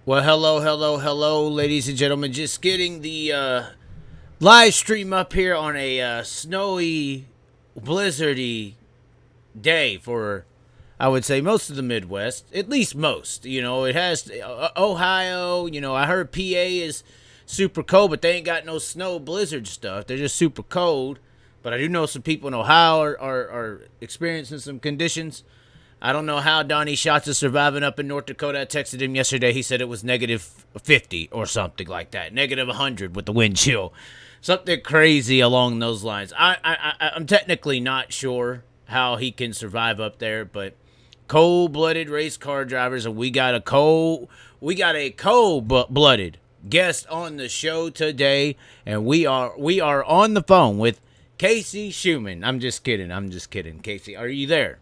Well, hello, ladies and gentlemen. Just getting the live stream up here on a snowy, blizzardy day for, I would say, most of the Midwest. At least most. You know, it has Ohio. You know, I heard PA is super cold, but they ain't got no snow blizzard stuff. They're just super cold. But I do know some people in Ohio are experiencing some conditions. I don't know how Donnie Shots is surviving up in North Dakota. I texted him yesterday. He said it was negative 50 or something like that. Negative 100 with the wind chill. Something crazy along those lines. I'm technically not sure how he can survive up there, but cold-blooded race car drivers, and we got a cold-blooded guest on the show today, and we are on the phone with Casey Shuman. I'm just kidding. Casey, are you there?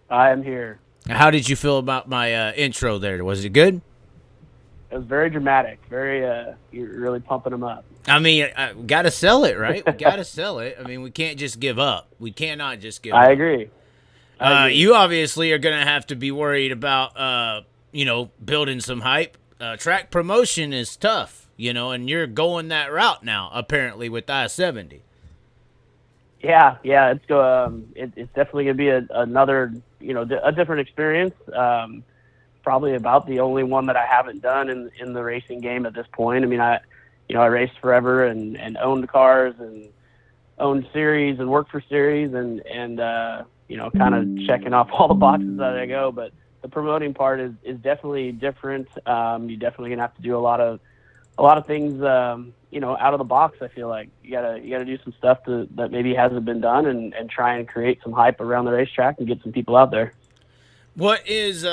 I am here. How did you feel about my intro there? Was it good? It was very dramatic. You're really pumping them up. I mean, got to sell it, right? We got to sell it. I mean, we can't just give up. We cannot just give up. I agree. You obviously are going to have to be worried about, building some hype. Track promotion is tough, and you're going that route now, apparently, with I-70. Yeah, it's definitely gonna be another, a different experience. Probably about the only one that I haven't done in the racing game at this point. I mean, I raced forever and owned cars and owned series and worked for series and kind of checking off all the boxes as I go. But the promoting part is definitely different. You definitely gonna have to do a lot of things. Out of the box. I feel like you gotta do some stuff that maybe hasn't been done and try and create some hype around the racetrack and get some people out there. What is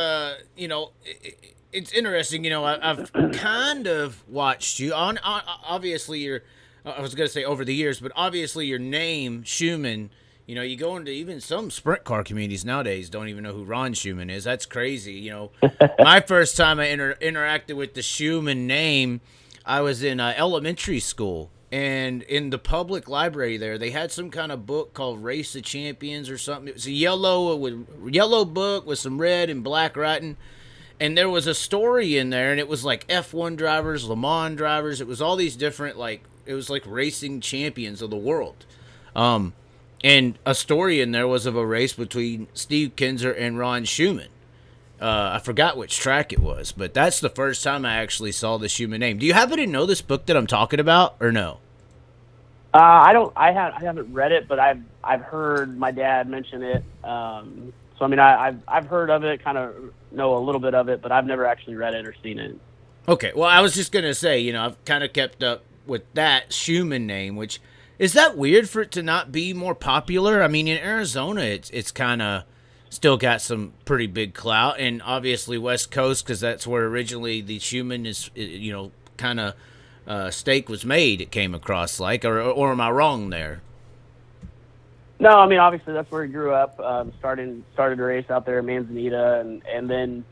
it's interesting. I've kind of watched you on. Obviously, I was gonna say over the years, but obviously your name Shuman. You go into even some sprint car communities nowadays don't even know who Ron Shuman is. That's crazy. My first time I interacted with the Shuman name, I was in elementary school, and in the public library there, they had some kind of book called Race of Champions or something. It was a yellow book with some red and black writing, and there was a story in there, and it was like F1 drivers, Le Mans drivers. It was all these different, it was like racing champions of the world. And a story in there was of a race between Steve Kinser and Ron Shuman. I forgot which track it was, but that's the first time I actually saw the Shuman name. Do you happen to know this book that I'm talking about, or no? I haven't read it, but I've heard my dad mention it. So I mean, I've heard of it, kind of know a little bit of it, but I've never actually read it or seen it. Okay, well, I was just gonna say, I've kind of kept up with that Shuman name, which is that weird for it to not be more popular? I mean, in Arizona, it's kind of still got some pretty big clout, and obviously West Coast, because that's where originally the Shuman is, kind of steak was made. It came across or am I wrong there? No, I mean obviously that's where he grew up. Started to race out there in Manzanita, and then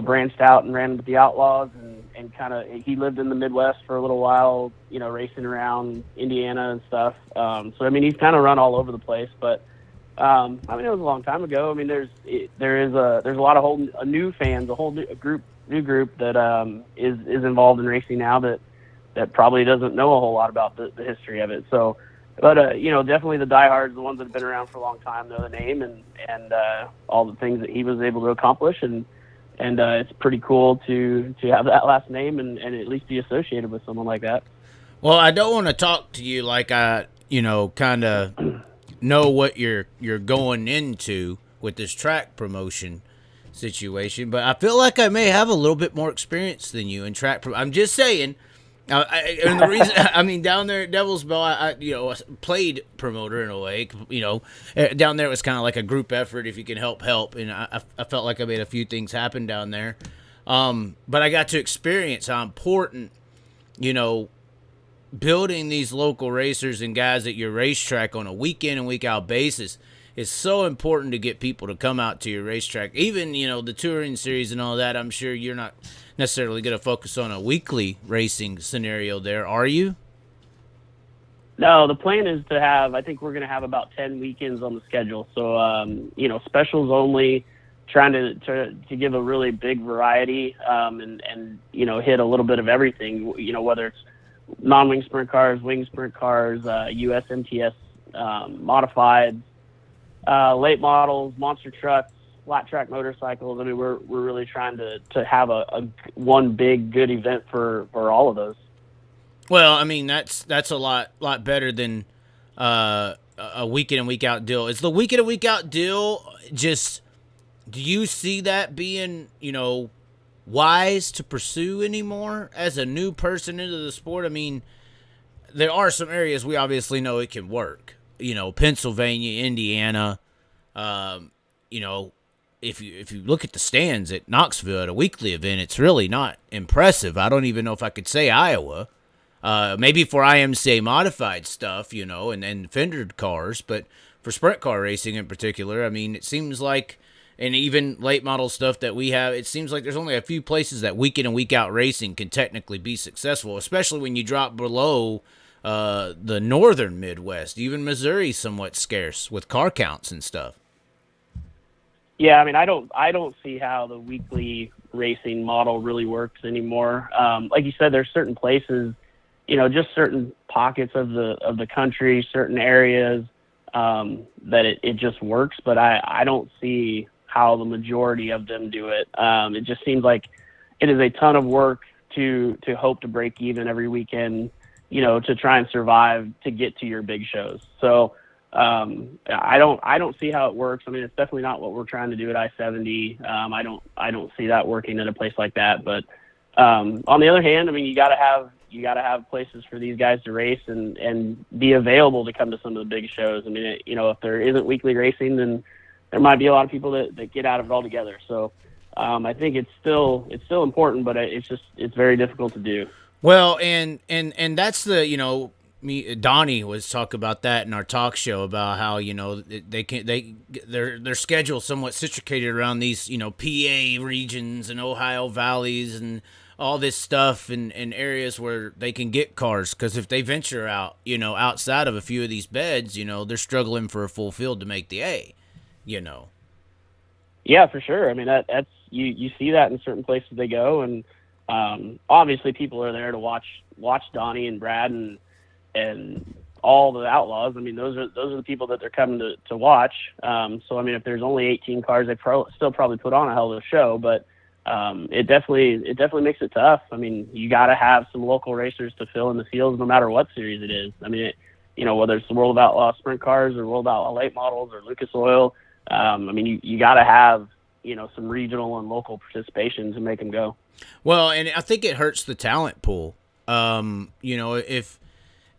branched out and ran with the Outlaws, and kind of he lived in the Midwest for a little while, racing around Indiana and stuff. So I mean he's kind of run all over the place, but. I mean, it was a long time ago. I mean, there's a lot of new fans, a whole new group that is involved in racing now that probably doesn't know a whole lot about the history of it. So, but definitely the diehards, the ones that have been around for a long time, know the name and all the things that he was able to accomplish, and it's pretty cool to have that last name and at least be associated with someone like that. Well, I don't want to talk to you like I kind of know what you're going into with this track promotion situation, but I feel like I may have a little bit more experience than you in track I'm just saying. And the reason, I mean, down there at Devil's Bell, I played promoter in a way. Down there it was kind of like a group effort. If you can help, and I felt like I made a few things happen down there. But I got to experience how important, building these local racers and guys at your racetrack on a week in and week out basis is so important to get people to come out to your racetrack. Even, the touring series and all that, I'm sure you're not necessarily going to focus on a weekly racing scenario there, are you? No, the plan is I think we're going to have about 10 weekends on the schedule. So, specials only, trying to give a really big variety, and hit a little bit of everything, whether it's non-wing sprint cars, wing sprint cars, US MTS modified, late models, monster trucks, flat track motorcycles. I mean, we're really trying to have a one big good event for all of those. Well, I mean, that's a lot better than a week in and week out deal. Is the week in and week out deal just, do you see that being, wise to pursue anymore as a new person into the sport? I mean, there are some areas we obviously know it can work. Pennsylvania, Indiana, if you look at the stands at Knoxville at a weekly event, it's really not impressive. I don't even know if I could say Iowa. Maybe for IMCA modified stuff, and fendered cars, but for sprint car racing in particular, I mean, it seems like, and even late model stuff that we have, it seems like there's only a few places that week in and week out racing can technically be successful, especially when you drop below the northern Midwest. Even Missouri's somewhat scarce with car counts and stuff. Yeah, I mean, I don't see how the weekly racing model really works anymore. Like you said, there's certain places, just certain pockets of the country, certain areas that it just works. But I don't see how the majority of them do it. It just seems like it is a ton of work to hope to break even every weekend, to try and survive to get to your big shows. So I don't see how it works. I mean, it's definitely not what we're trying to do at I-70. I don't see that working at a place like that. But on the other hand, I mean, you got to have places for these guys to race and be available to come to some of the big shows. I mean, if there isn't weekly racing, then there might be a lot of people that get out of it altogether. So I think it's still important, but it's very difficult to do. Well, and that's the, Donnie was talking about that in our talk show about how, their schedule somewhat situated around these, PA regions and Ohio valleys and all this stuff in areas where they can get cars. Because if they venture out, outside of a few of these beds, they're struggling for a full field to make the A, Yeah, for sure. I mean, that's you see that in certain places they go, and obviously people are there to watch Donnie and Brad and all the outlaws. I mean, those are the people that they're coming to watch. So I mean, if there's only 18 cars, they still probably put on a hell of a show, but it definitely makes it tough. I mean, you got to have some local racers to fill in the fields, no matter what series it is. I mean, whether it's the World of Outlaw sprint cars or World of Outlaw late models or Lucas Oil. I mean, you got to have, some regional and local participation to make them go. Well, and I think it hurts the talent pool.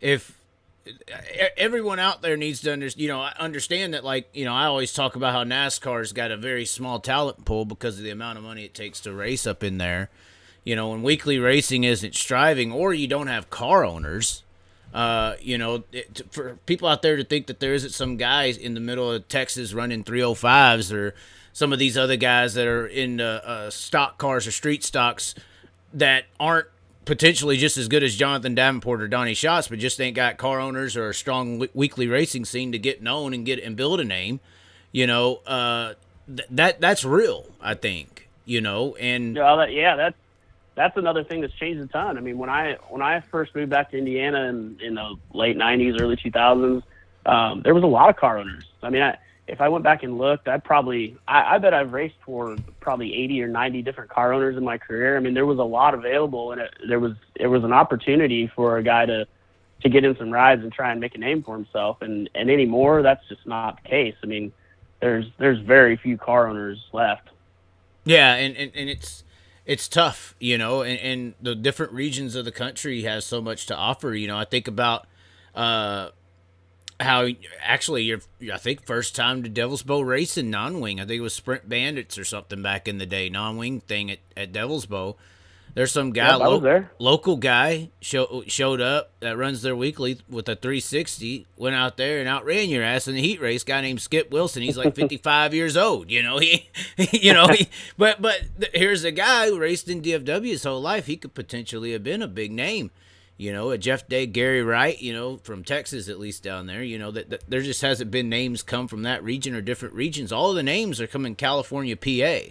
If everyone out there needs to understand that, like, I always talk about how NASCAR's got a very small talent pool because of the amount of money it takes to race up in there. When weekly racing isn't striving, or you don't have car owners, for people out there to think that there isn't some guys in the middle of Texas running 305s, or some of these other guys that are in stock cars or street stocks that aren't potentially just as good as Jonathan Davenport or Donnie Shots, but just ain't got car owners or a strong weekly racing scene to get known and build a name. That's real, I think. And that's another thing that's changed a ton. I mean, when I first moved back to Indiana in the late 90s, early 2000s, there was a lot of car owners. I mean, if I went back and looked, I bet I've raced for probably 80 or 90 different car owners in my career. I mean, there was a lot available, and it was an opportunity for a guy to get in some rides and try and make a name for himself. And anymore, that's just not the case. I mean, there's very few car owners left. Yeah, and it's tough, and the different regions of the country has so much to offer. I think about how actually I think first time to Devil's Bow racing non-wing. I think it was Sprint Bandits or something back in the day, non-wing thing at Devil's Bow. There's some guy, local guy showed up that runs their weekly with a 360, went out there and outran your ass in the heat race. Guy named Skip Wilson. He's like 55 years old. But here's a guy who raced in DFW his whole life. He could potentially have been a big name. You know, a Jeff Day, Gary Wright, you know, from Texas, at least down there, you know, that there just hasn't been names come from that region or different regions. All of the names are coming California, PA,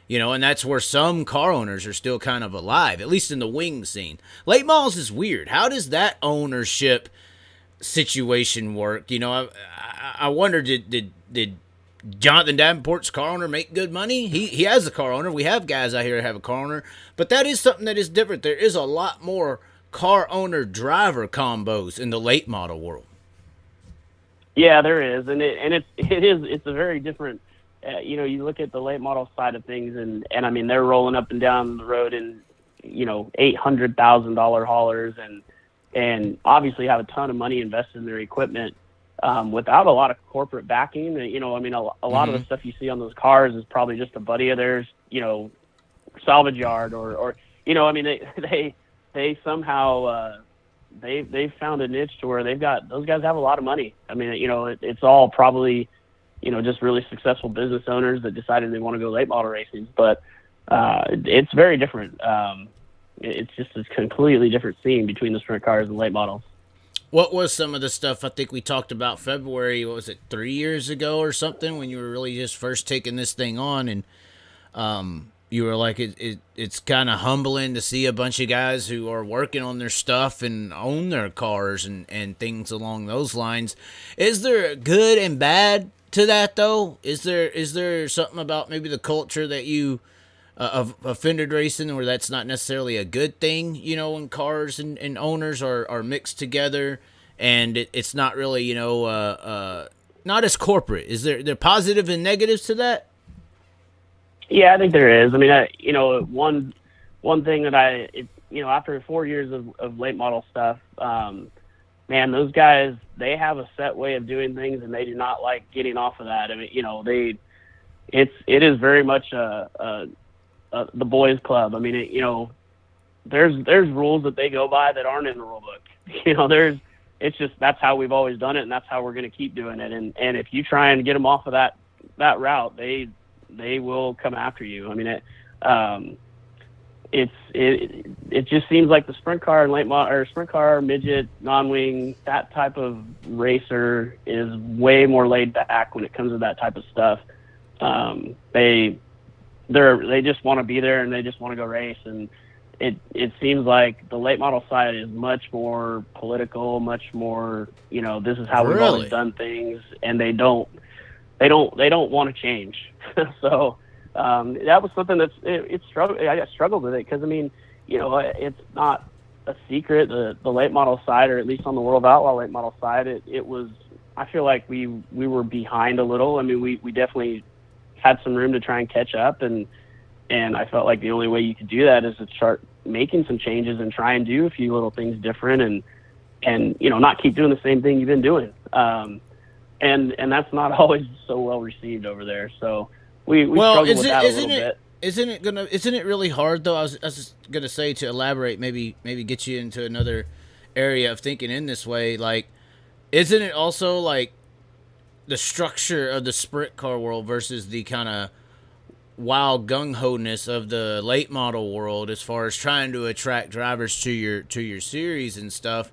you know, and that's where some car owners are still kind of alive, at least in the wing scene. Late models is weird. How does that ownership situation work? You know, I wonder, did Jonathan Davenport's car owner make good money? He has a car owner. We have guys out here that have a car owner, but that is something that is different. There is a lot more car owner driver combos in the late model world. Yeah, there is, and it's a very different. You know, you look at the late model side of things, and I mean, they're rolling up and down the road in, you know, $800,000 haulers, and obviously have a ton of money invested in their equipment, without a lot of corporate backing. You know, I mean, a lot of the stuff you see on those cars is probably just a buddy of theirs, you know, salvage yard or you know, I mean, they somehow they found a niche to where those guys have a lot of money. I mean, you know, it's all probably, you know, just really successful business owners that decided they want to go late model racing, but it's very different. It's just a completely different scene between the sprint cars and late models. What was some of the stuff I think we talked about February, what was it, 3 years ago or something, when you were really just first taking this thing on, and you were like, it's kind of humbling to see a bunch of guys who are working on their stuff and own their cars and things along those lines. Is there good and bad to that, though? Is there something about maybe the culture that you of fended racing where that's not necessarily a good thing, you know, when cars and owners are mixed together, and it's not really, you know, not as corporate? Is there positive and negatives to that? Yeah, I think there is. I mean, you know, one thing that you know, after 4 years of late model stuff, man, those guys, they have a set way of doing things, and they do not like getting off of that. I mean, you know, it is very much the boys club. I mean, you know, there's rules that they go by that aren't in the rule book. You know, it's just, that's how we've always done it, and that's how we're going to keep doing it. And if you try and get them off of that route, they will come after you. I mean, it just seems like the sprint car and late model, or sprint car, midget, non-wing, that type of racer is way more laid back when it comes to that type of stuff. They just want to be there, and they just want to go race. And it seems like the late model side is much more political, much more, you know, this is how we've always done things, and they don't want to change. So that was something I struggled with it, because I mean, you know, it's not a secret, the late model side, or at least on the World of Outlaw late model side, it was, I feel like we were behind a little. I mean, we definitely had some room to try and catch up, and I felt like the only way you could do that is to start making some changes and try and do a few little things different, and you know, not keep doing the same thing you've been doing. And that's not always so well received over there. So we struggle with that a little bit. Isn't it really hard, though? I was just gonna say, to elaborate, maybe get you into another area of thinking in this way. Like, isn't it also like the structure of the sprint car world versus the kind of wild gung-ho-ness of the late model world, as far as trying to attract drivers to your series and stuff?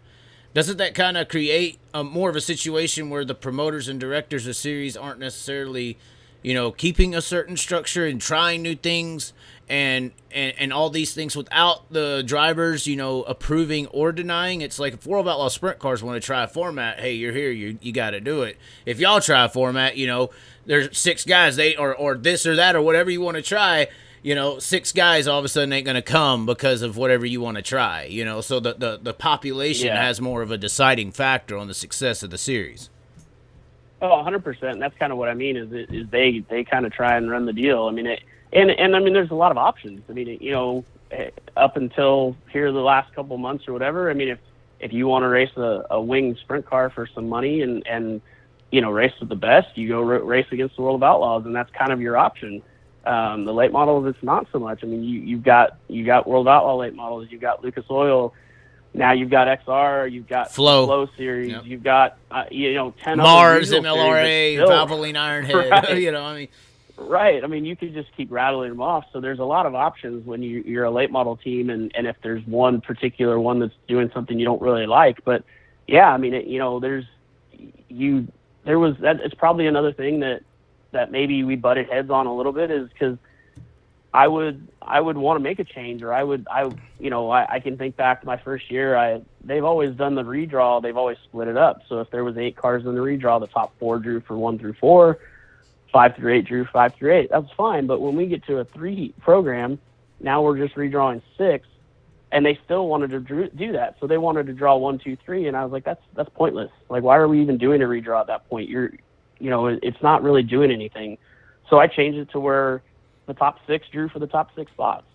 Doesn't that kind of create more of a situation where the promoters and directors of series aren't necessarily, you know, keeping a certain structure and trying new things and all these things without the drivers, you know, approving or denying? It's like, if World of Outlaw sprint cars want to try a format, hey, you're here, you got to do it. If y'all try a format, you know, there's 6 guys, or this or that or whatever you want to try, you know, 6 guys all of a sudden ain't going to come because of whatever you want to try, you know. So the population has more of a deciding factor on the success of the series. Oh, 100%. That's kind of what I mean, is they kind of try and run the deal. I mean, and I mean, there's a lot of options. I mean, you know, up until here the last couple of months or whatever, I mean, if you want to race a winged sprint car for some money and you know, race with the best, you go race against the World of Outlaws, and that's kind of your option. The late models, it's not so much. I mean, you've got World Outlaw late models, you've got Lucas Oil, now you've got XR, you've got Flow series, yep. You've got you know, 10 Mars, MLRA, Valvoline Ironhead. Right. You know, I mean, Right. I mean, you could just keep rattling them off. So there's a lot of options when you're a late model team, and if there's one particular one that's doing something you don't really like. But yeah, I mean, it's probably another thing that maybe we butted heads on a little bit, is because I would want to make a change, or I can think back to my first year. They've always done the redraw. They've always split it up. So if there was 8 cars in the redraw, the top 4 drew for 1 through 4. 5 through 8 drew 5 through 8. That's fine. But when we get to a 3-heat program, now we're just redrawing 6, and they still wanted to do that. So they wanted to draw 1, 2, 3, and I was like, that's pointless. Like, why are we even doing a redraw at that point? It's not really doing anything. So I changed it to where the top 6 drew for the top 6 spots.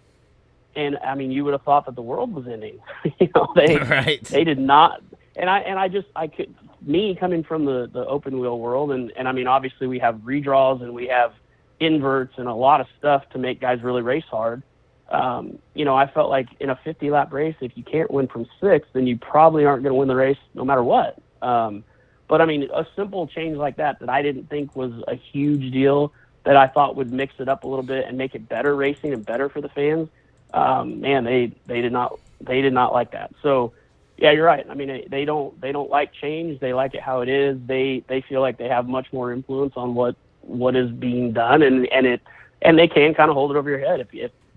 And I mean, you would have thought that the world was ending. They did not. And I could. Me coming from the open wheel world, and I mean, obviously we have redraws and we have inverts and a lot of stuff to make guys really race hard. I felt like in a 50-lap race, if you can't win from 6, then you probably aren't going to win the race no matter what. But I mean, a simple change like that I didn't think was a huge deal, that I thought would mix it up a little bit and make it better racing and better for the fans. Man, they did not like that. So. Yeah, you're right. I mean, they don't like change. They like it how it is. They feel like they have much more influence on what is being done, and they can kind of hold it over your head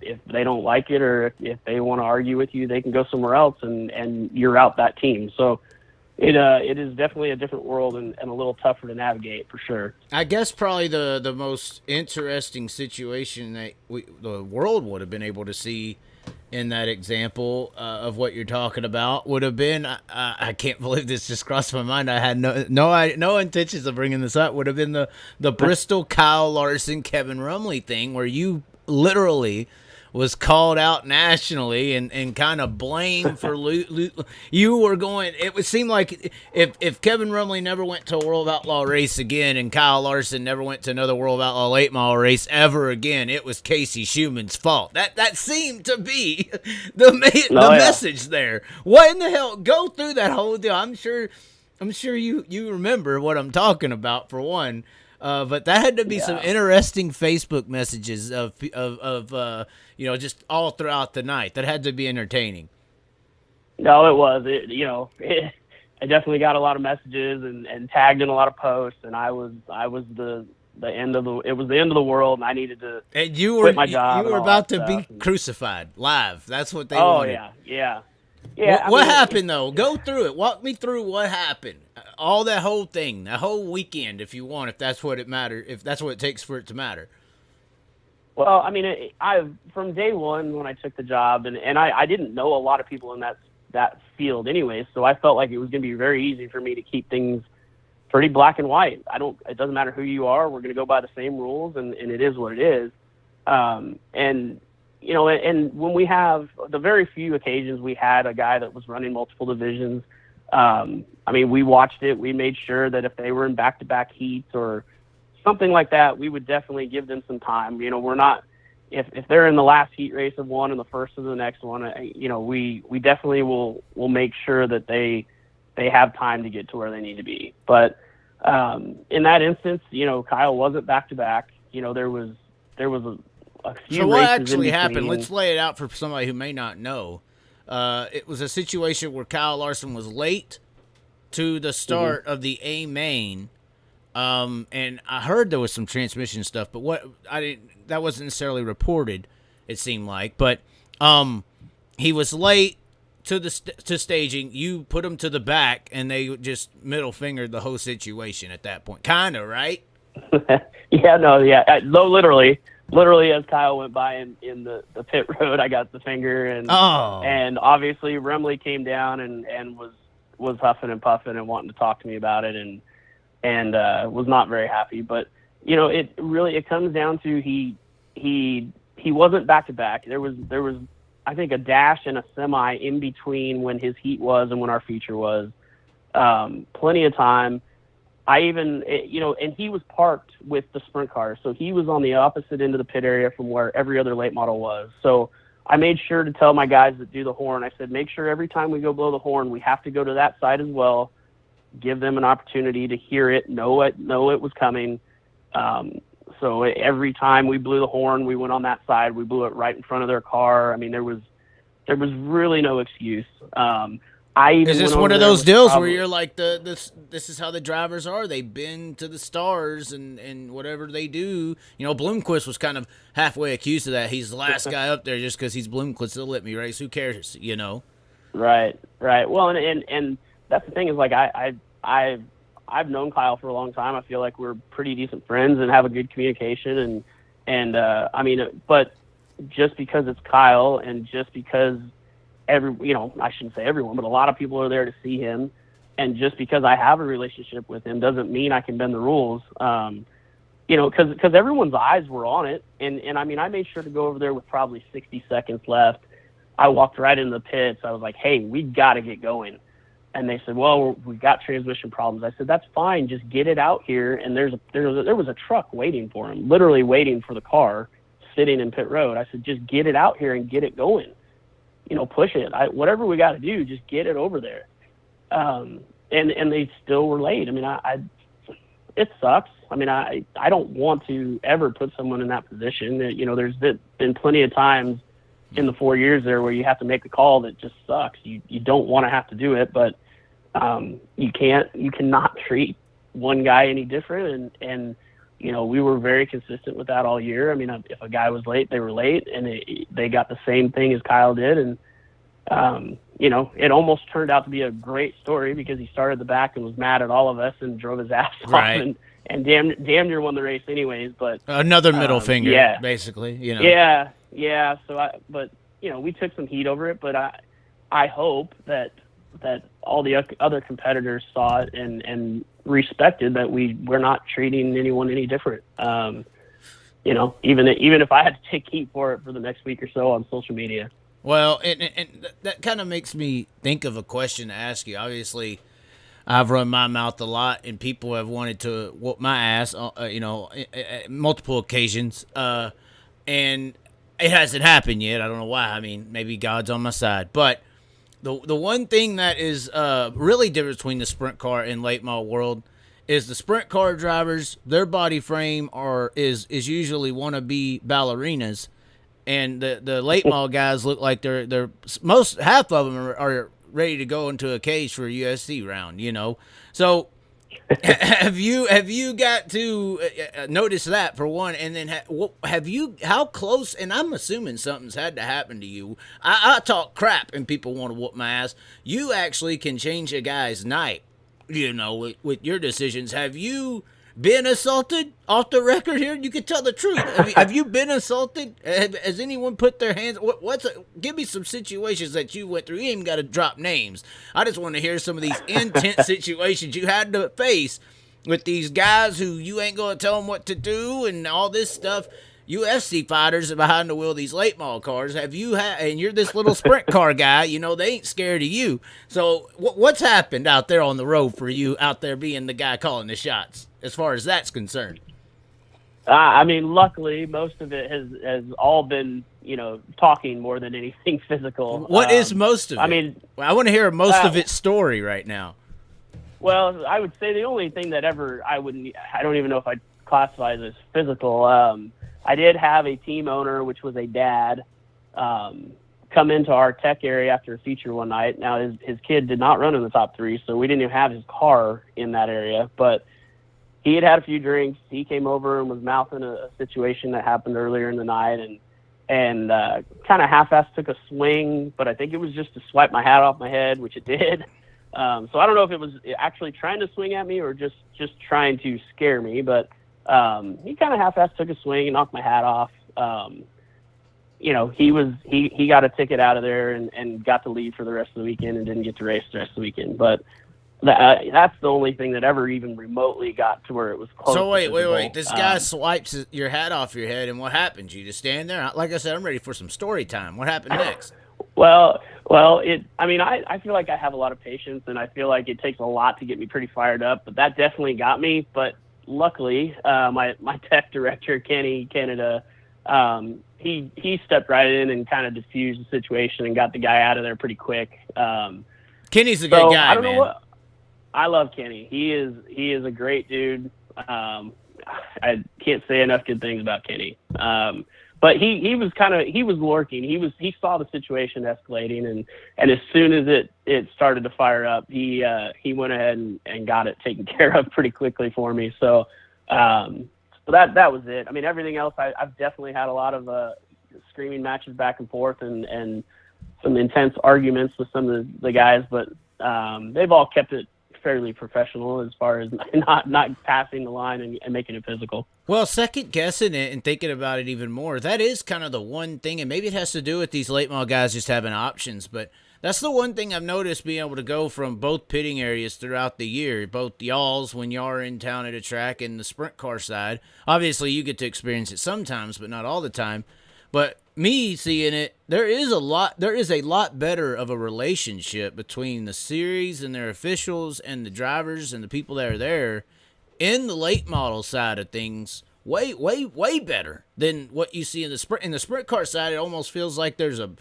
if they don't like it, or if they want to argue with you, they can go somewhere else and you're out that team. So it is definitely a different world and a little tougher to navigate for sure. I guess probably the most interesting situation that the world would have been able to see in that example of what you're talking about would have been, I can't believe this just crossed my mind. I had no intentions of bringing this up. Would have been the Bristol Kyle Larson Kevin Rumley thing, where you literally was called out nationally and kind of blamed for you were going. It would seem like if Kevin Rumley never went to a World of Outlaw race again, and Kyle Larson never went to another World of Outlaw late model race ever again, it was Casey Shuman's fault. That seemed to be the message there. What in the hell? Go through that whole deal. I'm sure you remember what I'm talking about, for one. But that had to be some interesting Facebook messages of just all throughout the night. That had to be entertaining. No, it was. I definitely got a lot of messages and tagged in a lot of posts, and I was the end of the world, and I needed to quit my job. You were about to be crucified live. That's what they wanted. Oh yeah. What happened though? Go through it. Walk me through what happened. All that whole thing, that whole weekend, if you want, if that's what it matters, if that's what it takes for it to matter. Well, I mean, from day one when I took the job, and I didn't know a lot of people in that field anyway, so I felt like it was going to be very easy for me to keep things pretty black and white. It doesn't matter who you are. We're going to go by the same rules, and it is what it is. And when we have the very few occasions we had a guy that was running multiple divisions, I mean, we watched it. We made sure that if they were in back-to-back heats or something like that, we would definitely give them some time. We're not, if they're in the last heat race of one and the first of the next one, we definitely will make sure that they have time to get to where they need to be. But in that instance, Kyle wasn't back-to-back. There was a few. So what actually happened? Let's lay it out for somebody who may not know. It was a situation where Kyle Larson was late to the start of the A main, and I heard there was some transmission stuff, but that wasn't necessarily reported. It seemed like, but he was late to staging. You put him to the back, and they just middle fingered the whole situation at that point, kind of, right? Literally, as Kyle went by in the pit road, I got the finger, and obviously Rumley came down and was huffing and puffing and wanting to talk to me about it, and was not very happy. But it comes down to he wasn't back to back. There was I think a dash and a semi in between when his heat was and when our feature was. Plenty of time. And he was parked with the sprint car, so he was on the opposite end of the pit area from where every other late model was. So I made sure to tell my guys that do the horn, I said, make sure every time we go blow the horn, we have to go to that side as well, give them an opportunity to hear it, know it was coming. So every time we blew the horn, we went on that side. We blew it right in front of their car. I mean, there was really no excuse. I even is this went one over of there those with deals probably, where you're like this is how the drivers are? They've been to the stars and whatever they do. You know, Bloomquist was kind of halfway accused of that. He's the last guy up there just because he's Bloomquist. They'll let me race. Who cares? You know. Right. Well, and that's the thing is like I've known Kyle for a long time. I feel like we're pretty decent friends and have a good communication and I mean, but just because it's Kyle and just because I shouldn't say everyone, but a lot of people are there to see him. And just because I have a relationship with him doesn't mean I can bend the rules. Because everyone's eyes were on it. And I mean, I made sure to go over there with probably 60 seconds left. I walked right into the pits. I was like, hey, we got to get going. And they said, well, we've got transmission problems. I said, that's fine. Just get it out here. And there was a truck waiting for him, literally waiting for the car, sitting in pit road. I said, just get it out here and get it going. Push it. Whatever we got to do, just get it over there. And they still were late. I mean, it sucks. I mean, I don't want to ever put someone in that position. There's been plenty of times in the 4 years there where you have to make a call that just sucks. You don't want to have to do it, but you cannot treat one guy any different. And we were very consistent with that all year. I mean, if a guy was late, they were late, and they got the same thing as Kyle did. And, it almost turned out to be a great story because he started the back and was mad at all of us and drove his ass right. off and damn near won the race anyways. But another middle finger, yeah. basically, Yeah. So we took some heat over it, but I hope that all the other competitors saw it and respected that we're not treating anyone any different. Even if I had to take heat for it for the next week or so on social media. Well, and that kind of makes me think of a question to ask you. Obviously, I've run my mouth a lot, and people have wanted to whoop my ass, at multiple occasions, and it hasn't happened yet. I don't know why. I mean, maybe God's on my side, but the one thing that is really different between the sprint car and late model world is the sprint car drivers. Their body frame is usually wannabe ballerinas, and the late model guys look like they're half of them are ready to go into a cage for a USC round. So. have you got to notice that for one, and then how close? And I'm assuming something's had to happen to you. I talk crap and people want to whoop my ass. You actually can change a guy's night, with your decisions. Have you been assaulted off the record here? You can tell the truth. Have you been assaulted? Has anyone put their hands? Give me some situations that you went through. You ain't even got to drop names. I just want to hear some of these intense situations you had to face with these guys who you ain't going to tell them what to do and all this stuff. UFC fighters are behind the wheel of these late model cars. Have you and you're this little sprint car guy, they ain't scared of you. So what's happened out there on the road for you out there being the guy calling the shots as far as that's concerned? I mean, luckily, most of it has all been, talking more than anything physical. What is most of it? I mean, I want to hear most of its story right now. Well, I would say the only thing that I don't even know if I'd classify as physical. I did have a team owner, which was a dad, come into our tech area after a feature one night. Now, his kid did not run in the top three, so we didn't even have his car in that area. But he had a few drinks. He came over and was mouthing a situation that happened earlier in the night and kind of half-assed took a swing, but I think it was just to swipe my hat off my head, which it did. So I don't know if it was actually trying to swing at me or just trying to scare me, but he kind of half-assed took a swing and knocked my hat off. He got a ticket out of there and got to leave for the rest of the weekend and didn't get to race the rest of the weekend. But that's the only thing that ever even remotely got to where it was close. So wait. This guy swipes your hat off your head, and what happens? You just stand there? Like I said, I'm ready for some story time. What happened next? Well, I feel like I have a lot of patience, and I feel like it takes a lot to get me pretty fired up, but that definitely got me. But luckily, my tech director, Kenny Canada, he stepped right in and kind of diffused the situation and got the guy out of there pretty quick. Kenny's a good guy, I don't man. know I love Kenny. He is a great dude. I can't say enough good things about Kinney. But he was lurking. He saw the situation escalating, and as soon as it started to fire up, he went ahead and got it taken care of pretty quickly for me. So that was it. I mean, everything else, I've definitely had a lot of screaming matches back and forth and some intense arguments with some of the guys, but they've all kept it fairly professional as far as not passing the line and making it physical. Well, second guessing it and thinking about it even more, that is kind of the one thing, and maybe it has to do with these late model guys just having options, but that's the one thing I've noticed, being able to go from both pitting areas throughout the year, both y'all's when y'all are in town at a track and the sprint car side. Obviously, you get to experience it sometimes, but not all the time. But me seeing it, there is a lot better of a relationship between the series and their officials and the drivers and the people that are there in the late model side of things. Way better than what you see in the sprint. In the sprint car side, it almost feels like there's a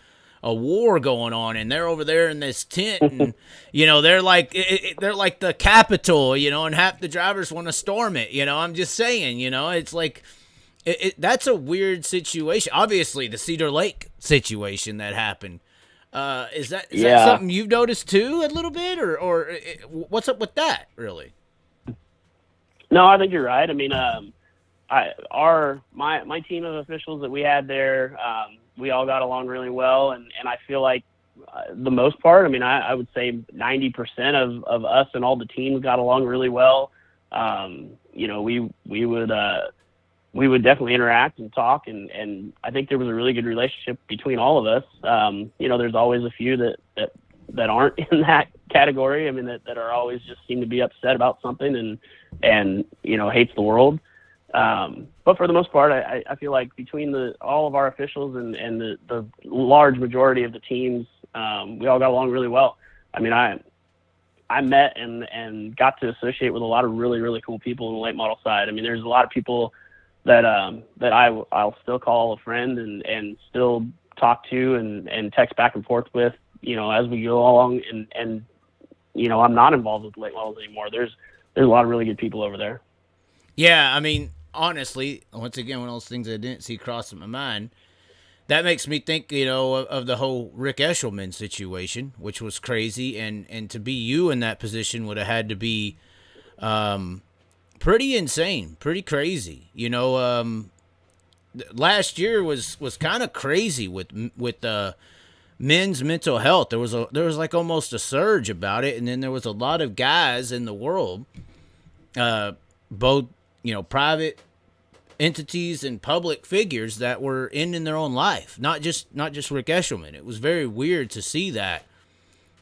war going on, and they're over there in this tent, and they're like the Capitol, and half the drivers want to storm it. I'm just saying, it's like. That's a weird situation. Obviously, the Cedar Lake situation that happened. Is that something you've noticed too, a little bit, or what's up with that, really? No, I think you're right. I mean, my team of officials that we had there, we all got along really well, and I feel like the most part, I mean, I would say 90% of us and all the teams got along really well. We would definitely interact and talk, and I think there was a really good relationship between all of us. There's always a few that aren't in that category. I mean, that are always just seem to be upset about something and hates the world. But for the most part, I feel like between all of our officials and the large majority of the teams, we all got along really well. I mean, I met and got to associate with a lot of really, really cool people in the late model side. I mean, there's a lot of people that I'll still call a friend and still talk to and text back and forth with, as we go along, and I'm not involved with late models anymore. There's a lot of really good people over there. Yeah, I mean, honestly, once again, one of those things I didn't see crossing my mind. That makes me think, of the whole Rick Eshelman situation, which was crazy, and to be you in that position would have had to be pretty insane, pretty crazy. Last year was kind of crazy with men's mental health. There was like almost a surge about it, and then there was a lot of guys in the world, both private entities and public figures that were in their own life, not just Rick Eshelman. It was very weird to see that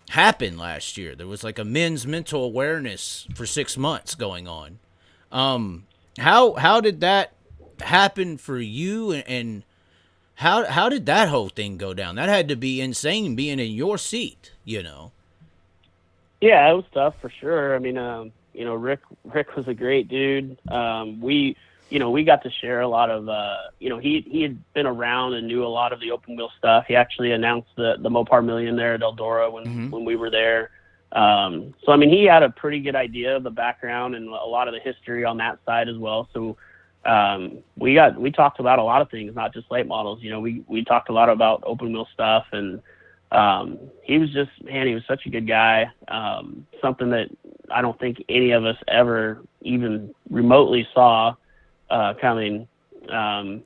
happen last year. There was like a men's mental awareness for 6 months going on. How did that happen for you, and how did that whole thing go down? That had to be insane being in your seat, Yeah, it was tough for sure. I mean, Rick was a great dude. We got to share a lot of, he had been around and knew a lot of the open wheel stuff. He actually announced the Mopar Million there at Eldora when we were there. So, I mean, he had a pretty good idea of the background and a lot of the history on that side as well. So, we talked about a lot of things, not just late models. We talked a lot about open wheel stuff, and he was such a good guy. Something that I don't think any of us ever even remotely saw coming. But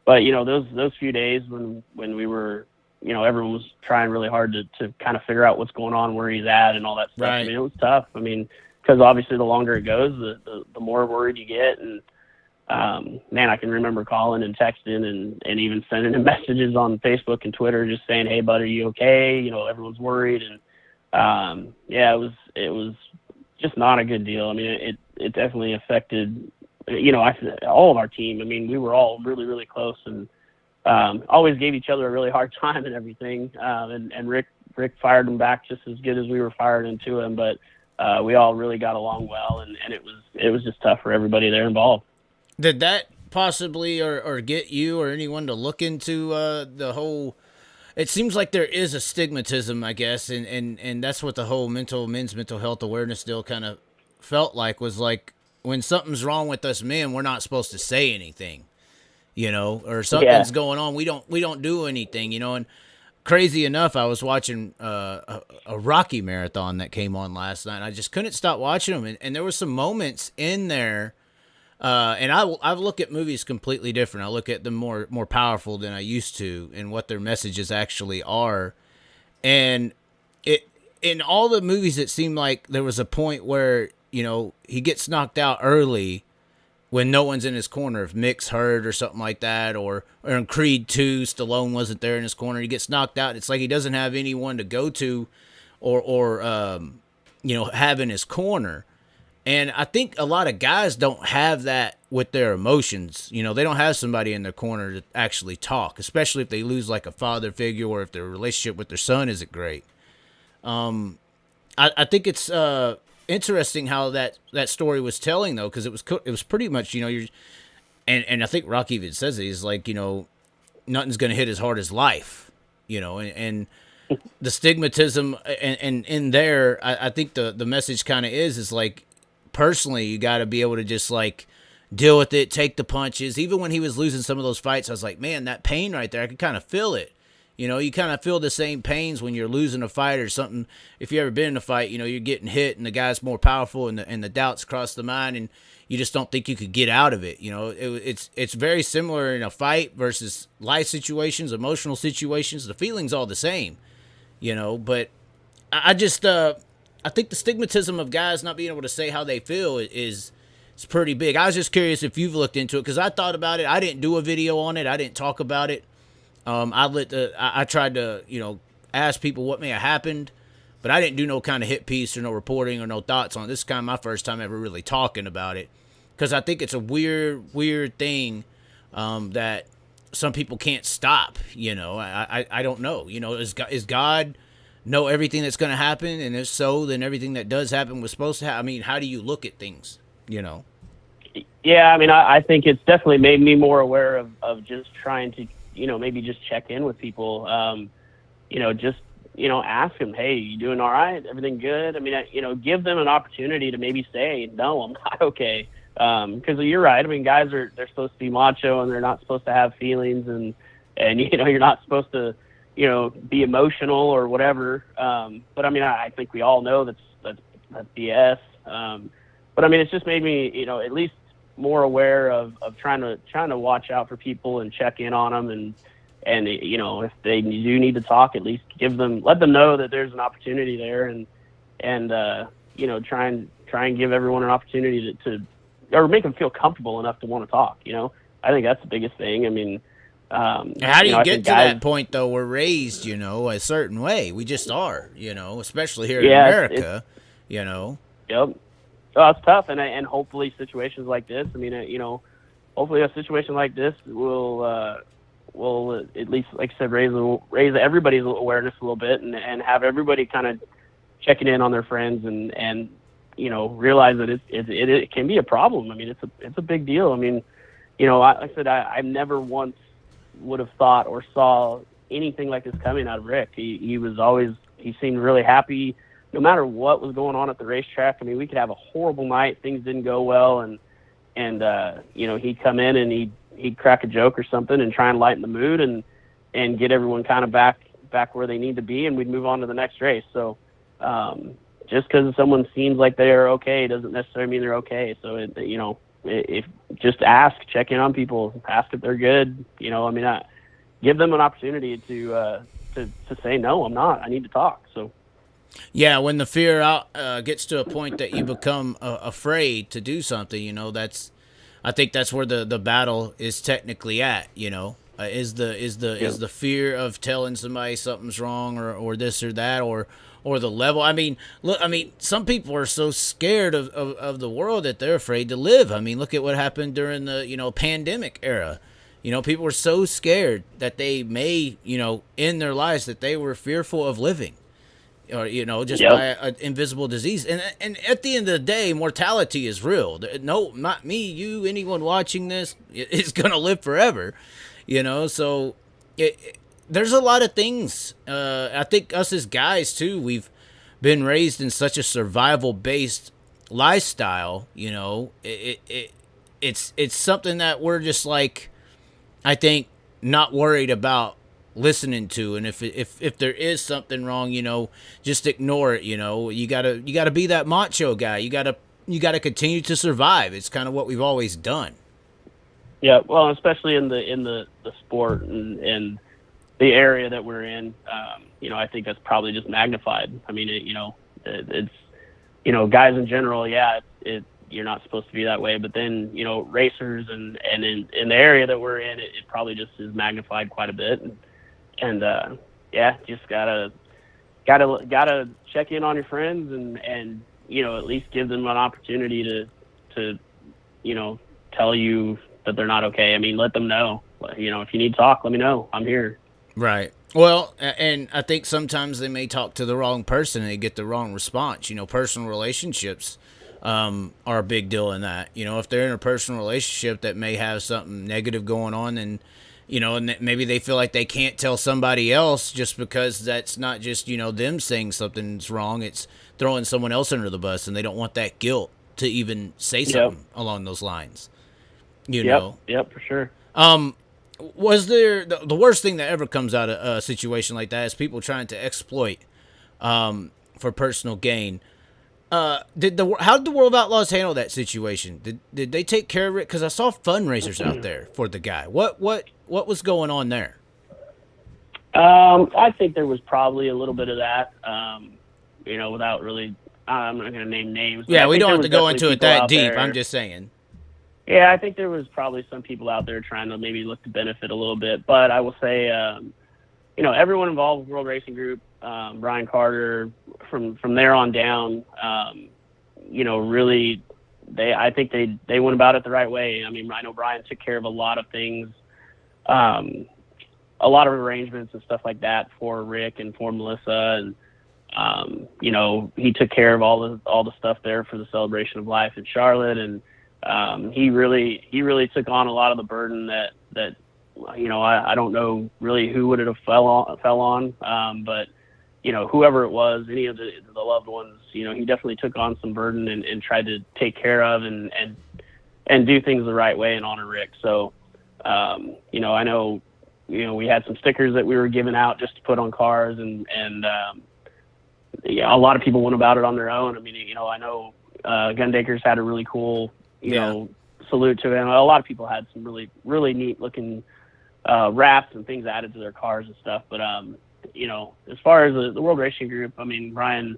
those few days when we were, everyone was trying really hard to kind of figure out what's going on, where he's at, and all that stuff. Right. I mean, it was tough. I mean, because obviously the longer it goes, the more worried you get. And man, I can remember calling and texting and even sending him messages on Facebook and Twitter, just saying, "Hey, bud, are you okay?" Everyone's worried, and yeah, it was just not a good deal. I mean, it definitely affected, all of our team. I mean, we were all really, really close, and always gave each other a really hard time and everything. And Rick fired him back just as good as we were firing into him, but we all really got along well, and it was just tough for everybody there involved. Did that possibly or get you or anyone to look into the whole? It seems like there is a stigmatism, I guess, and that's what the whole men's mental health awareness deal kind of felt like, was like when something's wrong with us men, we're not supposed to say anything, or something's going on. We don't do anything, and crazy enough, I was watching a Rocky marathon that came on last night. I just couldn't stop watching them, and there were some moments in there. And I look at movies completely different. I look at them more powerful than I used to, and what their messages actually are. And in all the movies, it seemed like there was a point where he gets knocked out early when no one's in his corner. If Mick's hurt or something like that, or in Creed 2, Stallone wasn't there in his corner. He gets knocked out. It's like he doesn't have anyone to go to, or have in his corner. And I think a lot of guys don't have that with their emotions. They don't have somebody in their corner to actually talk, especially if they lose like a father figure or if their relationship with their son isn't great. I think it's interesting how that story was telling, though, because it was pretty much, and I think Rocky even says it. He's like, nothing's going to hit as hard as life, and the stigmatism and in there, I think the message kind of is like, personally, you got to be able to just like deal with it, take the punches. Even when he was losing some of those fights, I was like, man, that pain right there, I could kind of feel it. You kind of feel the same pains when you're losing a fight or something. If you've ever been in a fight, you're getting hit and the guy's more powerful and the doubts cross the mind and you just don't think you could get out of it. It's very similar in a fight versus life situations, emotional situations. The feeling's all the same, but I just, I think the stigmatism of guys not being able to say how they feel is pretty big. I was just curious if you've looked into it, because I thought about it. I didn't do a video on it. I didn't talk about it. I tried to, ask people what may have happened, but I didn't do no kind of hit piece or no reporting or no thoughts on it. This is kind of my first time ever really talking about it, because I think it's a weird thing that some people can't stop. I don't know. Is God know everything that's going to happen, and if so, then everything that does happen was supposed to happen? I mean, how do you look at things, Yeah, I mean, I think it's definitely made me more aware of just trying to, maybe just check in with people, just, ask them, hey, you doing all right? Everything good? I mean, give them an opportunity to maybe say, no, I'm not okay. Because you're right. I mean, guys they're supposed to be macho and they're not supposed to have feelings, and you're not supposed to, be emotional or whatever. But I mean, I think we all know that's BS. But I mean, it's just made me, at least more aware of trying to watch out for people and check in on them. And if they do need to talk, at least let them know that there's an opportunity there, and try and give everyone an opportunity to or make them feel comfortable enough to want to talk. I think that's the biggest thing. I mean, how do you get to that point, though? We're raised, a certain way. We just are, especially here in America, Yep. Oh, it's tough, and hopefully situations like this. I mean, hopefully a situation like this will at least, like I said, raise everybody's awareness a little bit, and have everybody kind of checking in on their friends, and realize that it can be a problem. I mean, it's a big deal. I mean, like I said, I never once would have thought or saw anything like this coming out of Rick. He seemed really happy no matter what was going on at the racetrack. I mean, we could have a horrible night, things didn't go well, and he'd come in and he'd crack a joke or something and try and lighten the mood and get everyone kind of back where they need to be, and we'd move on to the next race. So just because someone seems like they're okay doesn't necessarily mean they're okay. So if just check in on people, ask if they're good. I mean, give them an opportunity to say, no, I'm not, I need to talk. So yeah, when the fear gets to a point that you become afraid to do something, I think that's where the battle is technically at. Is the fear of telling somebody something's wrong or this or that or the level. I mean, look, some people are so scared of the world that they're afraid to live. I mean, look at what happened during the pandemic era. People were so scared that they may end their lives, that they were fearful of living. Or just by an invisible disease, and at the end of the day, mortality is real. No, not me, you, anyone watching this is gonna live forever. So there's a lot of things. I think us as guys too, we've been raised in such a survival based lifestyle, it's something that we're just like, I think, not worried about listening to. And if there is something wrong, just ignore it. You gotta be that macho guy. You gotta continue to survive. It's kind of what we've always done. Yeah, well, especially in the sport and the area that we're in, I think that's probably just magnified. I mean, it's guys in general, yeah, you're not supposed to be that way, but then racers and in the area that we're in, it probably just is magnified quite a bit, and yeah, just gotta check in on your friends and at least give them an opportunity to tell you that they're not okay. I mean, let them know. If you need to talk, let me know. I'm here. Right. Well, and I think sometimes they may talk to the wrong person and they get the wrong response. Personal relationships are a big deal in that. If they're in a personal relationship that may have something negative going on, and and maybe they feel like they can't tell somebody else just because that's not just them saying something's wrong. It's throwing someone else under the bus, and they don't want that guilt to even say something along those lines. Yep, for sure. Was there the worst thing that ever comes out of a situation like that is people trying to exploit for personal gain? How did the World of Outlaws handle that situation? Did they take care of it? Because I saw fundraisers out there for the guy. What was going on there? I think there was probably a little bit of that. Without really, I'm not going to name names. Yeah, we don't have to go into it that deep. There. I'm just saying. Yeah, I think there was probably some people out there trying to maybe look to benefit a little bit. But I will say, everyone involved with World Racing Group, Brian Carter, from there on down, really, I think they went about it the right way. I mean, I know Brian took care of a lot of things, a lot of arrangements and stuff like that for Rick and for Melissa, and he took care of all the stuff there for the Celebration of Life in Charlotte, and he really took on a lot of the burden that I don't know really who would it have fell on, but whoever it was, any of the loved ones, he definitely took on some burden and tried to take care of and do things the right way and honor Rick. So I know we had some stickers that we were giving out just to put on cars, and a lot of people went about it on their own. I mean, I know Gundaker's had a really cool salute to him. A lot of people had some really, really neat looking wraps and things added to their cars and stuff. But, as far as the World Racing Group, I mean, Brian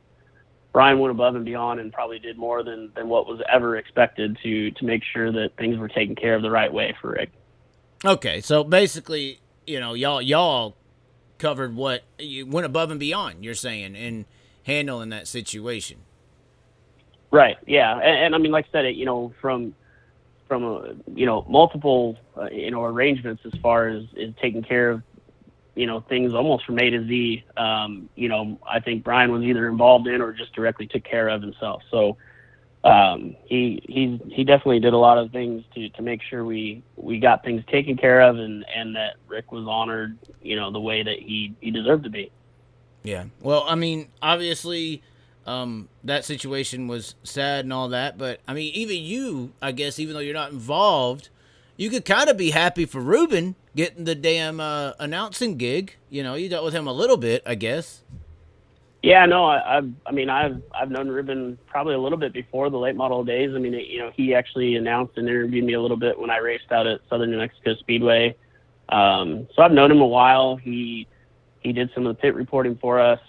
went above and beyond and probably did more than what was ever expected to make sure that things were taken care of the right way for Rick. Okay. So basically, y'all covered what you went above and beyond, you're saying, in handling that situation. Right. Yeah. And I mean, like I said, from multiple, arrangements as far as taking care of, things almost from A to Z. I think Brian was either involved in or just directly took care of himself. So he definitely did a lot of things to make sure we got things taken care of and that Rick was honored, the way that he deserved to be. Yeah. Well, I mean, obviously, that situation was sad and all that, but I mean, even you, I guess, even though you're not involved, you could kind of be happy for Reuben getting the damn announcing gig. You dealt with him a little bit, I guess. Yeah, no, I've known Reuben probably a little bit before the late model days. I mean, he actually announced and interviewed me a little bit when I raced out at Southern New Mexico Speedway. So I've known him a while. He did some of the pit reporting for us.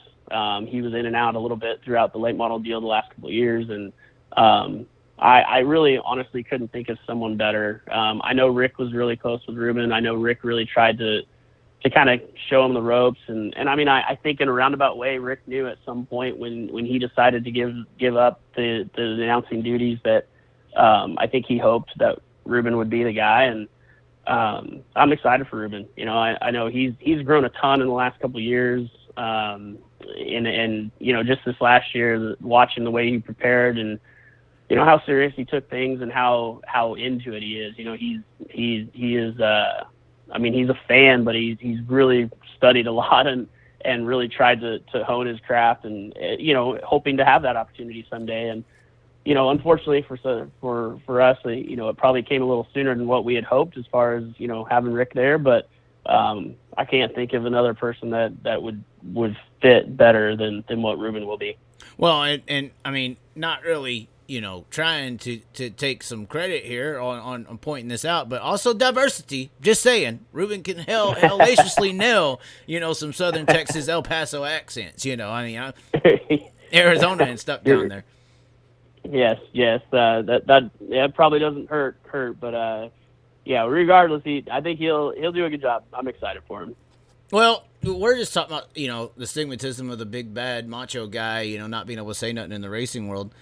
He was in and out a little bit throughout the late model deal the last couple of years, and I really honestly couldn't think of someone better. I know Rick was really close with Reuben. I know Rick really tried to kind of show him the ropes, and I mean, I think in a roundabout way, Rick knew at some point when he decided to give up the announcing duties that I think he hoped that Reuben would be the guy, and I'm excited for Reuben. I know he's grown a ton in the last couple of years. And just this last year, watching the way he prepared and how serious he took things and how into it he is. He is he's a fan, but he's really studied a lot and really tried to hone his craft and hoping to have that opportunity someday. And unfortunately for us, it probably came a little sooner than what we had hoped as far as, having Rick there. But I can't think of another person that would fit better than what Reuben will be. Well, and I mean, not really, trying to take some credit here on pointing this out, but also diversity. Just saying, Reuben can hellaciously nail, some Southern Texas El Paso accents. Arizona and stuff down there. Yes. That probably doesn't hurt, but regardless, I think he'll do a good job. I'm excited for him. Well, we're just talking about, the stigmatism of the big bad macho guy, not being able to say nothing in the racing world.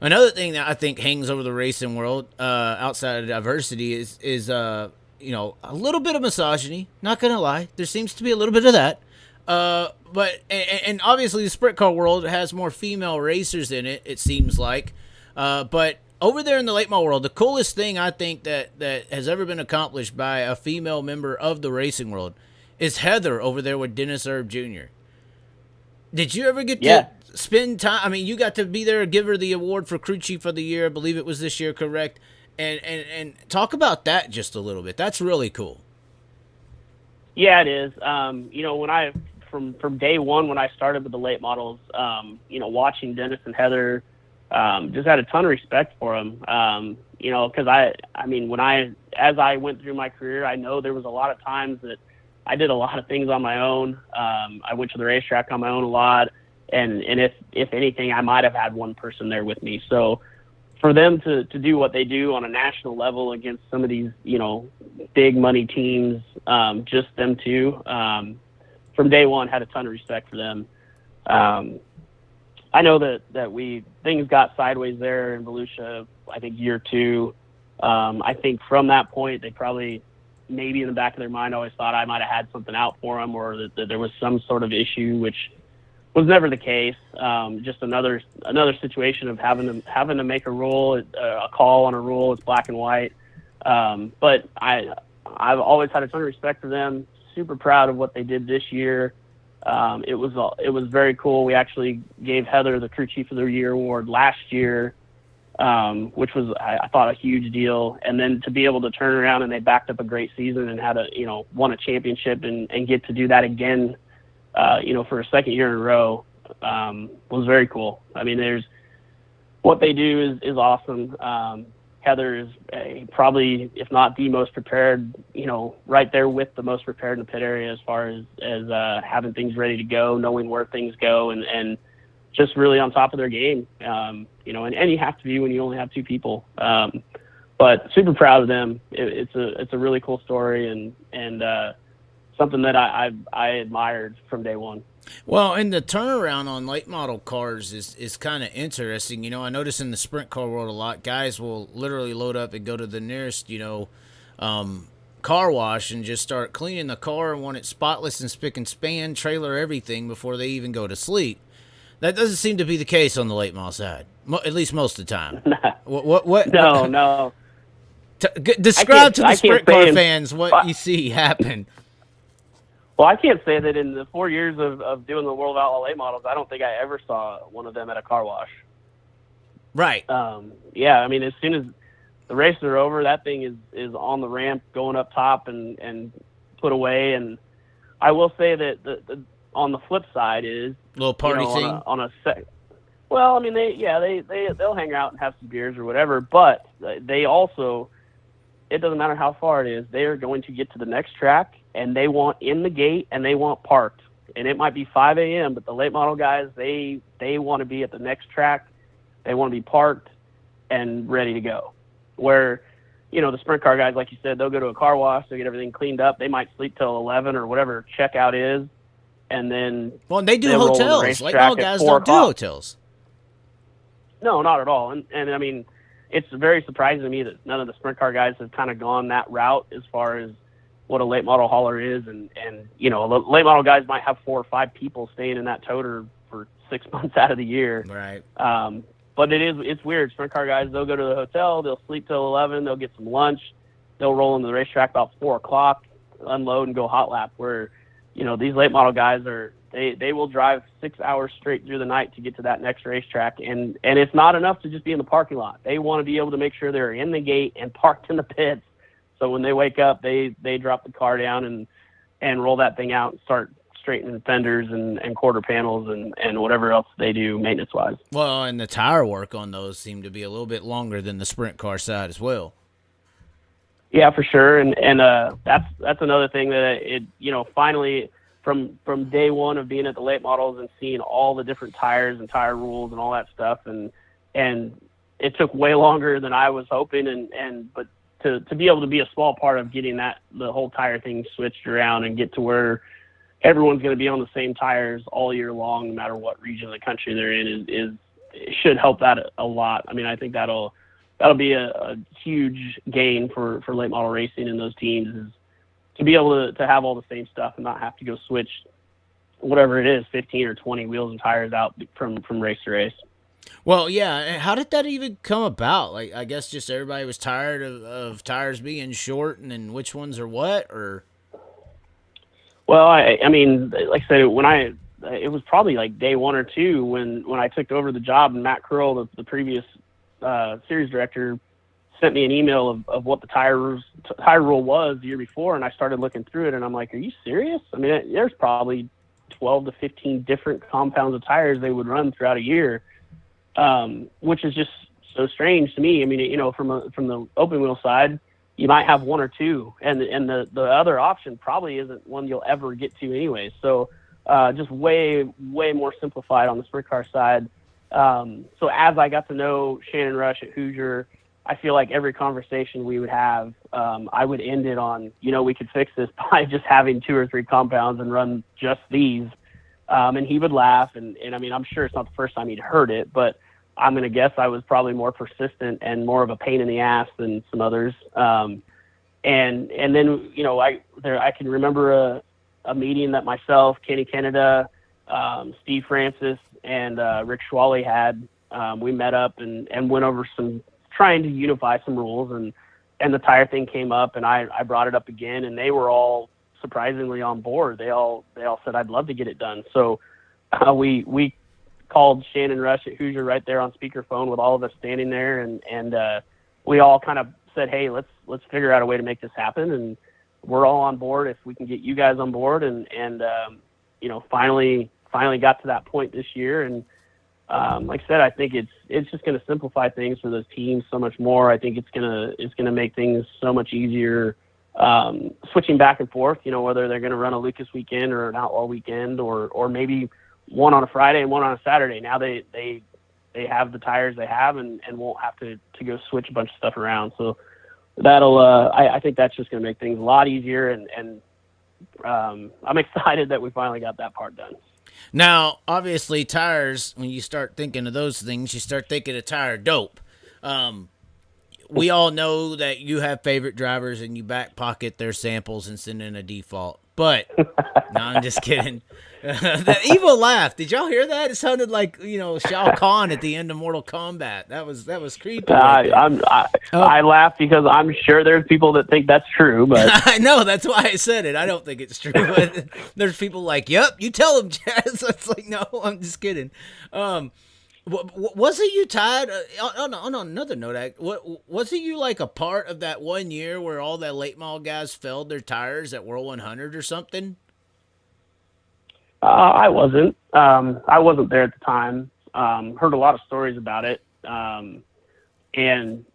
Another thing that I think hangs over the racing world, outside of diversity, is a little bit of misogyny. Not gonna lie, there seems to be a little bit of that. But obviously the sprint car world has more female racers in it. It seems like, but over there in the late model world, the coolest thing I think that has ever been accomplished by a female member of the racing world is Heather over there with Dennis Erb Jr. Did you ever get to spend time? I mean, you got to be there, give her the award for crew chief of the year. I believe it was this year, correct? And talk about that just a little bit. That's really cool. Yeah, it is. When I from day one when I started with the late models, watching Dennis and Heather, just had a ton of respect for them. Because as I went through my career, I know there was a lot of times that I did a lot of things on my own. I went to the racetrack on my own a lot. And if anything, I might have had one person there with me. So for them to do what they do on a national level against some of these, big money teams, just them two, from day one had a ton of respect for them. I know that things got sideways there in Volusia, I think year 2. I think from that point, they probably, maybe in the back of their mind, always thought I might have had something out for them, or that there was some sort of issue, which was never the case. Just another situation of having to make a rule, a call on a rule. It's black and white. But I've always had a ton of respect for them. Super proud of what they did this year. It was very cool. We actually gave Heather the crew chief of the year award last year, which was, I thought, a huge deal. And then to be able to turn around and they backed up a great season and had won a championship and get to do that again, for a second year in a row, was very cool. I mean, what they do is awesome. Heather is probably, if not the most prepared, right there with the most prepared in the pit area as far as having things ready to go, knowing where things go, and just really on top of their game. And you have to be when you only have 2 people. But super proud of them. It's a really cool story and something that I admired from day one. Well, and the turnaround on late model cars is kind of interesting. I notice in the sprint car world a lot, guys will literally load up and go to the nearest, car wash and just start cleaning the car and want it spotless and spick and span, trailer everything before they even go to sleep. That doesn't seem to be the case on the late model side, at least most of the time. What? No. Describe to the sprint car fans what you see happen. Well, I can't say that in the 4 years of doing the World Outlaw late models, I don't think I ever saw one of them at a car wash. Right. Yeah, I mean, as soon as the races are over, that thing is on the ramp going up top and put away. And I will say that the on the flip side is little party thing on a set. Well, I mean, they'll hang out and have some beers or whatever, but they also, it doesn't matter how far it is, they are going to get to the next track. And they want in the gate and they want parked. And it might be 5 a.m., but the late model guys, they want to be at the next track. They want to be parked and ready to go. Where, the sprint car guys, like you said, they'll go to a car wash, they'll get everything cleaned up. They might sleep till 11 or whatever checkout is. And then... Well, and they do hotels. Late model guys don't do hotels. No, not at all. And I mean, it's very surprising to me that none of the sprint car guys have kind of gone that route as far as what a late model hauler is, and late model guys might have 4 or 5 people staying in that toter for 6 months out of the year. Right. But it's weird. Sprint car guys, they'll go to the hotel, they'll sleep till 11, they'll get some lunch, they'll roll into the racetrack about 4 o'clock, unload and go hot lap. Where, these late model guys They will drive 6 hours straight through the night to get to that next racetrack, and it's not enough to just be in the parking lot. They want to be able to make sure they're in the gate and parked in the pits. So when they wake up, they drop the car down and roll that thing out and start straightening fenders and quarter panels and whatever else they do maintenance wise. Well, and the tire work on those seem to be a little bit longer than the sprint car side as well. Yeah, for sure. And that's another thing that finally from day one of being at the late models and seeing all the different tires and tire rules and all that stuff. And it took way longer than I was hoping. But to be able to be a small part of getting the whole tire thing switched around and get to where everyone's going to be on the same tires all year long, no matter what region of the country they're in, it should help that a lot. I mean, I think that'll be a huge gain for late model racing in those teams, is to be able to have all the same stuff and not have to go switch whatever it is, 15 or 20 wheels and tires out from race to race. Well, yeah. How did that even come about? Like, I guess just everybody was tired of tires being short, and then which ones are what, or? Well, I mean, like I said, it was probably like day 1 or 2 when I took over the job, and Matt Curl, the previous series director, sent me an email of what the tire rule was the year before, and I started looking through it, and I'm like, are you serious? I mean, there's probably 12 to 15 different compounds of tires they would run throughout a year, which is just so strange to me. I mean, from the open wheel side, you might have 1 or 2, and the other option probably isn't one you'll ever get to anyway. So just way more simplified on the sprint car side. So as I got to know Shannon Rush at Hoosier, I feel like every conversation we would have, I would end it on, we could fix this by just having 2 or 3 compounds and run just these. And he would laugh. And I mean, I'm sure it's not the first time he'd heard it, but I'm going to guess I was probably more persistent and more of a pain in the ass than some others. And then, I can remember a meeting that myself, Kenny Canada, Steve Francis, and Rick Schwally had. We met up and went over trying to unify some rules, and the tire thing came up, and I brought it up again, and they were all surprisingly on board. They all said, I'd love to get it done. So we called Shannon Rush at Hoosier right there on speakerphone with all of us standing there, and we all kind of said, hey, let's figure out a way to make this happen, and we're all on board if we can get you guys on board, and finally got to that point this year. And like I said, I think it's just going to simplify things for those teams so much more. I think it's gonna make things so much easier, switching back and forth, whether they're going to run a Lucas weekend or an Outlaw weekend, or maybe one on a Friday and one on a Saturday. Now they have the tires they have and won't have to go switch a bunch of stuff around. So that'll I think that's just going to make things a lot easier, and I'm excited that we finally got that part done. Now, obviously, tires, when you start thinking of those things, you start thinking of tire dope. We all know that you have favorite drivers and you back pocket their samples and send in a default. But, no, I'm just kidding. The evil laugh. Did y'all hear that? It sounded like, Shao Kahn at the end of Mortal Kombat. That was creepy. I laugh because I'm sure there's people that think that's true, but I know, that's why I said it. I don't think it's true. But there's people like, yep, you tell them, Chaz. It's like, no, I'm just kidding. Wasn't you tied on another note? Wasn't you like a part of that one year where all the late model guys failed their tires at World 100 or something? I wasn't. I wasn't there at the time. Heard a lot of stories about it, and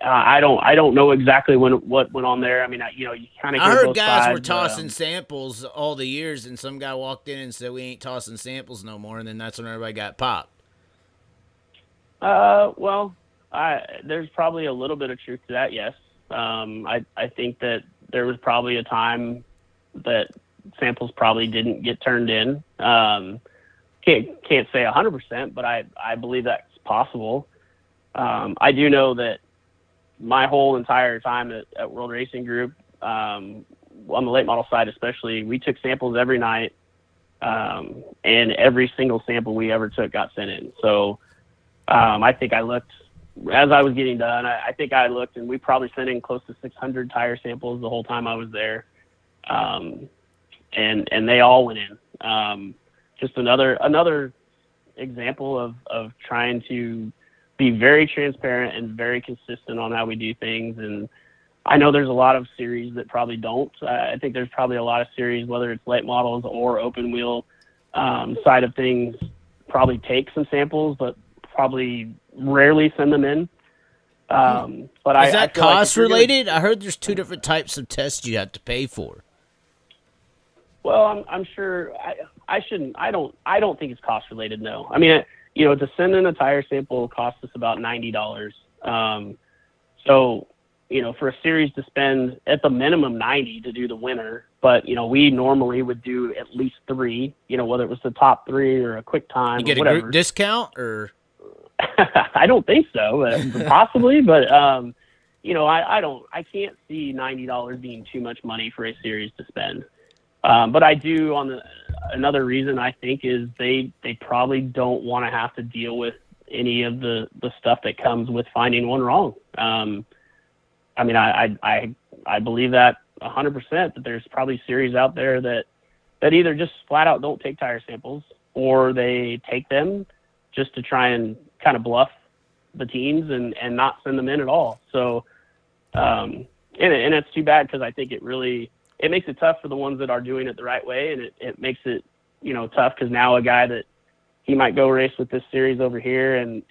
I don't know exactly what went on there. I mean, you kind of. I heard guys were tossing samples all the years, and some guy walked in and said, "We ain't tossing samples no more," and then that's when everybody got popped. Well, there's probably a little bit of truth to that. Yes, I think that there was probably a time that samples probably didn't get turned in. Can't say 100%, but I believe that's possible. I do know that my whole entire time at World Racing Group, on the late model side especially, we took samples every night, and every single sample we ever took got sent in. So I think I looked, as I was getting done, I think I looked, and we probably sent in close to 600 tire samples the whole time I was there. And they all went in. Just another example of trying to be very transparent and very consistent on how we do things. And I know there's a lot of series that probably don't. I think there's probably a lot of series, whether it's late models or open wheel side of things, probably take some samples, but probably rarely send them in. But is that I feel like cost related? I heard there's two different types of tests you have to pay for. Well, I'm sure I shouldn't. I don't think it's cost related. No, I mean, to send in a tire sample costs us about $90. So, for a series to spend at the minimum 90 to do the winner, but we normally would do at least 3. Whether it was the top 3 or a quick time. You get or whatever. a group discount or. I don't think so, possibly, but I can't see $90 being too much money for a series to spend. But I do another reason I think is they probably don't want to have to deal with any of the stuff that comes with finding one wrong. I mean, I believe that 100% that there's probably series out there that either just flat out don't take tire samples, or they take them just to try and kind of bluff the teams and not send them in at all. So, and it's too bad, because I think it makes it tough for the ones that are doing it the right way. And it makes it, tough, because now a guy that he might go race with this series over here and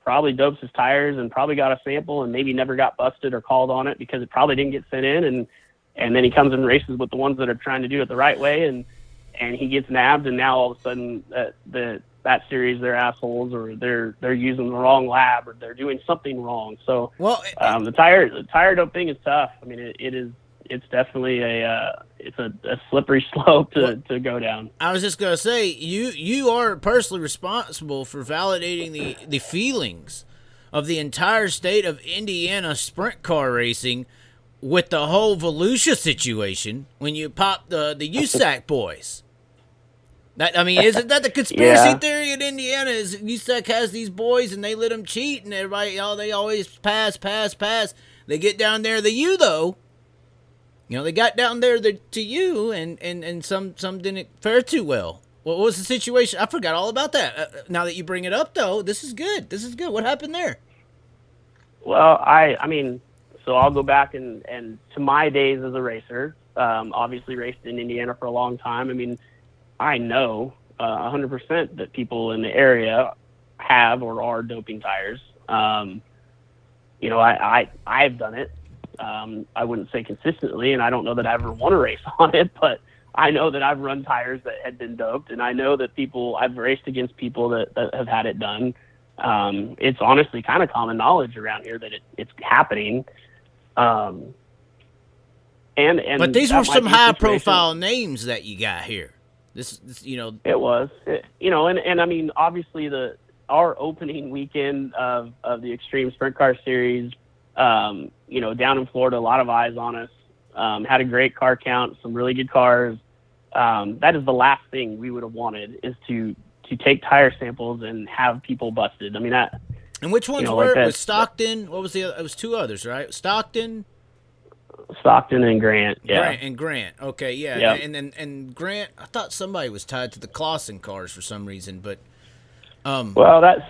probably dopes his tires and probably got a sample and maybe never got busted or called on it because it probably didn't get sent in. And then he comes and races with the ones that are trying to do it the right way. And he gets nabbed, and now all of a sudden that series, they're assholes, or they're using the wrong lab, or they're doing something wrong. So, the tire dope thing is tough. I mean, it's definitely a slippery slope to go down. I was just gonna say, you are personally responsible for validating the feelings of the entire state of Indiana sprint car racing with the whole Volusia situation when you pop the USAC boys. Isn't that the conspiracy theory in Indiana? Is USAC has these boys and they let them cheat, and everybody, they always pass. They get down there, though. They got down there to you, and some didn't fare too well. What was the situation? I forgot all about that. Now that you bring it up, though, this is good. What happened there? Well, so I'll go back and to my days as a racer. Obviously raced in Indiana for a long time. I mean, I know 100% that people in the area have or are doping tires. I've done it. I wouldn't say consistently, and I don't know that I ever won a race on it, but I know that I've run tires that had been doped, and I know that I've raced against people that have had it done. It's honestly kind of common knowledge around here that it's happening. But these were some high-profile names that you got here. This It was, and I mean, obviously our opening weekend of the Extreme Sprint Car Series, down in Florida, a lot of eyes on us. Had a great car count, some really good cars. That is the last thing we would have wanted, is to take tire samples and have people busted. I mean, that. And which ones were it? Was Stockton? What was the other? It was 2 others, right? Stockton and Grant. Yeah. Grant. Okay, yeah. Yep. And Grant, I thought somebody was tied to the Clausen cars for some reason, but well, those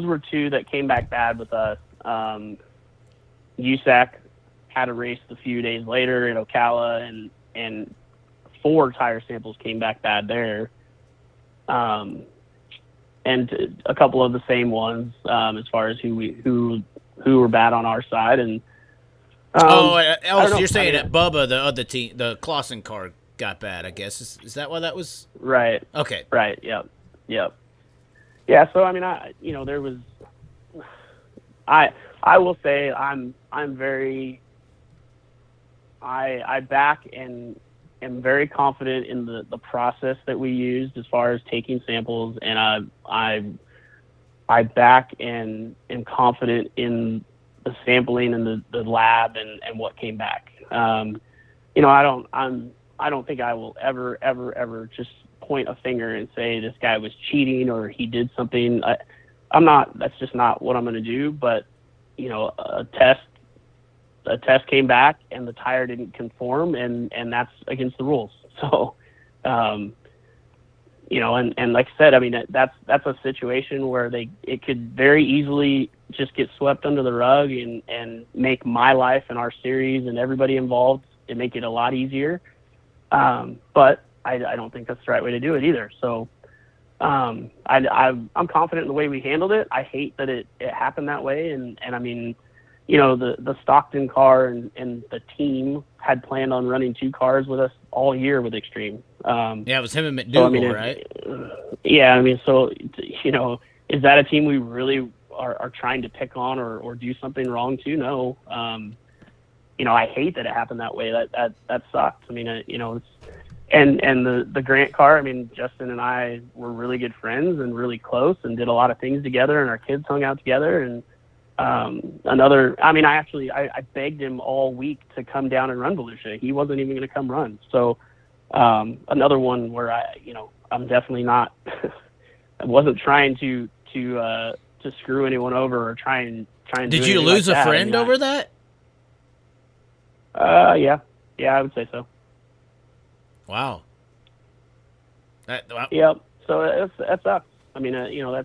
were 2 that came back bad with us. USAC had a race a few days later in Ocala, and 4 tire samples came back bad there. And a couple of the same ones, as far as who were bad on our side. And you're saying that Bubba, the other team, the Clausen car, got bad, I guess. Is that why that was? Right. Okay. Right. Yep. Yeah. So I mean, there was. I will say I'm very. I back and am very confident in the process that we used as far as taking samples, and I back and am confident in the sampling and the lab and what came back. I don't think I will ever just point a finger and say this guy was cheating or he did something. I'm not. That's just not what I'm going to do. But a test a test came back and the tire didn't conform, and that's against the rules. So, you know, and like I said, I mean, that's a situation where it could very easily just get swept under the rug and make my life and our series and everybody involved and make it a lot easier. But I don't think that's the right way to do it either. So, I'm confident in the way we handled it. I hate that it happened that way. And I mean, you know, the Stockton car and the team had planned on running 2 cars with us all year with Extreme. Yeah, it was him and McDougal, so, I mean, right? Yeah, I mean, so, you know, is that a team we really are trying to pick on or do something wrong to? No. You know, I hate that it happened that way. That sucked. I mean, you know, and the Grant car, I mean, Justin and I were really good friends and really close and did a lot of things together, and our kids hung out together. And I begged him all week to come down and run Volusia. He wasn't even going to come run. So another one where I'm definitely not. I wasn't trying to screw anyone over or try and. Did you lose a friend over that? Yeah, I would say so. Wow. Yep. So that sucks. I mean, you know,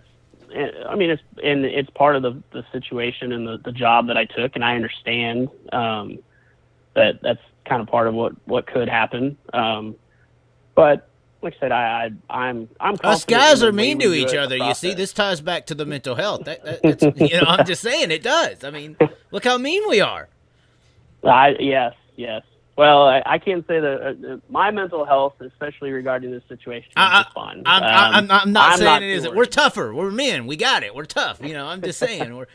it's part of the situation and the job that I took, and I understand that's kind of part of what could happen. But like I said, I'm confident. Us guys are mean to each other. You see, this ties back to the mental health. It's, you know, I'm just saying it does. I mean, look how mean we are. Yes. Well, I can't say that my mental health, especially regarding this situation, is fine. I'm not saying it isn't. We're tougher. We're men. We got it. We're tough. You know, I'm just saying.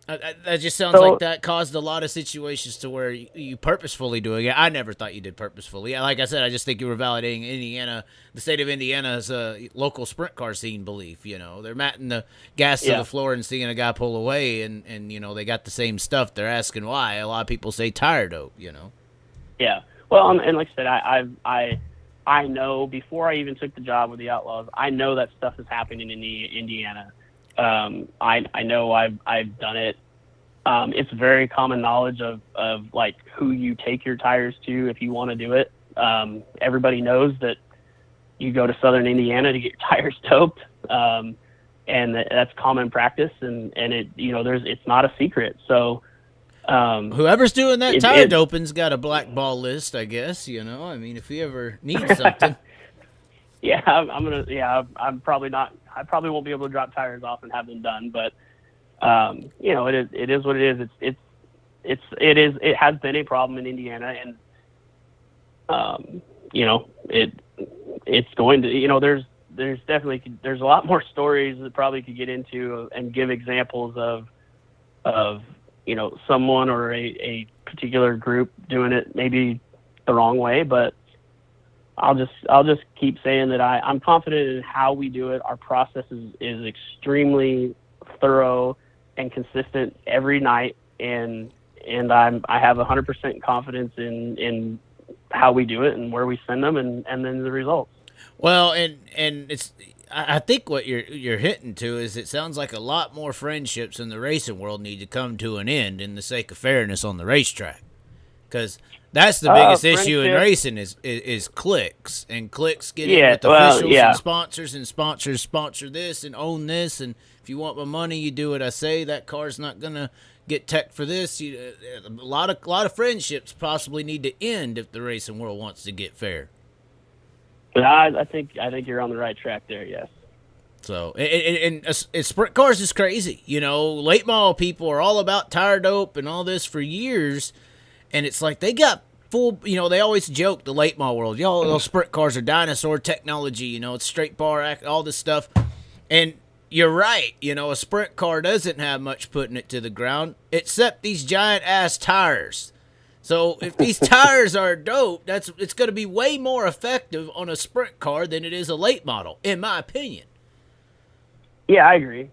That just sounds like that caused a lot of situations to where you purposefully doing it. I never thought you did purposefully. Like I said, I just think you were validating Indiana, the state of Indiana's local sprint car scene belief. You know, they're matting the gas to the floor and seeing a guy pull away, and you know they got the same stuff. They're asking why. A lot of people say tire dope. You know. Yeah. Well, and like I said, I know before I even took the job with the Outlaws, I know that stuff is happening in Indiana. I know I've done it. It's very common knowledge of like who you take your tires to if you want to do it. Everybody knows that you go to Southern Indiana to get your tires doped, and that's common practice. And it, you know, it's not a secret. So whoever's doing that tire doping's got a black ball list, I guess. You know, I mean, if he ever needs something. Yeah, I'm probably not. I probably won't be able to drop tires off and have them done, but you know, it is what it is. It has been a problem in Indiana, and you know, it's going to, you know, there's a lot more stories that probably could get into and give examples of you know, someone or a particular group doing it maybe the wrong way, but I'll just keep saying that I'm confident in how we do it. Our process is extremely thorough and consistent every night, and I have 100% confidence in how we do it and where we send them and then the results. Well, and it's, I think what you're hitting to is it sounds like a lot more friendships in the racing world need to come to an end in the sake of fairness on the racetrack, because that's the biggest issue in racing is clicks, and clicks get in with officials and sponsors sponsor this and own this, and if you want my money, you do what I say. That car's not gonna get tech for this. A lot of friendships possibly need to end if the racing world wants to get fair. But I think you're on the right track there. Yes. So and sprint cars is crazy. You know, late model people are all about tire dope and all this for years. And it's like they got full, you know, they always joke, the late model world, y'all, those sprint cars are dinosaur technology, you know, it's straight bar, all this stuff. And you're right, you know, a sprint car doesn't have much putting it to the ground, except these giant-ass tires. So if these tires are dope, it's going to be way more effective on a sprint car than it is a late model, in my opinion. Yeah, I agree.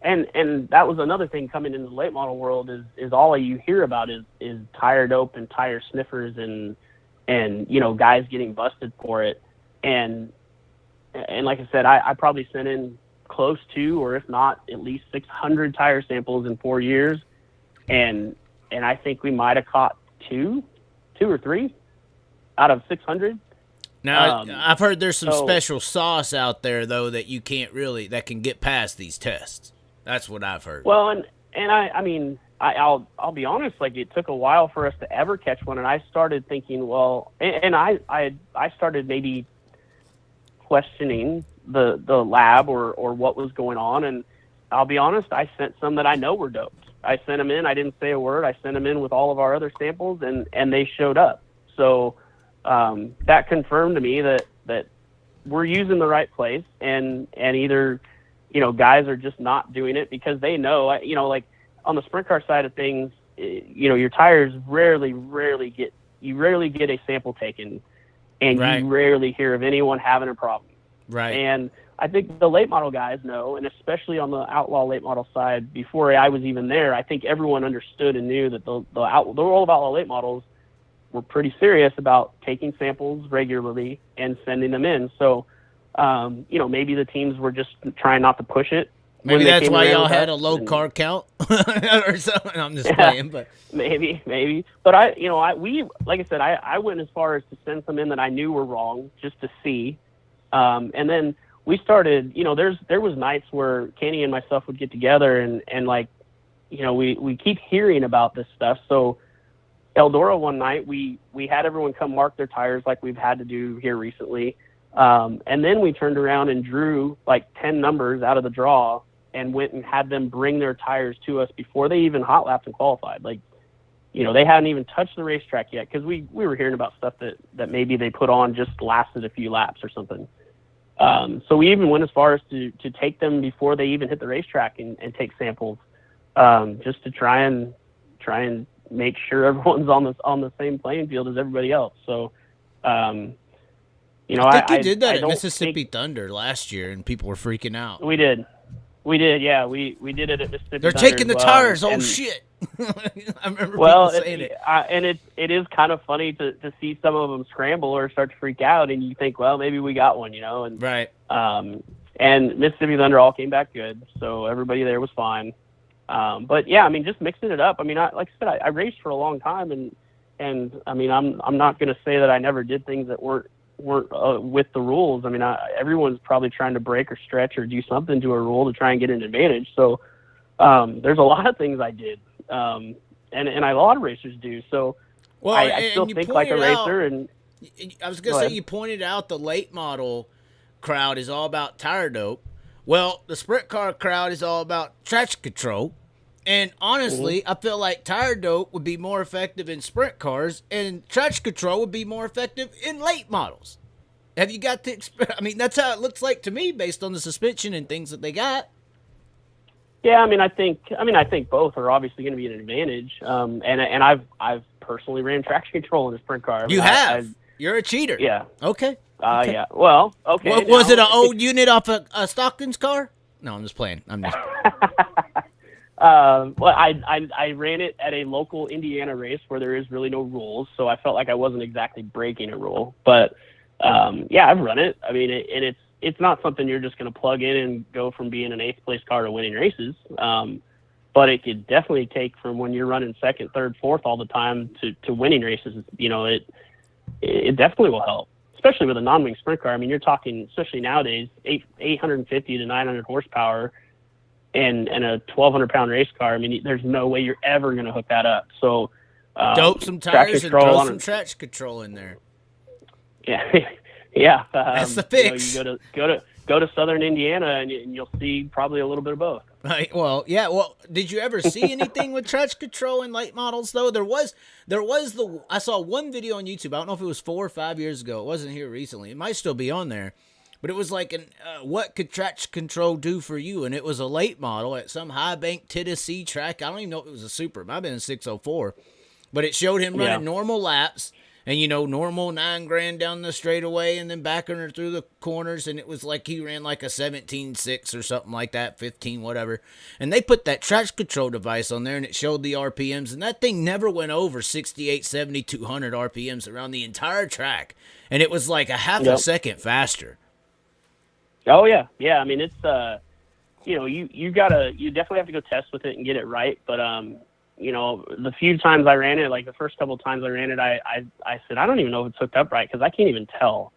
And that was another thing coming into the late model world is all you hear about is tire dope and tire sniffers and you know, guys getting busted for it. And like I said, I probably sent in close to, or if not at least 600 tire samples in 4 years. and I think we might have caught two or three out of 600. Now, I've heard there's some special sauce out there though that you can't really that can get past these tests. That's what I've heard. Well, and I mean, I'll be honest. Like, it took a while for us to ever catch one, and I started thinking, well, and I started maybe questioning the lab or what was going on. And I'll be honest, I sent some that I know were doped. I sent them in. I didn't say a word. I sent them in with all of our other samples, and they showed up. So that confirmed to me that we're using the right place, and either, guys are just not doing it because they know, like on the sprint car side of things, your tires rarely get a sample taken, and right. You rarely hear of anyone having a problem. Right. And I think the late model guys know, and especially on the outlaw late model side, before I was even there, I think everyone understood and knew that the role of outlaw late models were pretty serious about taking samples regularly and sending them in. So, maybe the teams were just trying not to push it. Maybe that's why y'all had a low car count or something. I'm just playing, but maybe. But I like I said, I went as far as to send some in that I knew were wrong just to see. And then we started, there was nights where Kenny and myself would get together and like, we keep hearing about this stuff. So Eldora one night, we had everyone come mark their tires like we've had to do here recently. And then we turned around and drew like 10 numbers out of the draw and went and had them bring their tires to us before they even hot lapped and qualified. Like, they hadn't even touched the racetrack yet, because we were hearing about stuff that maybe they put on just lasted a few laps or something. So we even went as far as to take them before they even hit the racetrack and take samples, just to try and make sure everyone's on the same playing field as everybody else. So, I think you did that at Mississippi Thunder last year, and people were freaking out. We did, yeah. We did it at Mississippi They're Thunder taking the tires. Oh shit! I remember people saying it. And it is kind of funny to see some of them scramble or start to freak out, and you think, well, maybe we got one, and right. And Mississippi Thunder all came back good, so everybody there was fine. But yeah, I mean, just mixing it up. I mean, like I said, I raced for a long time, and I mean, I'm not going to say that I never did things that weren't with the rules. I mean, everyone's probably trying to break or stretch or do something to a rule to try and get an advantage. So there's a lot of things I did, and a lot of racers do. So well, I still think like a racer. And I was going to say, you pointed out the late model crowd is all about tire dope. Well, the sprint car crowd is all about traction control. And honestly, I feel like tire dope would be more effective in sprint cars, and traction control would be more effective in late models. Have you got to? I mean, that's how it looks like to me, based on the suspension and things that they got. Yeah, I think both are obviously going to be an advantage. And I've personally ran traction control in a sprint car. You have. You're a cheater. Yeah. Okay. Yeah. Well, okay. Was it an old unit off a Stockton's car? No, I'm just playing. Well, I ran it at a local Indiana race where there is really no rules, so I felt like I wasn't exactly breaking a rule. But yeah, I've run it. I mean, and it's not something you're just going to plug in and go from being an 8th place car to winning races. But it could definitely take from when you're running 2nd, 3rd, 4th all the time to winning races. It definitely will help, especially with a non-wing sprint car. I mean, you're talking, especially nowadays, 850 to 900 horsepower. And a 1,200-pound race car. I mean, there's no way you're ever going to hook that up. So, dope some tires and throw some traction control in there. Yeah, yeah. That's the fix. You go to Southern Indiana, and you'll see probably a little bit of both. Right. Well, yeah. Well, did you ever see anything with traction control in late models though? I saw one video on YouTube. I don't know if it was 4 or 5 years ago. It wasn't here recently. It might still be on there. But it was like, what could traction control do for you? And it was a late model at some high bank Tennessee track. I don't even know if it was a super. It might have been a 604. But it showed him running normal laps and, normal 9 grand down the straightaway and then backing her through the corners. And it was like he ran like a 17.6 or something like that, 15, whatever. And they put that traction control device on there and it showed the RPMs. And that thing never went over 68, 70, 200 RPMs around the entire track. And it was like a half a second faster. Oh yeah. I mean, it's you definitely have to go test with it and get it right. But the few times I ran it, like the first couple of times I ran it, I said, I don't even know if it's hooked up right because I can't even tell.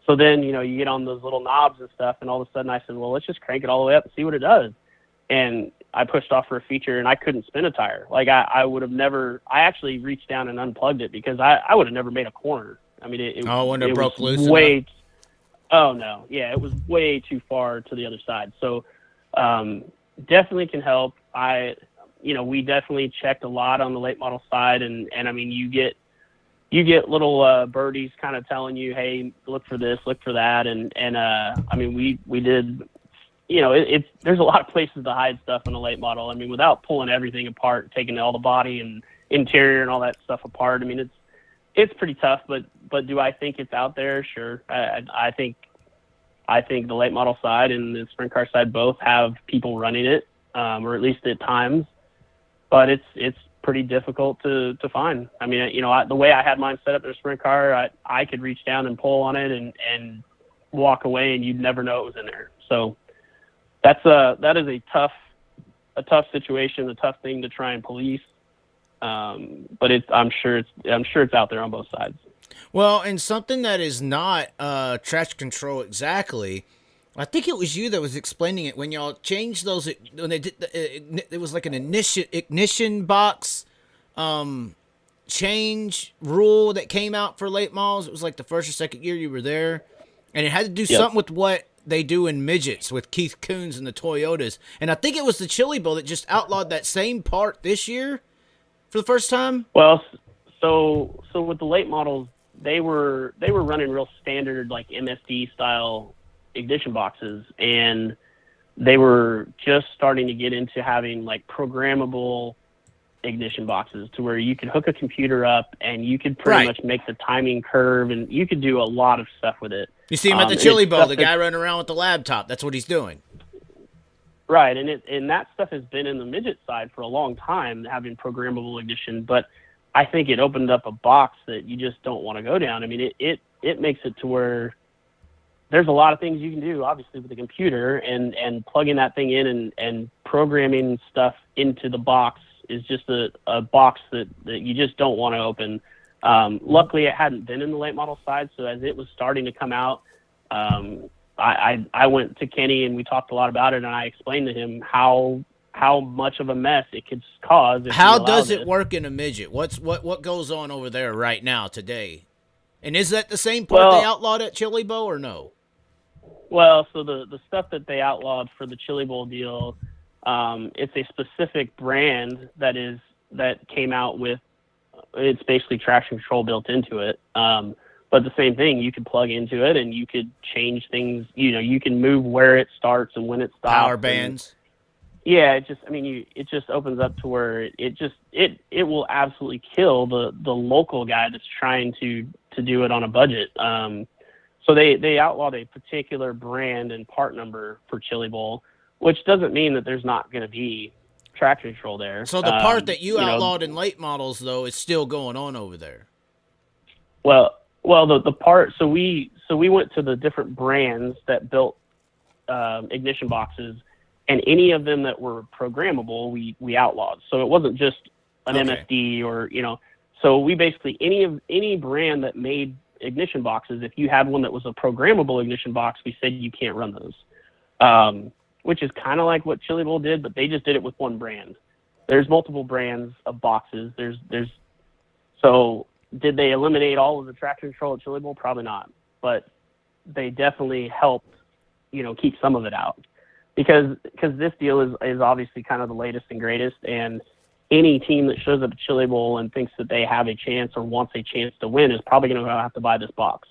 So then, you get on those little knobs and stuff, and all of a sudden I said, well, let's just crank it all the way up and see what it does. And I pushed off for a feature, and I couldn't spin a tire. Like, I would have never – I actually reached down and unplugged it because I would have never made a corner. I mean, it broke loose enough? Oh, no. Yeah, it was way too far to the other side. So definitely can help. We definitely checked a lot on the late model side, and I mean, you get little birdies kind of telling you, hey, look for this, look for that, and I mean, we did, there's a lot of places to hide stuff in a late model. I mean, without pulling everything apart, taking all the body and interior and all that stuff apart. I mean, it's pretty tough, but do I think it's out there? Sure. I think the late model side and the sprint car side both have people running it, or at least at times. But it's pretty difficult to find. I mean, the way I had mine set up in a sprint car, I could reach down and pull on it and walk away, and you'd never know it was in there. So that is a tough situation, a tough thing to try and police. But I'm sure it's out there on both sides. Well, and something that is not traction control exactly. I think it was you that was explaining it when y'all changed those. When they did, it was like an ignition box change rule that came out for late models. It was like the first or second year you were there, and it had to do something with what they do in midgets with Keith Coons and the Toyotas. And I think it was the Chili Bowl that just outlawed that same part this year for the first time. Well, so with the late models, they were running real standard like MSD style ignition boxes, and they were just starting to get into having like programmable ignition boxes to where you could hook a computer up and you could pretty much make the timing curve, and you could do a lot of stuff with it. You see him at the Chili Bowl, the guy running around with the laptop. That's what he's doing. Right, and that stuff has been in the midget side for a long time, having programmable ignition, but I think it opened up a box that you just don't want to go down. I mean, it makes it to where there's a lot of things you can do, obviously, with the computer, and plugging that thing in and programming stuff into the box is just a box that you just don't want to open. Luckily, it hadn't been in the late model side, so as it was starting to come out, I went to Kinney and we talked a lot about it, and I explained to him how much of a mess it could cause. How does it work in a midget? What goes on over there right now today? And is that the same part they outlawed at Chili Bowl or no? Well, so the stuff that they outlawed for the Chili Bowl deal, it's a specific brand that came out with, it's basically traction control built into it. But the same thing, you could plug into it and you could change things. You can move where it starts and when it stops. Power bands. Yeah, it just opens up to where it will absolutely kill the local guy that's trying to do it on a budget. So they outlawed a particular brand and part number for Chili Bowl, which doesn't mean that there's not going to be traction control there. So the part that you outlawed in late models, though, is still going on over there. Well, the part. So we went to the different brands that built ignition boxes, and any of them that were programmable, we outlawed. So it wasn't just an MSD or So we basically any brand that made ignition boxes, if you had one that was a programmable ignition box, we said you can't run those. Which is kind of like what Chili Bowl did, but they just did it with one brand. There's multiple brands of boxes. So did they eliminate all of the traction control at Chili Bowl? Probably not, but they definitely helped, keep some of it out because this deal is obviously kind of the latest and greatest, and any team that shows up at Chili Bowl and thinks that they have a chance or wants a chance to win is probably going to have to buy this box.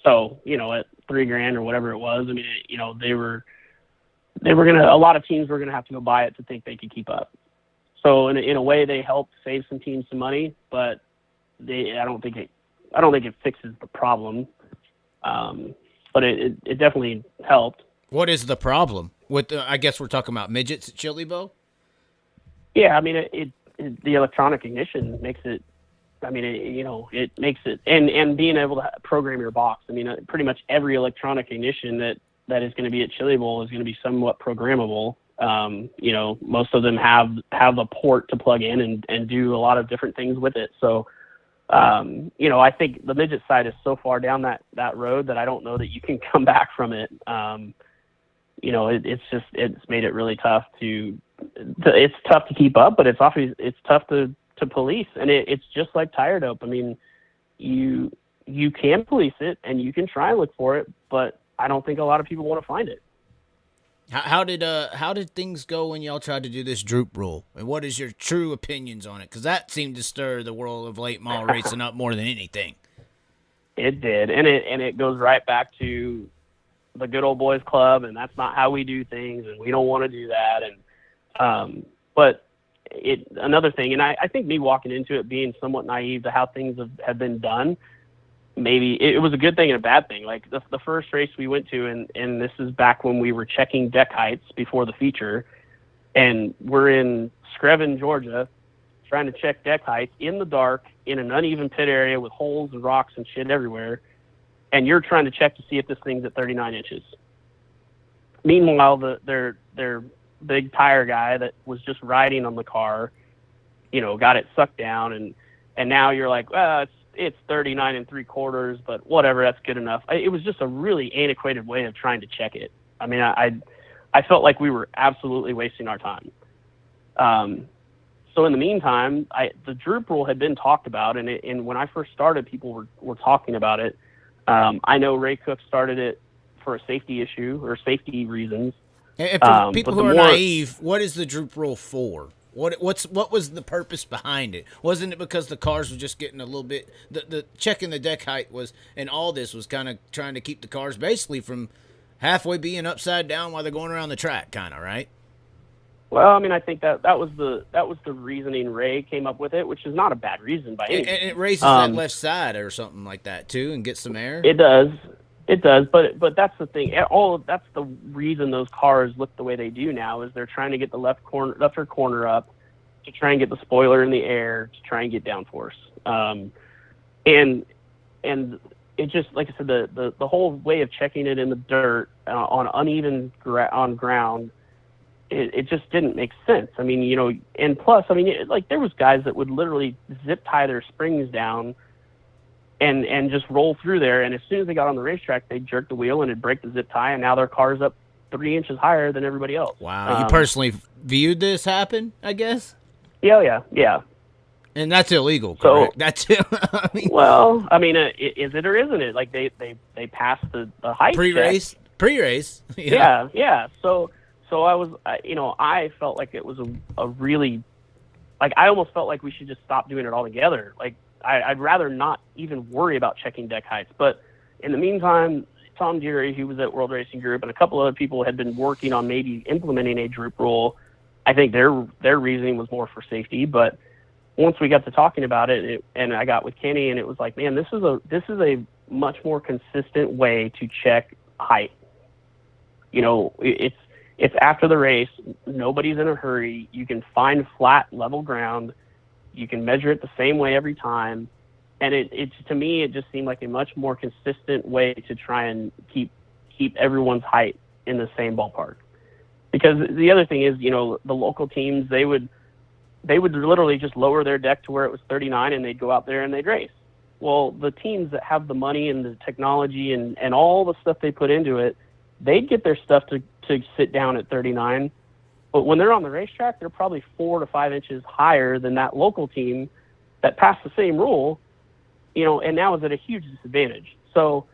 So, at $3,000 or whatever it was, I mean, they were going to, a lot of teams were going to have to go buy it to think they could keep up. So in a way they helped save some teams some money, but I don't think it fixes the problem. But it definitely helped. What is the problem with I guess we're talking about midgets at Chili Bowl? Yeah, I mean, the electronic ignition makes it. I mean, it makes it, and being able to program your box. I mean, pretty much every electronic ignition that is going to be at Chili Bowl is going to be somewhat programmable. You know, most of them have a port to plug in and do a lot of different things with it. So, you know, I think the midget side is so far down that road that I don't know that you can come back from it. You know, it's made it really tough it's tough to keep up, but it's tough to police. And it's just like tire dope. I mean, you can police it and you can try and look for it, but I don't think a lot of people want to find it. How did things go when y'all tried to do this droop rule? And what is your true opinions on it? Because that seemed to stir the world of late model racing up more than anything. It did, and it goes right back to the good old boys club, and that's not how we do things, and we don't want to do that. And but another thing, and I think me walking into it being somewhat naive to how things have been done, maybe it was a good thing and a bad thing. Like the first race we went to, and this is back when we were checking deck heights before the feature, and we're in Screven, Georgia, trying to check deck heights in the dark in an uneven pit area with holes and rocks and shit everywhere, and you're trying to check to see if this thing's at 39 inches. Meanwhile, their big tire guy that was just riding on the car, you know, got it sucked down, and now you're like, well, it's 39 3/4, but whatever, that's good enough. It was just a really antiquated way of trying to check it. I mean, I felt like we were absolutely wasting our time. So in the meantime, the droop rule had been talked about, and when I first started, people were talking about it. I know Ray Cook started it for a safety issue or safety reasons. And for people who are naive, what is the droop rule for? What was the purpose behind it? Wasn't it because the cars were just getting a little bit the checking the deck height was, and all this was kind of trying to keep the cars basically from halfway being upside down while they're going around the track, kind of, right? Well, I mean, I think that was the reasoning Ray came up with it, which is not a bad reason by any means. And it raises that left side or something like that too, and gets some air. It does, but that's the thing. That's the reason those cars look the way they do now is they're trying to get the left rear corner up to try and get the spoiler in the air to try and get downforce. And it just, like I said, the whole way of checking it in the dirt on uneven ground. It just didn't make sense. I mean, you know, and plus, I mean, there was guys that would literally zip tie their springs down and just roll through there. And as soon as they got on the racetrack, they'd jerk the wheel and it'd break the zip tie, and now their car's up 3 inches higher than everybody else. Wow. You personally viewed this happen, I guess? Yeah. And that's illegal, correct? So, that's I mean, well, I mean, is it or isn't it? Like they passed the height pre-race. Yeah. So I felt like it was a really, like, I almost felt like we should just stop doing it altogether. Like, I'd rather not even worry about checking deck heights. But in the meantime, Tom Deary, who was at World Racing Group, and a couple other people had been working on maybe implementing a droop rule. I think their reasoning was more for safety. But once we got to talking about it, and I got with Kinney, and it was like, man, this is a much more consistent way to check height. You know, it's after the race. Nobody's in a hurry. You can find flat, level ground. You can measure it the same way every time. And it to me, it just seemed like a much more consistent way to try and keep everyone's height in the same ballpark. Because the other thing is, you know, the local teams, they would literally just lower their deck to where it was 39 and they'd go out there and they'd race. Well, the teams that have the money and the technology and all the stuff they put into it, they'd get their stuff to sit down at 39. But when they're on the racetrack, they're probably 4 to 5 inches higher than that local team that passed the same rule, you know, and now is at a huge disadvantage. So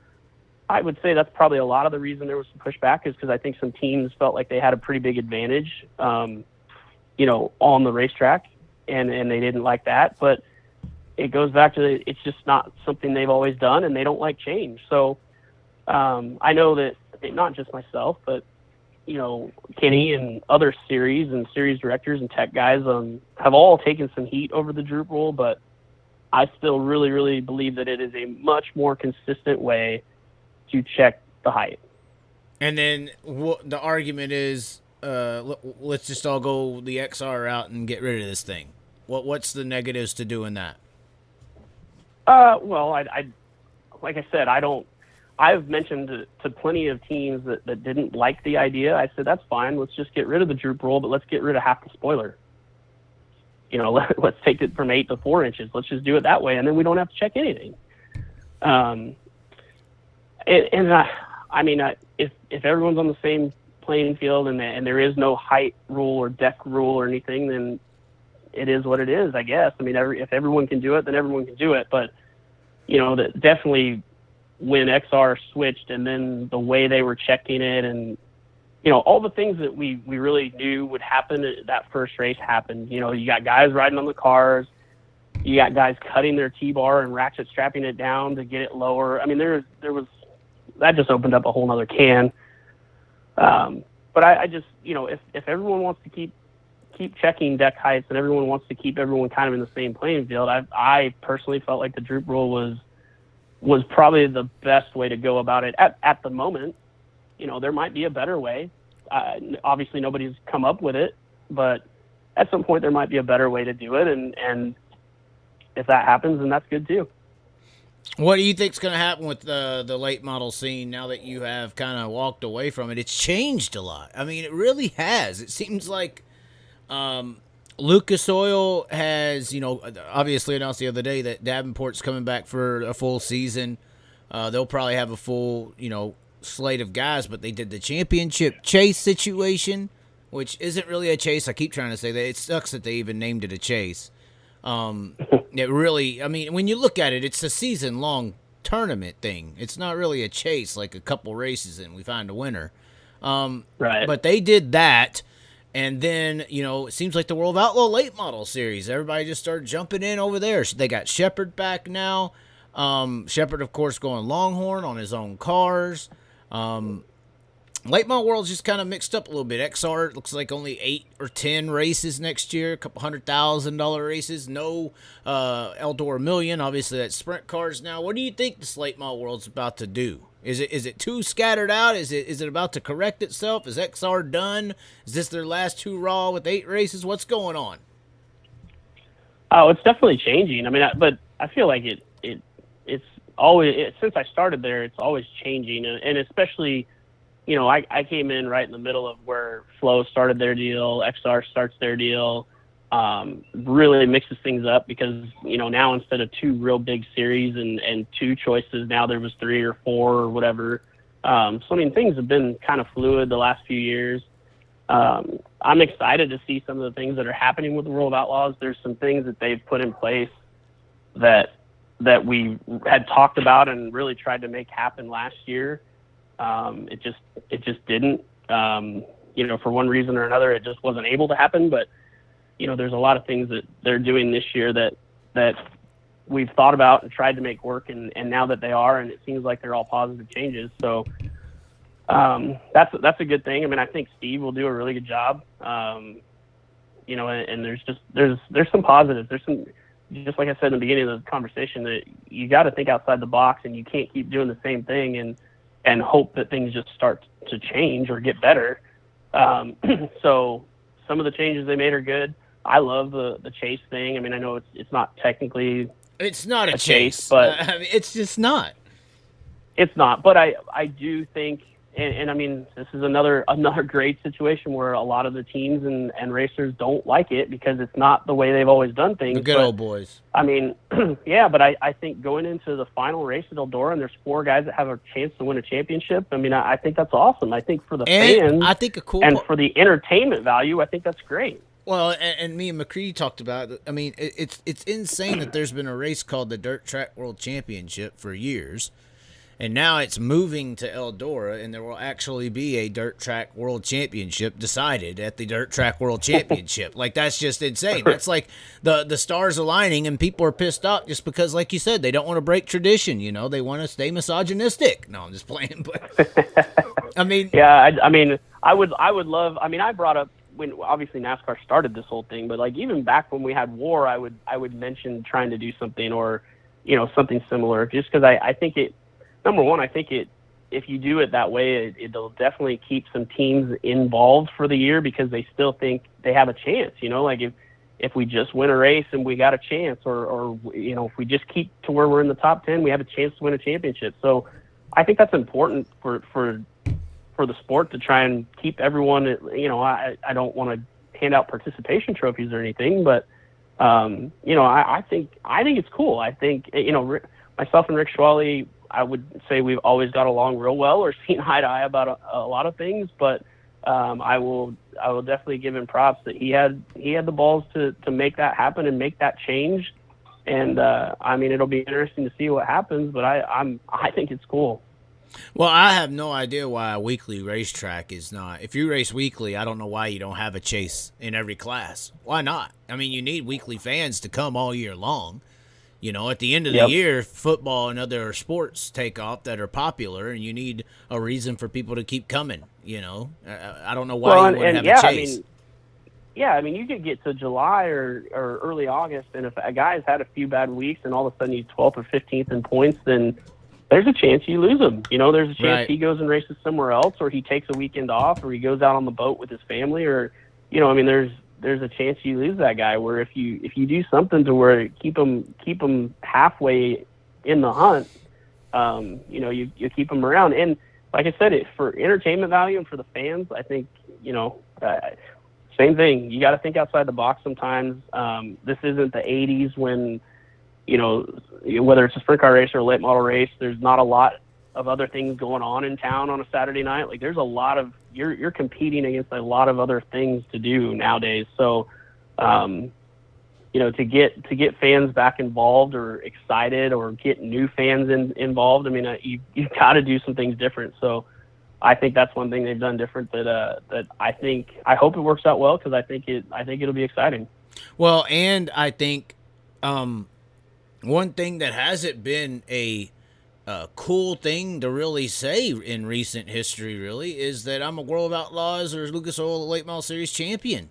I would say that's probably a lot of the reason there was some pushback, is because I think some teams felt like they had a pretty big advantage, you know, on the racetrack, and they didn't like that. But it goes back to it's just not something they've always done, and they don't like change. So I know that not just myself, but you know, Kinney and other series and series directors and tech guys have all taken some heat over the droop rule, but I still really, really believe that it is a much more consistent way to check the height. And then the argument is, let's just all go the XR route and get rid of this thing. What's the negatives to doing that? Well, I like I said, I don't I've mentioned to plenty of teams that didn't like the idea. I said, that's fine. Let's just get rid of the droop rule, but let's get rid of half the spoiler. You know, let's take it from 8 to 4 inches. Let's just do it that way, and then we don't have to check anything. If everyone's on the same playing field and there is no height rule or deck rule or anything, then it is what it is, I guess. I mean, if everyone can do it, then everyone can do it. But, you know, that definitely when XR switched and then the way they were checking it and, you know, all the things that we really knew would happen at that first race happened. You know, you got guys riding on the cars. You got guys cutting their T-bar and ratchet strapping it down to get it lower. I mean, there was that just opened up a whole nother can. But I just, you know, if everyone wants to keep checking deck heights and everyone wants to keep everyone kind of in the same playing field, I personally felt like the droop rule was probably the best way to go about it at the moment. You know, there might be a better way. Obviously, nobody's come up with it, but at some point there might be a better way to do it, and if that happens, then that's good too. What do you think's going to happen with the late model scene now that you have kind of walked away from it? It's changed a lot. I mean, it really has. It seems like Lucas Oil has, you know, obviously announced the other day that Davenport's coming back for a full season. They'll probably have a full, you know, slate of guys, but they did the championship chase situation, which isn't really a chase. I keep trying to say that. It sucks that they even named it a chase. It really, I mean, when you look at it, it's a season-long tournament thing. It's not really a chase like a couple races and we find a winner. Right. But they did that, and then, you know, it seems like the World of Outlaw late model series, everybody just started jumping in over there. They got Shepard back now. Shepard, of course, going Longhorn on his own cars. Late model world's just kind of mixed up a little bit. XR looks like only 8 or 10 races next year, a couple $100,000 races. No Eldor Million. Obviously, that's sprint cars now. What do you think this late model world's about to do? Is it too scattered out? Is it about to correct itself? Is XR done? Is this their last hurrah with 8 races? What's going on? Oh, it's definitely changing. I mean, but I feel like it's always since I started there, it's always changing, and especially. You know, I came in right in the middle of where Flow started their deal, XR starts their deal, really mixes things up because, you know, now instead of 2 real big series and 2 choices, now there was 3 or 4 or whatever. So, I mean, things have been kind of fluid the last few years. I'm excited to see some of the things that are happening with the World of Outlaws. There's some things that they've put in place that we had talked about and really tried to make happen last year. It just didn't, you know, for one reason or another, it just wasn't able to happen. But, you know, there's a lot of things that they're doing this year that we've thought about and tried to make work. And now that they are, and it seems like they're all positive changes. So, that's a good thing. I mean, I think Steve will do a really good job. You know, and there's some positives. There's some, just like I said in the beginning of the conversation, that you got to think outside the box and you can't keep doing the same thing and hope that things just start to change or get better. So some of the changes they made are good. I love the chase thing. I mean, I know it's not technically it's not a chase, but I mean, it's just not. It's not. But I do think, and I mean, this is another great situation where a lot of the teams and racers don't like it because it's not the way they've always done things. The good old boys. I mean, yeah, but I think going into the final race at Eldora, and there's 4 guys that have a chance to win a championship. I mean, I think that's awesome. I think for the fans, I think a cool and for the entertainment value, I think that's great. Well, and me and McCree talked about it. I mean, it's insane that there's been a race called the Dirt Track World Championship for years. And now it's moving to Eldora, and there will actually be a Dirt Track World Championship decided at the Dirt Track World Championship. Like, that's just insane. That's like the stars aligning, and people are pissed off just because, like you said, they don't want to break tradition. You know, they want to stay misogynistic. No, I'm just playing. But I mean, yeah, I mean, I would love. I mean, I brought up when obviously NASCAR started this whole thing, but like even back when we had WAR, I would mention trying to do something or, you know, something similar, just because I think it. Number one, I think if you do it that way, it'll definitely keep some teams involved for the year because they still think they have a chance. You know, like if we just win a race and we got a chance, or you know, if we just keep to where we're in the top 10, we have a chance to win a championship. So I think that's important for the sport to try and keep everyone. I don't want to hand out participation trophies or anything, but I think it's cool. I think myself and Rick Schwally, I would say we've always got along real well or seen eye to eye about a lot of things, but I will definitely give him props that he had the balls to make that happen and make that change. And it'll be interesting to see what happens, but I think it's cool. Well, I have no idea why a weekly racetrack is not. If you race weekly, I don't know why you don't have a chase in every class. Why not? I mean, you need weekly fans to come all year long. At the end of the year, football and other sports take off that are popular, and you need a reason for people to keep coming. I don't know why you wouldn't have a chase. You could get to July or early August, and if a guy's had a few bad weeks and all of a sudden he's 12th or 15th in points, then there's a chance you lose him. There's a chance he goes and races somewhere else, or he takes a weekend off, or he goes out on the boat with his family, or there's a chance you lose that guy. Where if you do something to where keep him halfway in the hunt, you keep him around. And like I said, for entertainment value and for the fans, I think same thing. You got to think outside the box sometimes. This isn't the '80s when whether it's a sprint car race or a late model race, there's not a lot of other things going on in town on a Saturday night. Like there's a lot of, you're competing against a lot of other things to do nowadays. So, to get fans back involved or excited or get new fans involved, you've got to do some things different. So I think that's one thing they've done different that I hope it works out well, because I think it'll be exciting. Well, and I think, one thing that hasn't been a cool thing to really say in recent history, really, is that I'm a World of Outlaws or Lucas Oil Late Model Series champion.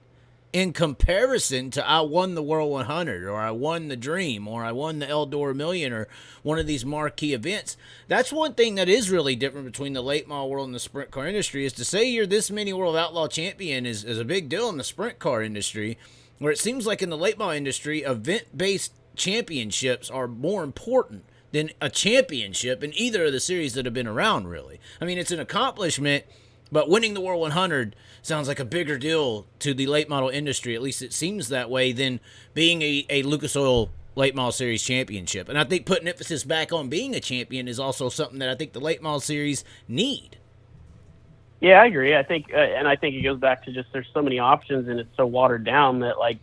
In comparison to I won the World 100, or I won the Dream, or I won the Eldor Million, or one of these marquee events. That's one thing that is really different between the late model world and the sprint car industry, is to say you're this many World of Outlaw champion is a big deal in the sprint car industry, where it seems like in the late model industry, event-based championships are more important than a championship in either of the series that have been around, really. It's an accomplishment, but winning the World 100 sounds like a bigger deal to the late model industry, at least it seems that way, than being a Lucas Oil Late Model Series championship. And I think putting emphasis back on being a champion is also something that I think the Late Model Series need. Yeah, I agree. I think it goes back to just there's so many options, and it's so watered down that, like,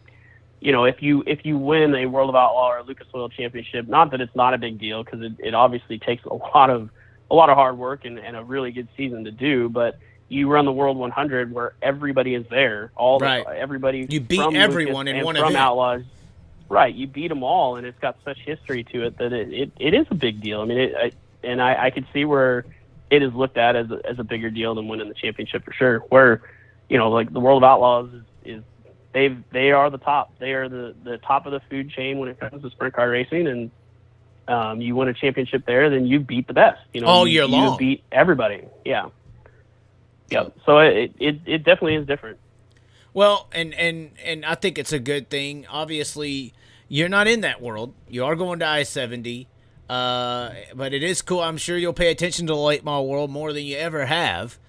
if you win a World of Outlaw or a Lucas Oil Championship, not that it's not a big deal, because it obviously takes a lot of hard work and a really good season to do, but you run the World 100 where everybody is there, everybody. You beat everyone in one event. Outlaws, right? You beat them all, and it's got such history to it that it is a big deal. I could see where it is looked at as a bigger deal than winning the championship for sure. Where, like the World of Outlaws is they are the top. They are the top of the food chain when it comes to sprint car racing, and you win a championship there, then you beat the best. All year long. You beat everybody. Yeah. Yep. So it definitely is different. Well, and I think it's a good thing. Obviously, you're not in that world. You are going to I-70, but it is cool. I'm sure you'll pay attention to the late model world more than you ever have.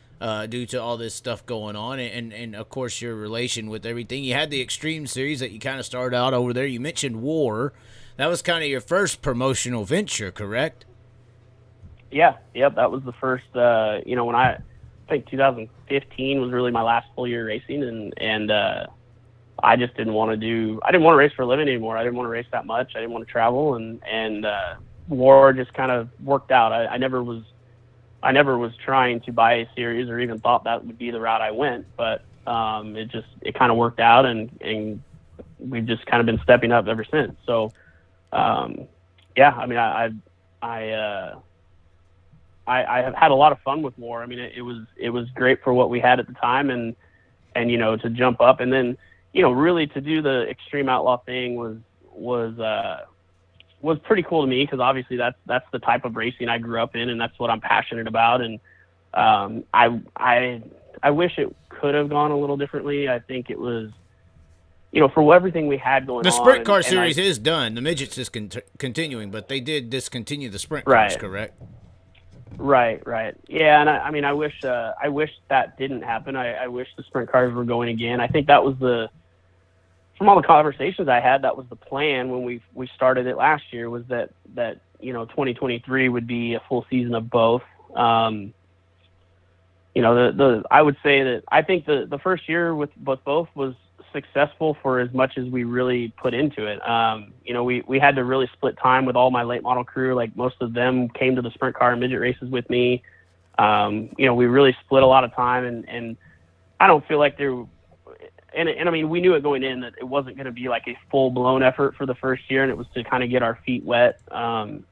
Due to all this stuff going on, and of course your relation with everything. You had the Extreme Series that you kind of started out over there. You mentioned War. That was kind of your first promotional venture, correct? Yeah, yep. That was the first, when I think 2015 was really my last full year racing, and I just didn't want to race for a living anymore. I didn't want to race that much. I didn't want to travel, and War just kind of worked out. I never was trying to buy a series or even thought that would be the route I went, but it kind of worked out, and we've just kind of been stepping up ever since. So, I have had a lot of fun with War. It was great for what we had at the time, and to jump up, and then really to do the Extreme Outlaw thing was pretty cool to me, because obviously that's the type of racing I grew up in, and that's what I'm passionate about. And I wish it could have gone a little differently. I think it was, for everything we had going on. The sprint car series is done. The midgets is continuing, but they did discontinue the sprint cars, correct? Right. Yeah, and I mean, I wish that didn't happen. I wish the sprint cars were going again. I think that was from all the conversations I had, that was the plan when we started it last year, was that 2023 would be a full season of both. I would say that I think the first year with both was successful for as much as we really put into it. We had to really split time with all my late model crew. Like, most of them came to the sprint car and midget races with me. We really split a lot of time, and I don't feel like there. And I mean, we knew it going in that it wasn't going to be like a full blown effort for the first year, and it was to kind of get our feet wet. And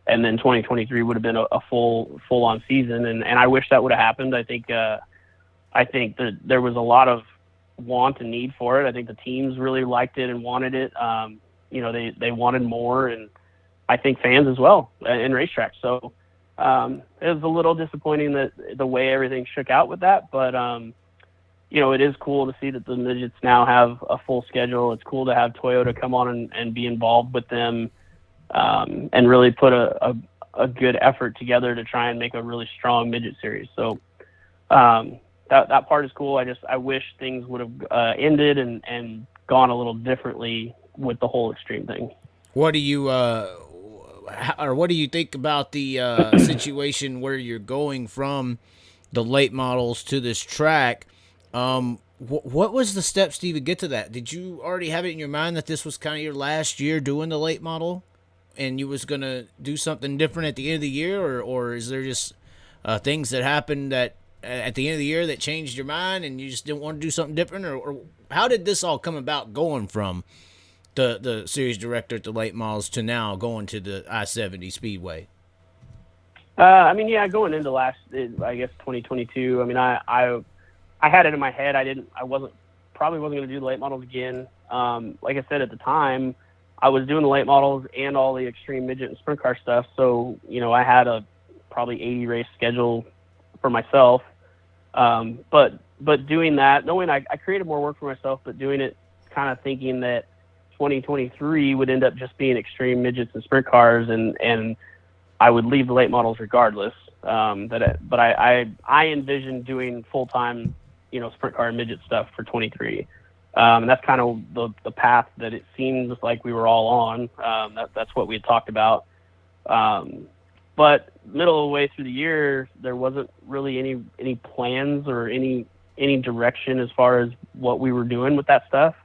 then 2023 would have been a full on season. And I wish that would have happened. I think that there was a lot of want and need for it. I think the teams really liked it and wanted it. They wanted more, and I think fans as well in racetracks. So it was a little disappointing that the way everything shook out with that, but it is cool to see that the midgets now have a full schedule. It's cool to have Toyota come on and be involved with them, and really put a good effort together to try and make a really strong midget series. So that part is cool. I wish things would have ended and gone a little differently with the whole extreme thing. What do you think about the situation where you're going from the late models to this track? What was the steps to even get to that? Did you already have it in your mind that this was kind of your last year doing the late model, and you was going to do something different at the end of the year, or is there just things that happened that at the end of the year that changed your mind and you just didn't want to do something different, or how did this all come about, going from the series director at the late models to now going to the I-70 Speedway? Going into I guess 2022, I mean, I had it in my head. I wasn't going to do the late models again. Like I said, at the time, I was doing the late models and all the extreme midget and sprint car stuff. So, I had a probably 80 race schedule for myself. But doing that, knowing I created more work for myself, but doing it kind of thinking that 2023 would end up just being extreme midgets and sprint cars, and I would leave the late models regardless. But I envisioned doing full-time, sprint car and midget stuff for 23. And that's kind of the path that it seems like we were all on. That's what we had talked about. But middle of the way through the year, there wasn't really any plans or any direction as far as what we were doing with that stuff.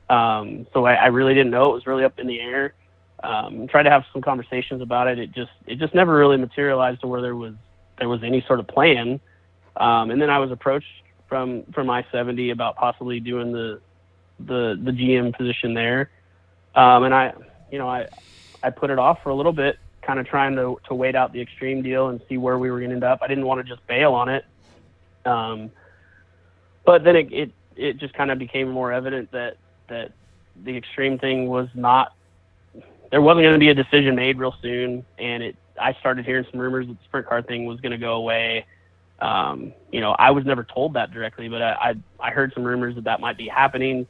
So I really didn't know. It was really up in the air. Tried to have some conversations about it. It just never really materialized to where there was any sort of plan. And then I was approached from I-70 about possibly doing the GM position there. And I put it off for a little bit, kind of trying to wait out the extreme deal and see where we were going to end up. I didn't want to just bail on it. But then it just kind of became more evident that the extreme thing was not, there wasn't going to be a decision made real soon. And I started hearing some rumors that the sprint car thing was going to go away. I was never told that directly, but I heard some rumors that might be happening.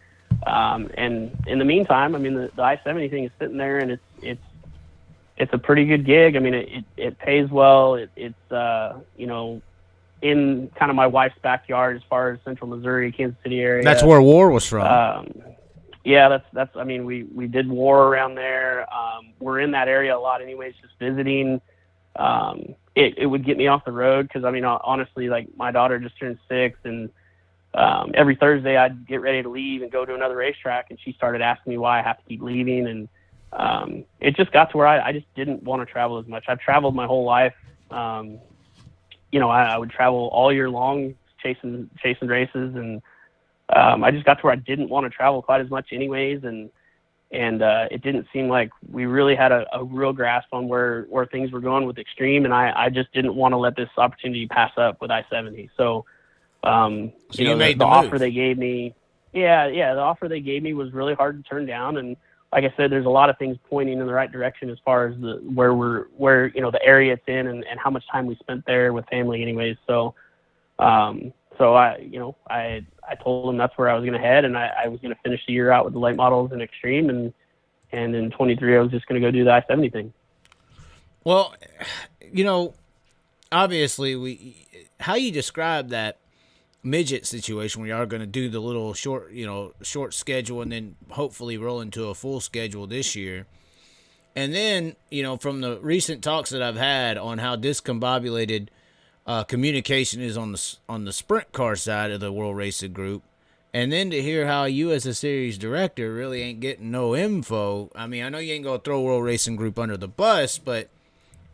And in the meantime, I mean, the I-70 thing is sitting there, and it's a pretty good gig. I mean, it pays well. It's in kind of my wife's backyard as far as Central Missouri, Kansas City area. That's where WoO was from. Yeah, that's. I mean, we did WoO around there. We're in that area a lot, anyways, just visiting. It would get me off the road because, I mean, honestly, like, my daughter just turned 6, and every Thursday I'd get ready to leave and go to another racetrack, and she started asking me why I have to keep leaving, and it just got to where I just didn't want to travel as much. I've traveled my whole life. I would travel all year long chasing races, and I just got to where I didn't want to travel quite as much anyways, and it didn't seem like we really had a real grasp on where things were going with extreme, and I just didn't want to let this opportunity pass up with I-70. So, you made the offer move. they gave me, the offer they gave me was really hard to turn down, and like I said, there's a lot of things pointing in the right direction as far as the area it's in and how much time we spent there with family anyways. So I told them that's where I was going to head, and I was going to finish the year out with the late models and extreme, and in 23 I was just going to go do the I-70 thing. Well, obviously how you describe that midget situation where you are going to do the little short schedule and then hopefully roll into a full schedule this year. And then, from the recent talks that I've had on how discombobulated communication is on the sprint car side of the World Racing Group, and then to hear how you as a series director really ain't getting no info. I mean, I know you ain't going to throw World Racing Group under the bus, but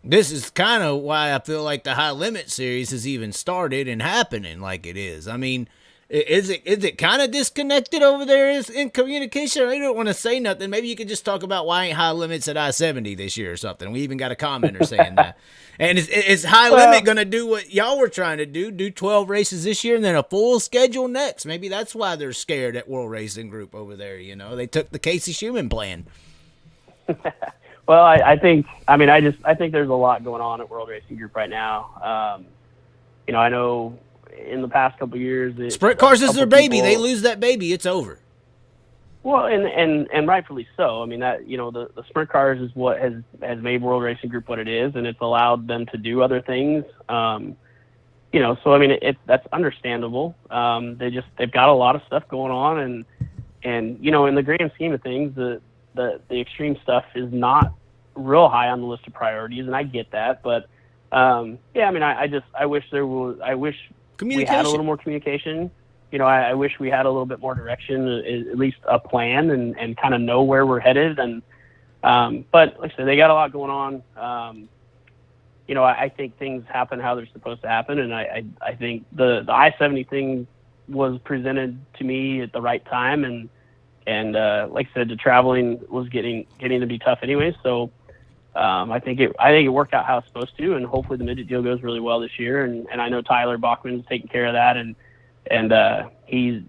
this is kind of why I feel like the High Limit series has even started and happening like it is. I mean, is it kind of disconnected over there in communication? I don't want to say nothing. Maybe you could just talk about why ain't High Limits at I-70 this year or something. We even got a commenter saying that. And is High Limit going to do what y'all were trying to do 12 races this year and then a full schedule next? Maybe that's why they're scared at World Racing Group over there. They took the Casey Shuman plan. Well, I think there's a lot going on at World Racing Group right now. I know in the past couple of years, sprint cars is their baby. They lose that baby, it's over. Well, and rightfully so. I mean, that the sprint cars is what has made World Racing Group what it is, and it's allowed them to do other things. So I mean, that's understandable. They've got a lot of stuff going on, and in the grand scheme of things, the extreme stuff is not real high on the list of priorities, and I get that. But I mean, I wish we had a little more communication. I wish we had a little bit more direction, at least a plan, and kind of know where we're headed. And but like I said, they got a lot going on. I think things happen how they're supposed to happen, and I think the I-70 thing was presented to me at the right time, and like I said, the traveling was getting to be tough anyway. So I think it worked out how it's supposed to, and hopefully the midget deal goes really well this year. And I know Tyler Bachman's taking care of that, and he's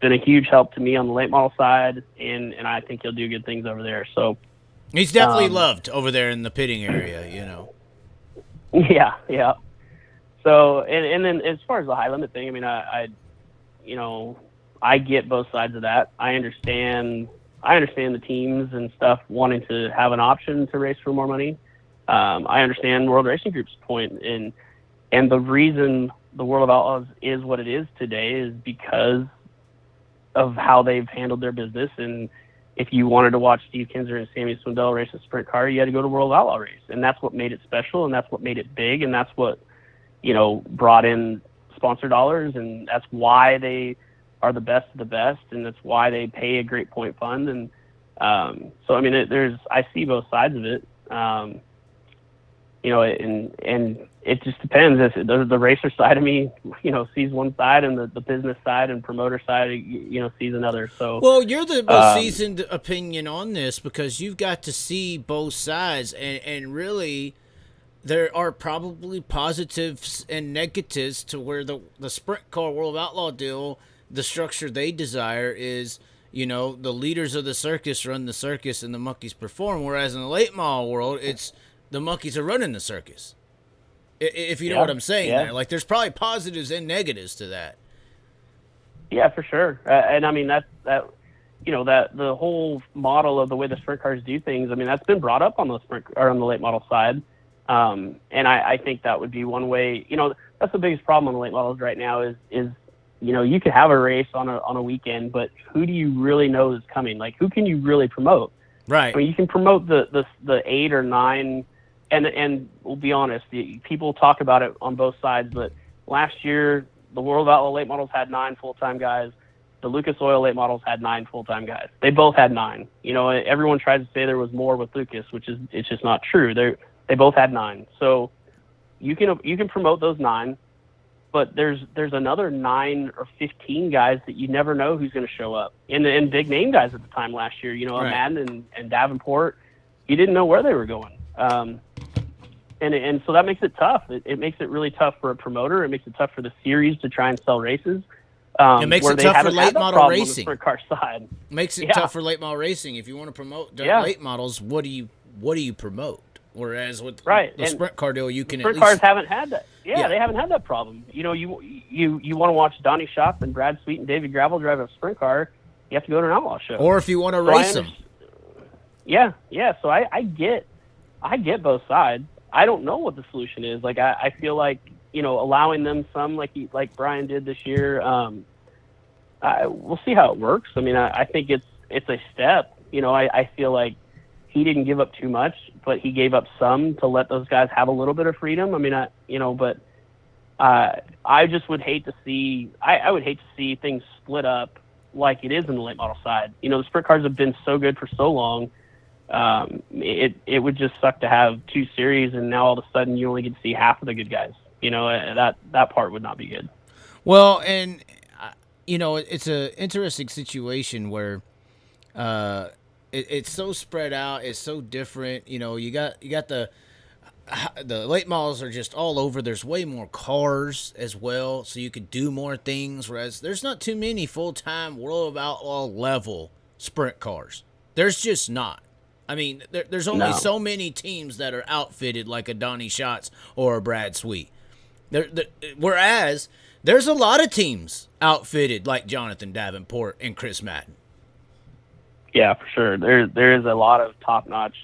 been a huge help to me on the late model side, and I think he'll do good things over there. So he's definitely loved over there in the pitting area, Yeah. So and then as far as the high limit thing, I mean, I get both sides of that. I understand the teams and stuff wanting to have an option to race for more money. I understand World Racing Group's point, and the reason the World of Outlaws is what it is today is because of how they've handled their business. And if you wanted to watch Steve Kinzer and Sammy Swindell race a sprint car, you had to go to World of Outlaw race, and that's what made it special, and that's what made it big, and that's what brought in sponsor dollars, and that's why they are the best of the best, and that's why they pay a great point fund. And so I mean, I see both sides of it. And it just depends. If the racer side of me, sees one side, and the business side and promoter side, sees another. So, well, you're the most seasoned opinion on this because you've got to see both sides, and really, there are probably positives and negatives to where the sprint car World of Outlaw deal, the structure they desire is, the leaders of the circus run the circus and the monkeys perform, whereas in the late model world, it's the monkeys are running the circus. If you know what I'm saying there. Like, there's probably positives and negatives to that. Yeah, for sure. And I mean, that the whole model of the way the sprint cars do things, I mean, that's been brought up on the late model side. And I think that would be one way. That's the biggest problem on the late models right now is you could have a race on a weekend, but who do you really know is coming? Like, who can you really promote? Right. I mean, you can promote the 8 or 9, and we'll be honest, people talk about it on both sides, but last year the World Outlaw late models had 9 full-time guys. The Lucas Oil late models had 9 full-time guys. They both had 9. Everyone tries to say there was more with Lucas, it's just not true. They both had 9. So you can promote those 9, but there's another 9 or 15 guys that you never know who's going to show up. And big name guys at the time last year, right. Madden and Davenport, you didn't know where they were going. And so that makes it tough. It makes it really tough for a promoter. It makes it tough for the series to try and sell races. It makes it tough for late model racing. On the sprint car side. Makes it tough for late model racing. If you want to promote late models, what do you promote? Whereas with the sprint car deal, you can sprint cars haven't had that. Yeah, they haven't had that problem. You want to watch Donnie Shop and Brad Sweet and David Gravel drive a sprint car, you have to go to an outlaw show. Or if you want to race them. Yeah. So I get both sides. I don't know what the solution is. Like, I feel like, allowing them some, like Brian did this year, we'll see how it works. I mean, I think it's a step. I feel like he didn't give up too much, but he gave up some to let those guys have a little bit of freedom. I mean, but I just would hate to see. I would hate to see things split up like it is in the late model side. The sprint cars have been so good for so long. It would just suck to have two series, and now all of a sudden you only get to see half of the good guys. That part would not be good. Well, and it's an interesting situation where it's so spread out. It's so different. You got the late models are just all over. There's way more cars as well, so you could do more things. Whereas there's not too many full-time World of Outlaw level sprint cars. There's just not. I mean, there's only so many teams that are outfitted like a Donnie Schatz or a Brad Sweet. Whereas there's a lot of teams outfitted like Jonathan Davenport and Chris Madden. Yeah, for sure. There is a lot of top-notch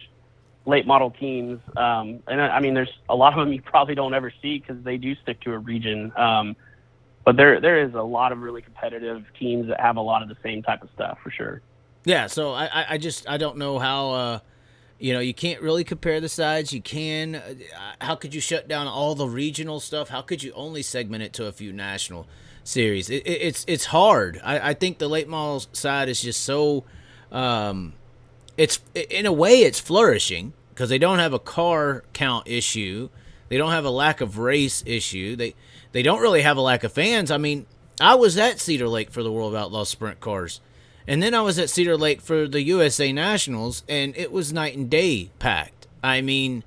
late model teams, and I mean, there's a lot of them you probably don't ever see because they do stick to a region. But there is a lot of really competitive teams that have a lot of the same type of stuff for sure. Yeah, so I don't know how you can't really compare the sides. You can. How could you shut down all the regional stuff? How could you only segment it to a few national series? It's hard. I think the late model side is just so. It's in a way it's flourishing because they don't have a car count issue. They don't have a lack of race issue. They don't really have a lack of fans. I mean, I was at Cedar Lake for the World of Outlaw Sprint Cars. And then I was at Cedar Lake for the USA Nationals, and it was night and day packed. I mean,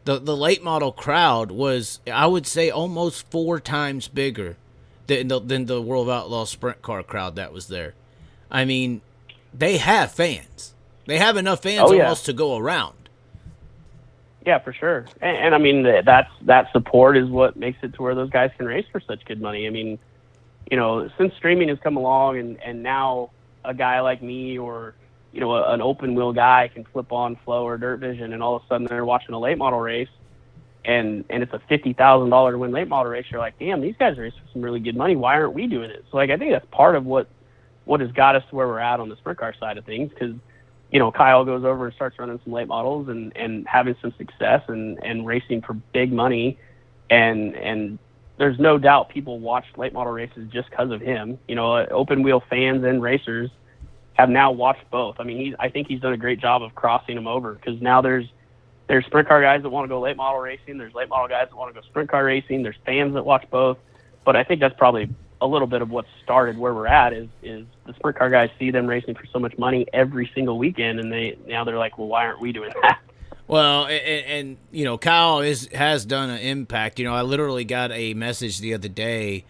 the late model crowd was, I would say, almost 4 times bigger than the World of Outlaw Sprint Car crowd that was there. I mean, they have fans. They have enough fans almost to go around. Yeah, for sure. And I mean, that support is what makes it to where those guys can race for such good money. I mean, since streaming has come along and now a guy like me or, an open wheel guy can flip on Flow or Dirt Vision and all of a sudden they're watching a late model race and it's a $50,000 win late model race. You're like, damn, these guys race for some really good money. Why aren't we doing it? So I think that's part of what has got us to where we're at on the sprint car side of things. Cause Kyle goes over and starts running some late models and having some success and racing for big money. And there's no doubt people watch late model races just because of him. Open wheel fans and racers have now watched both. I mean, I think he's done a great job of crossing them over because now there's sprint car guys that want to go late model racing. There's late model guys that want to go sprint car racing. There's fans that watch both. But I think that's probably a little bit of what started where we're at is the sprint car guys see them racing for so much money every single weekend, and they're like, well, why aren't we doing that? Well, and Kyle has done an impact. I literally got a message the other day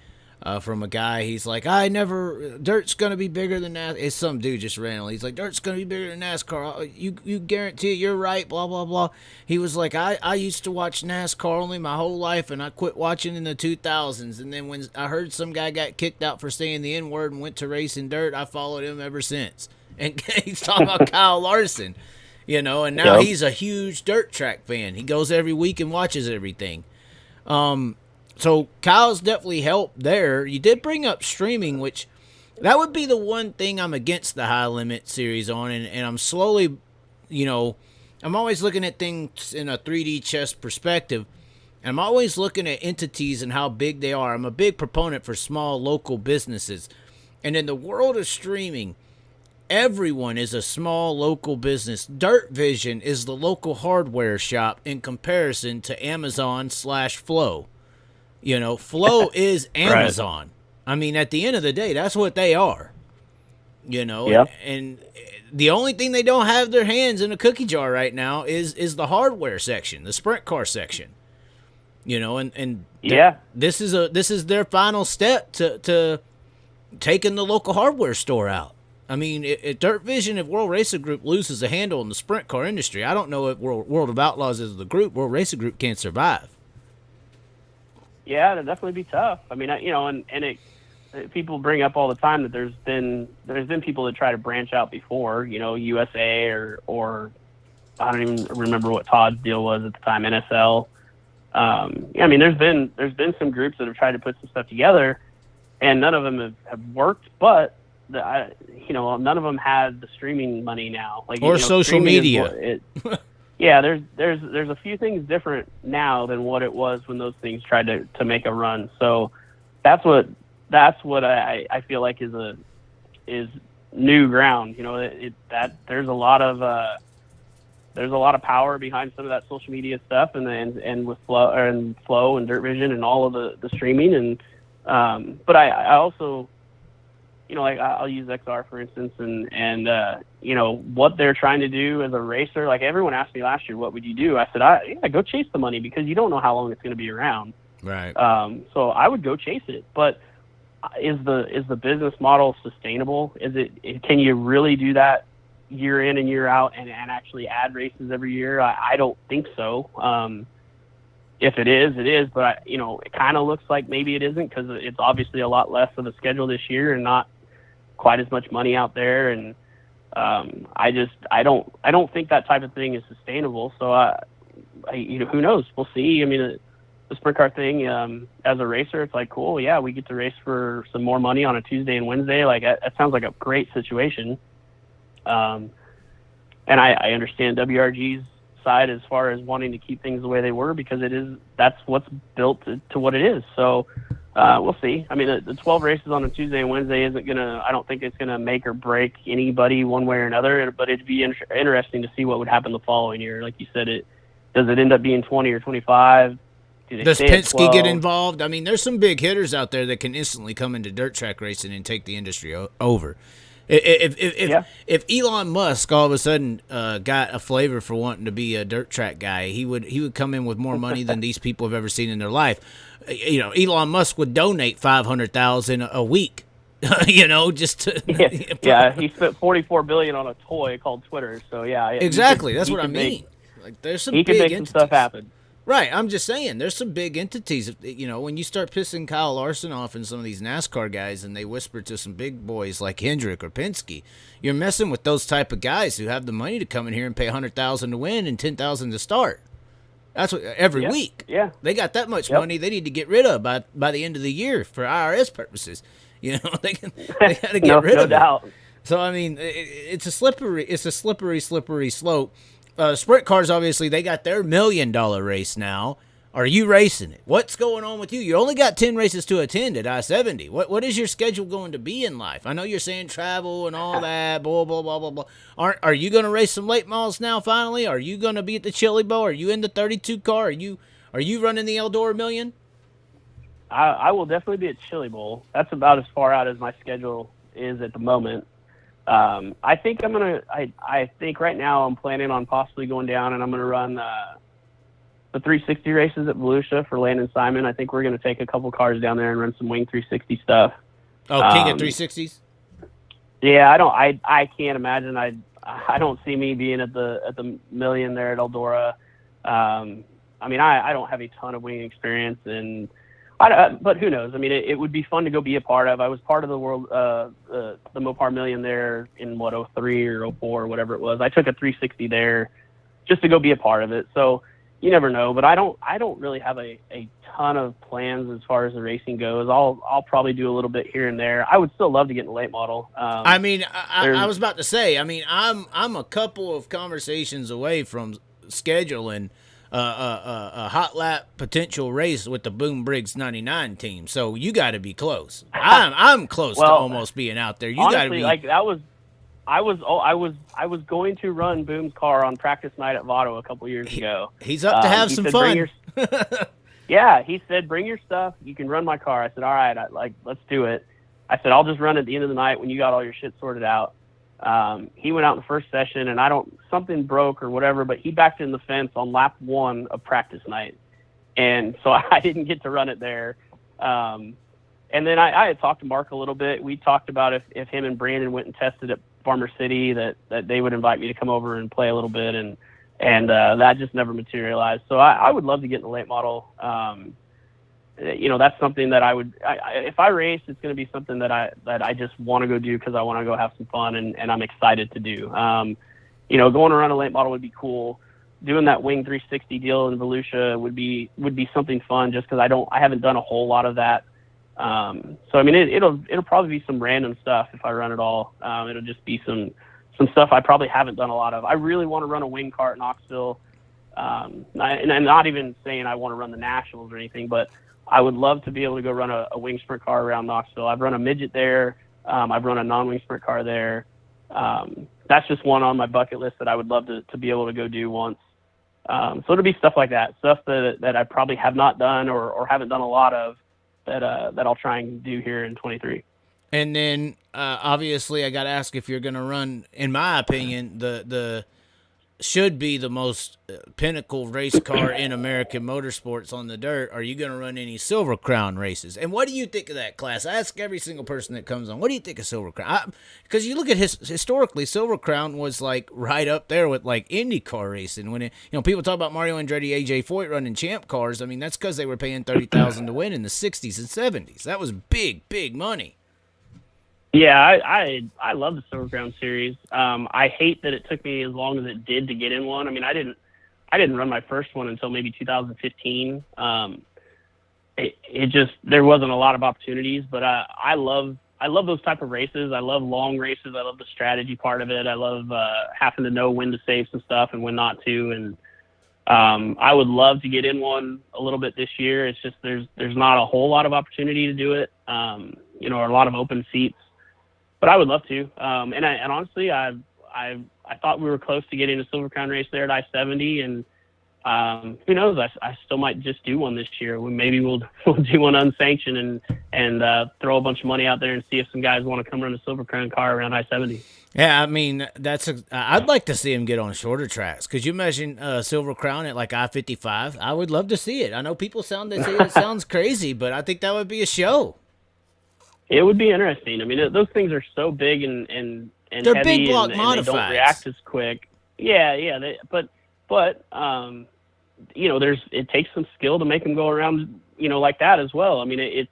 from a guy. He's like, Dirt's going to be bigger than NASCAR. It's some dude just randomly. He's like, Dirt's going to be bigger than NASCAR. You guarantee it. You're right, blah, blah, blah. He was like, I used to watch NASCAR only my whole life, and I quit watching in the 2000s. And then when I heard some guy got kicked out for saying the N-word and went to racing dirt, I followed him ever since. And he's talking about Kyle Larson. And now he's a huge dirt track fan. He goes every week and watches everything. So Kyle's definitely helped there. You did bring up streaming, which that would be the one thing I'm against the High Limit series on, and I'm slowly, I'm always looking at things in a 3D chess perspective, and I'm always looking at entities and how big they are. I'm a big proponent for small local businesses, and in the world of streaming, everyone is a small local business. Dirt Vision is the local hardware shop in comparison to Amazon/Flow. Flow is Amazon. Right. I mean, at the end of the day, that's what they are. Yep. And the only thing they don't have their hands in a cookie jar right now is the hardware section, the sprint car section. This is their final step to taking the local hardware store out. I mean, if Dirt Vision, if World Racing Group loses a handle in the sprint car industry, I don't know if World of Outlaws is the group. World Racing Group can't survive. Yeah, it'd definitely be tough. I mean, people bring up all the time that there's been people that try to branch out before, USA or I don't even remember what Todd's deal was at the time, NSL. I mean, there's been some groups that have tried to put some stuff together, and none of them have worked. But none of them had the streaming money now, or social media. Yeah, there's a few things different now than what it was when those things tried to make a run. So that's what I feel like is new ground. That there's a lot of power behind some of that social media stuff, and with Flow and Dirt Vision and all of the streaming. And but I also, like I'll use XR for instance, and what they're trying to do as a racer. Like everyone asked me last year, what would you do? I said, go chase the money, because you don't know how long it's going to be around. Right. So I would go chase it. But is the business model sustainable? Can you really do that year in and year out and actually add races every year? I don't think so. If it is, it is. But it kind of looks like maybe it isn't, because it's obviously a lot less of a schedule this year and not quite as much money out there. And I don't think that type of thing is sustainable. So who knows? We'll see. I mean, the sprint car thing, as a racer, it's like, cool. Yeah, we get to race for some more money on a Tuesday and Wednesday. Like that sounds like a great situation. And I understand WRG's side as far as wanting to keep things the way they were, because that's what's built to what it is. So we'll see. I mean, the 12 races on a Tuesday and Wednesday I don't think it's gonna make or break anybody one way or another. But it'd be interesting to see what would happen the following year. Like you said, does it end up being 20 or 25? Does Penske get involved? I mean, there's some big hitters out there that can instantly come into dirt track racing and take the industry over. If Elon Musk all of a sudden got a flavor for wanting to be a dirt track guy, he would come in with more money than these people have ever seen in their life. Elon Musk would donate $500,000 a week. Just to he spent $44 billion on a toy called Twitter. So exactly, that's what I mean. Like there's some he big can make entities. some stuff happen. Right, I'm just saying, there's some big entities. When you start pissing Kyle Larson off and some of these NASCAR guys, and they whisper to some big boys like Hendrick or Penske, you're messing with those type of guys who have the money to come in here and pay $100,000 to win and $10,000 to start. That's what every week. Yeah, they got that much money they need to get rid of by the end of the year for IRS purposes. They got to get rid of it. So I mean, it's a slippery slope. Sprint cars, obviously, they got their $1 million race now. Are you racing it? What's going on with you? You only got 10 races to attend at I-70. What is your schedule going to be in life? I know you're saying travel and all that, blah, blah, blah, blah, blah. Are you going to race some late models now, finally? Are you going to be at the Chili Bowl? Are you in the 32 car? Are you running the Eldora Million? I will definitely be at Chili Bowl. That's about as far out as my schedule is at the moment. I think I think right now I'm planning on possibly going down and I'm going to run the 360 races at Volusia for Landon Simon. I think we're going to take a couple cars down there and run some wing 360 stuff. Oh, king of 360s? Yeah, I can't imagine. I don't see me being at the million there at Eldora. I mean, I don't have a ton of wing experience, and but who knows? I mean, it would be fun to go be a part of. I was part of the world, the Mopar Million there in 03 or 04 or whatever it was. I took a 360 there just to go be a part of it. So you never know. But I don't really have a ton of plans as far as the racing goes. I'll probably do a little bit here and there. I would still love to get in the late model. I mean, I was about to say. I mean, I'm a couple of conversations away from scheduling a hot lap potential race with the Boom Briggs 99 team. So you got to be close. I'm close to almost being out there. You got to be like that was. I was going to run Boom's car on practice night at Votto a couple years ago. He's up to have some fun. Yeah, he said, bring your stuff. You can run my car. I said, all right, let's do it. I said, I'll just run at the end of the night when you got all your shit sorted out. He went out in the first session, and something broke or whatever, but he backed in the fence on lap 1 of practice night. And so I didn't get to run it there. And then I had talked to Mark a little bit. We talked about if him and Brandon went and tested at Farmer City, that they would invite me to come over and play a little bit, and that just never materialized. So I would love to get in the late model. That's something that if I race, it's going to be something that I just want to go do because I want to go have some fun, and I'm excited to do. going to run a late model would be cool. Doing that wing 360 deal in Volusia would be something fun, just because I haven't done a whole lot of that. So I mean, it'll probably be some random stuff if I run it all. It'll just be some stuff I probably haven't done a lot of. I really want to run a wing cart in Knoxville. And I'm not even saying I want to run the nationals or anything, but I would love to be able to go run a wing sprint car around Knoxville. I've run a midget there. I've run a non-wing sprint car there. That's just one on my bucket list that I would love to be able to go do once. So it'll be stuff like that, stuff that I probably have not done or haven't done a lot of that I'll try and do here in 23. And then obviously I got to ask if you're going to run, in my opinion, the should be the most pinnacle race car in American motorsports on the dirt. Are you going to run any Silver Crown races? And what do you think of that class? I ask every single person that comes on, what do you think of Silver Crown? Because you look at historically, Silver Crown was like right up there with like IndyCar racing. When people talk about Mario Andretti, AJ Foyt running champ cars, I mean, that's because they were paying $30,000 to win in the 60s and 70s. That was big money. Yeah, I love the Silver Crown series. I hate that it took me as long as it did to get in one. I mean, I didn't run my first one until maybe 2015. It just, there wasn't a lot of opportunities, but I love those type of races. I love long races. I love the strategy part of it. I love having to know when to save some stuff and when not to. And I would love to get in one a little bit this year. It's just there's not a whole lot of opportunity to do it. Or a lot of open seats. But I would love to. And honestly, I thought we were close to getting a Silver Crown race there at I-70, and who knows? I still might just do one this year. Maybe we'll do one unsanctioned and throw a bunch of money out there and see if some guys want to come run a Silver Crown car around I-70. Yeah, I mean I'd like to see him get on shorter tracks. Could you imagine Silver Crown at like I-55? I would love to see it. I know people say it sounds crazy, but I think that would be a show. It would be interesting. I mean, those things are so big and they're heavy, big block and modifieds. They don't react as quick. Yeah. But it takes some skill to make them go around, like that as well. I mean, it's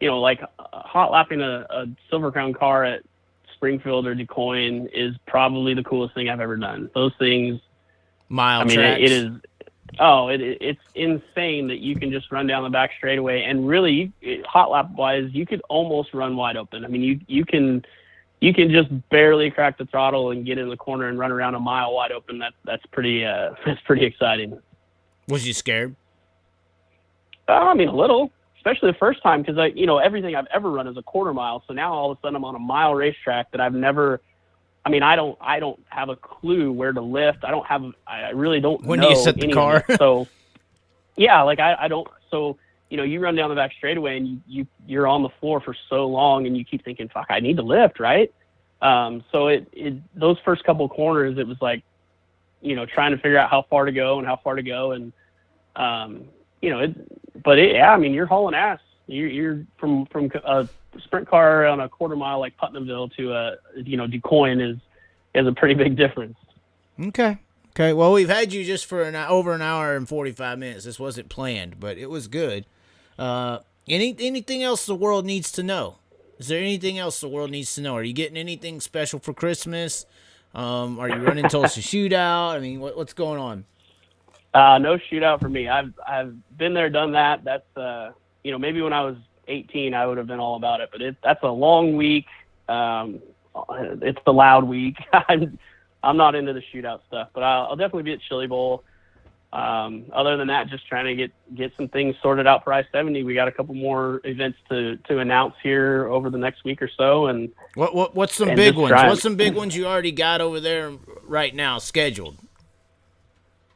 like hot lapping a Silver Crown car at Springfield or DuQuoin is probably the coolest thing I've ever done. Those things, tracks. It is. Oh, it's insane that you can just run down the back straightaway, and really, hot lap wise, you could almost run wide open. I mean, you can just barely crack the throttle and get in the corner and run around a mile wide open. That's pretty exciting. Was you scared? A little, especially the first time, because everything I've ever run is a quarter mile. So now all of a sudden I'm on a mile racetrack that I've never. I don't have a clue where to lift. I really don't know. When do you set the car? So, yeah, like I don't. So, you run down the back straightaway and you're on the floor for so long and you keep thinking, fuck, I need to lift, right? So those first couple of corners, it was like, trying to figure out how far to go. And, you're hauling ass. You're from a sprint car on a quarter mile like Putnamville to DuQuoin is a pretty big difference. Okay. Well, we've had you just for over an hour and 45 minutes. This wasn't planned, but it was good. Anything else the world needs to know? Is there anything else the world needs to know? Are you getting anything special for Christmas? Are you running Tulsa Shootout? I mean, what's going on? No shootout for me. I've been there, done that. That's maybe when I was 18, I would have been all about it, but that's a long week. It's the loud week. I'm not into the shootout stuff, but I'll definitely be at Chili Bowl. Other than that, just trying to get some things sorted out for I-70. We got a couple more events to announce here over the next week or so. And what's some big ones? What's some big ones you already got over there right now scheduled?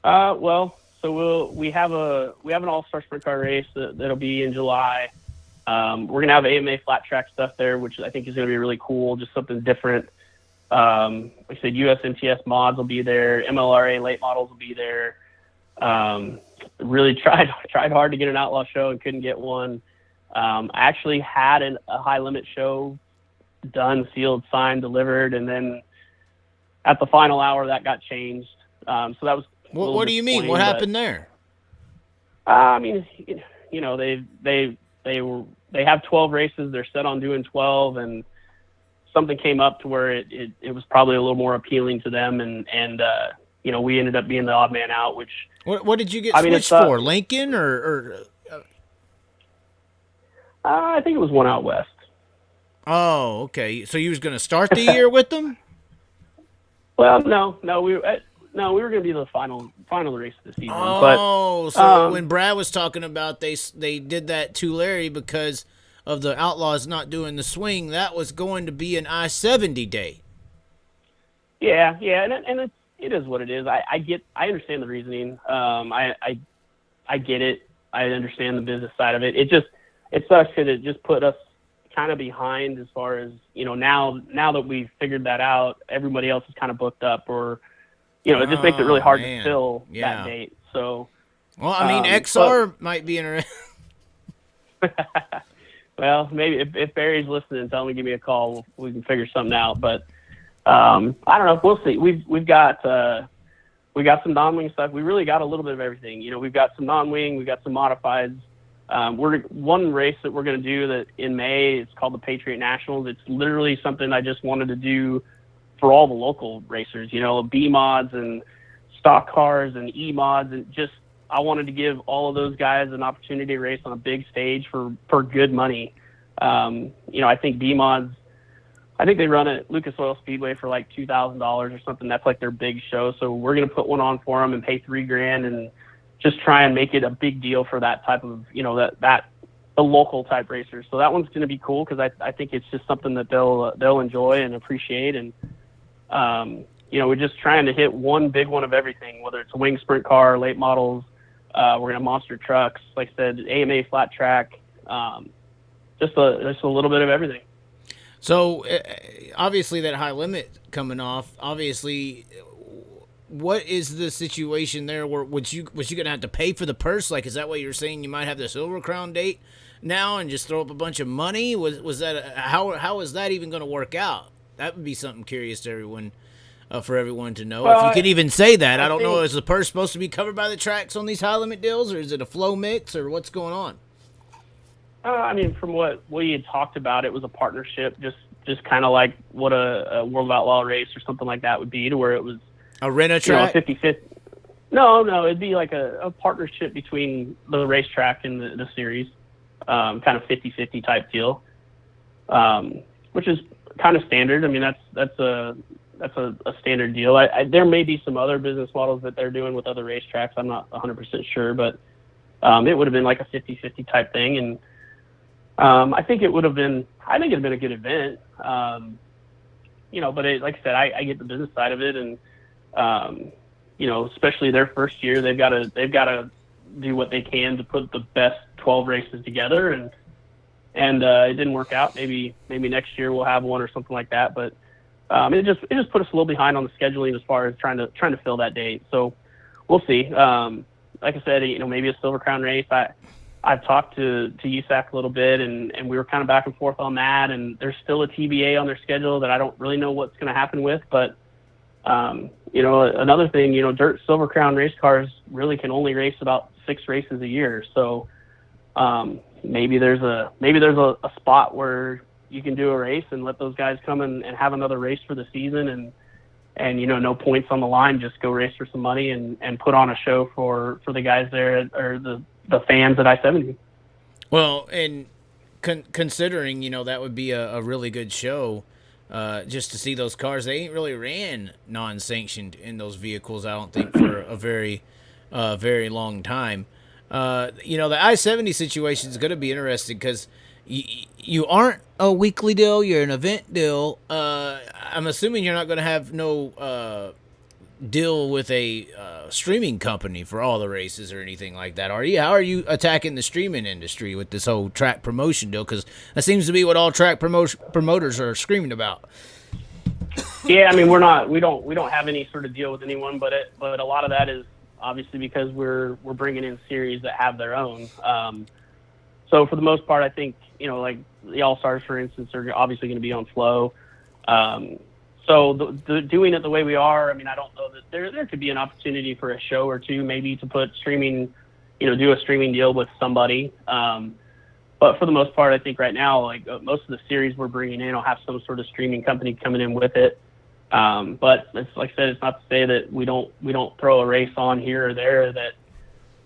So we have an all-star sprint car race that'll be in July. We're gonna have AMA flat track stuff there, which I think is gonna be really cool, just something different. Like I said, USMTS mods will be there, MLRA late models will be there. Really tried hard to get an outlaw show and couldn't get one. I actually had a high limit show done, sealed, signed, delivered, and then at the final hour that got changed. So that was. What do you mean? What happened there? They have 12 races. They're set on doing 12, and something came up to where it was probably a little more appealing to them, and we ended up being the odd man out. Which what did you get switched for? Lincoln or I think it was one out west. Oh, okay. So you was going to start the year with them? Well, no, we were going to be the final race of the season. Oh, so when Brad was talking about they did that to Larry because of the Outlaws not doing the swing, that was going to be an I-70 day. Yeah, and it is what it is. I understand the reasoning. I get it. I understand the business side of it. It sucks because it just put us kind of behind as far as, now that we've figured that out, everybody else is kind of booked up, or, it just makes it really hard to fill that date. So, well, I mean, XR might be interesting. Well, maybe if Barry's listening, tell him to give me a call. We can figure something out. But I don't know. We'll see. We've got some non-wing stuff. We really got a little bit of everything. We've got some non-wing. We've got some modifieds. One race that we're going to do that in May. It's called the Patriot Nationals. It's literally something I just wanted to do for all the local racers. B mods and stock cars and E mods, and just I wanted to give all of those guys an opportunity to race on a big stage for good money. I think B mods. I think they run at Lucas Oil Speedway for like $2,000 or something. That's like their big show. So we're going to put one on for them and pay $3,000 and just try and make it a big deal for that type of, the local type racers. So that one's going to be cool because I think it's just something that they'll enjoy and appreciate. And, we're just trying to hit one big one of everything, whether it's a wing sprint car, late models. We're going to monster trucks, like I said, AMA flat track, just a little bit of everything. So obviously that high limit coming off, obviously what is the situation there where was you going to have to pay for the purse? Like, is that what you're saying? You might have the Silver Crown date now and just throw up a bunch of money? Was that how is that even going to work out? That would be something curious to everyone, for everyone to know. Well, if you could even say that, I don't know. Is the purse supposed to be covered by the tracks on these high limit deals, or is it a flow mix, or what's going on? From what we had talked about, it was a partnership, just kind of like what a World of Outlaw race or something like that would be, to where it was a rent-a-track? 50-50. No, it'd be like a partnership between the racetrack and the series, kind of 50-50 type deal, which is kind of standard. I mean, that's a standard deal. There may be some other business models that they're doing with other racetracks. I'm not 100% sure, but it would have been like a 50-50 type thing, and I think it'd have been a good event. But like I said, I get the business side of it, and especially their first year, they've got to do what they can to put the best 12 races together, and it didn't work out. Maybe next year we'll have one or something like that, but it just put us a little behind on the scheduling as far as trying to fill that date. So we'll see. Like I said, maybe a Silver Crown race. I've talked to USAC a little bit, and we were kind of back and forth on that, and there's still a TBA on their schedule that I don't really know what's going to happen with. But, another thing, dirt Silver Crown race cars really can only race about 6 races a year. So maybe there's a spot where you can do a race and let those guys come and have another race for the season, and no points on the line, just go race for some money and put on a show for the guys there, or the fans at I-70. Well, and considering, that would be a really good show, just to see those cars. They ain't really ran non-sanctioned in those vehicles, I don't think, for a very, very long time. The I-70 situation is going to be interesting because you aren't a weekly deal, you're an event deal. I'm assuming you're not going to have no deal with a streaming company for all the races or anything like that, are you? How are you attacking the streaming industry with this whole track promotion deal? Because that seems to be what all track promoters are screaming about. Yeah, I mean, we don't have any sort of deal with anyone, but a lot of that is obviously because we're bringing in series that have their own. So for the most part, I think like the All Stars, for instance, are obviously going to be on Flow. So doing it the way we are, I mean, I don't know that there could be an opportunity for a show or two, maybe to put streaming, do a streaming deal with somebody. But for the most part, I think right now, like most of the series we're bringing in will have some sort of streaming company coming in with it. But it's, like I said, it's not to say that we don't throw a race on here or there that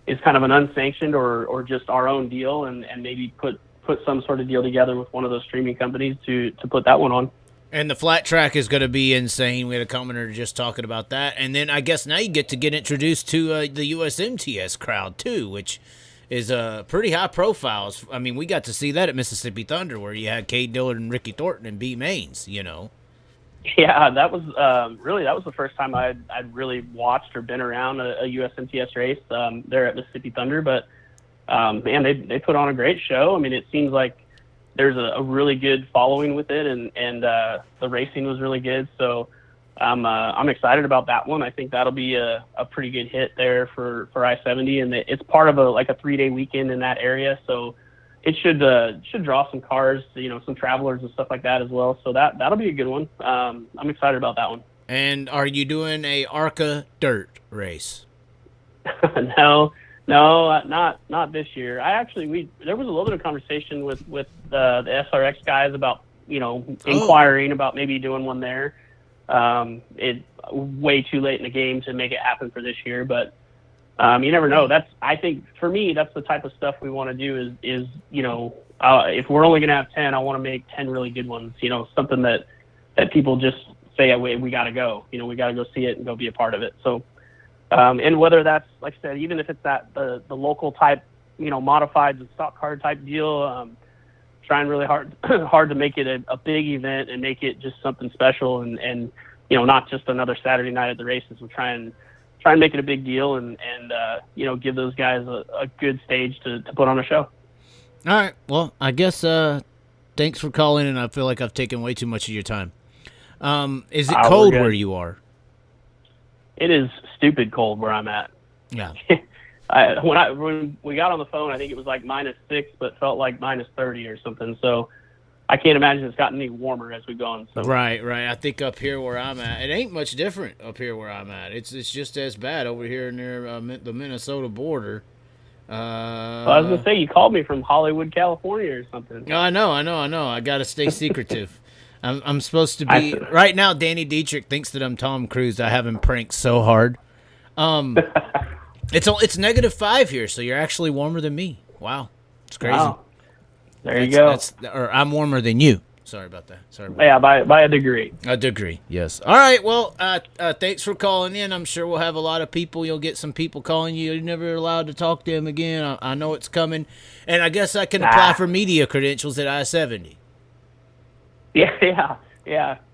is kind of an unsanctioned or just our own deal, and maybe put some sort of deal together with one of those streaming companies to put that one on. And the flat track is going to be insane. We had a commenter just talking about that. And then I guess now you get introduced to the USMTS crowd too, which is pretty high profile. I mean, we got to see that at Mississippi Thunder where you had Cade Dillard and Ricky Thornton and B. Maines, you know. Yeah, that was the first time I'd really watched or been around a USMTS race there at Mississippi Thunder. But, man, they put on a great show. I mean, it seems like there's a really good following with it, and the racing was really good. So I'm excited about that one. I think that'll be a pretty good hit there for I-70, and it's part of a 3-day weekend in that area. So it should draw some cars, you know, some travelers and stuff like that as well. So that'll be a good one. I'm excited about that one. And are you doing a ARCA dirt race? No, not this year. There was a little bit of conversation with the SRX guys about, you know, inquiring about maybe doing one there. It's way too late in the game to make it happen for this year, but you never know. I think for me, that's the type of stuff we want to do is you know, if we're only going to have 10, I want to make 10 really good ones, you know, something that people just say, we got to go, you know, we got to go see it and go be a part of it. So, and whether that's, like I said, even if it's the local type, you know, modified stock car type deal, trying really hard to make it a big event and make it just something special and you know, not just another Saturday night at the races. We'll try and make it a big deal and you know, give those guys a good stage to put on a show. All right. Well, I guess thanks for calling, and I feel like I've taken way too much of your time. Is it cold where you are? It is stupid cold where I'm at. Yeah. When we got on the phone, I think it was like -6, but felt like -30 or something. So I can't imagine it's gotten any warmer as we've gone. So. Right. I think up here where I'm at, it ain't much different up here where I'm at. It's just as bad over here near the Minnesota border. Well, I was gonna say, you called me from Hollywood, California, or something. I know. I gotta stay secretive. I'm supposed to be right now. Danny Dietrich thinks that I'm Tom Cruise. I have him pranked so hard. It's -5 here, so you're actually warmer than me. Wow, it's crazy. Wow. There you go. Or I'm warmer than you. Sorry about that. Yeah, by a degree. A degree, yes. All right. Well, thanks for calling in. I'm sure we'll have a lot of people. You'll get some people calling you. You're never allowed to talk to them again. I know it's coming, and I guess I can apply for media credentials at I-70. Yeah.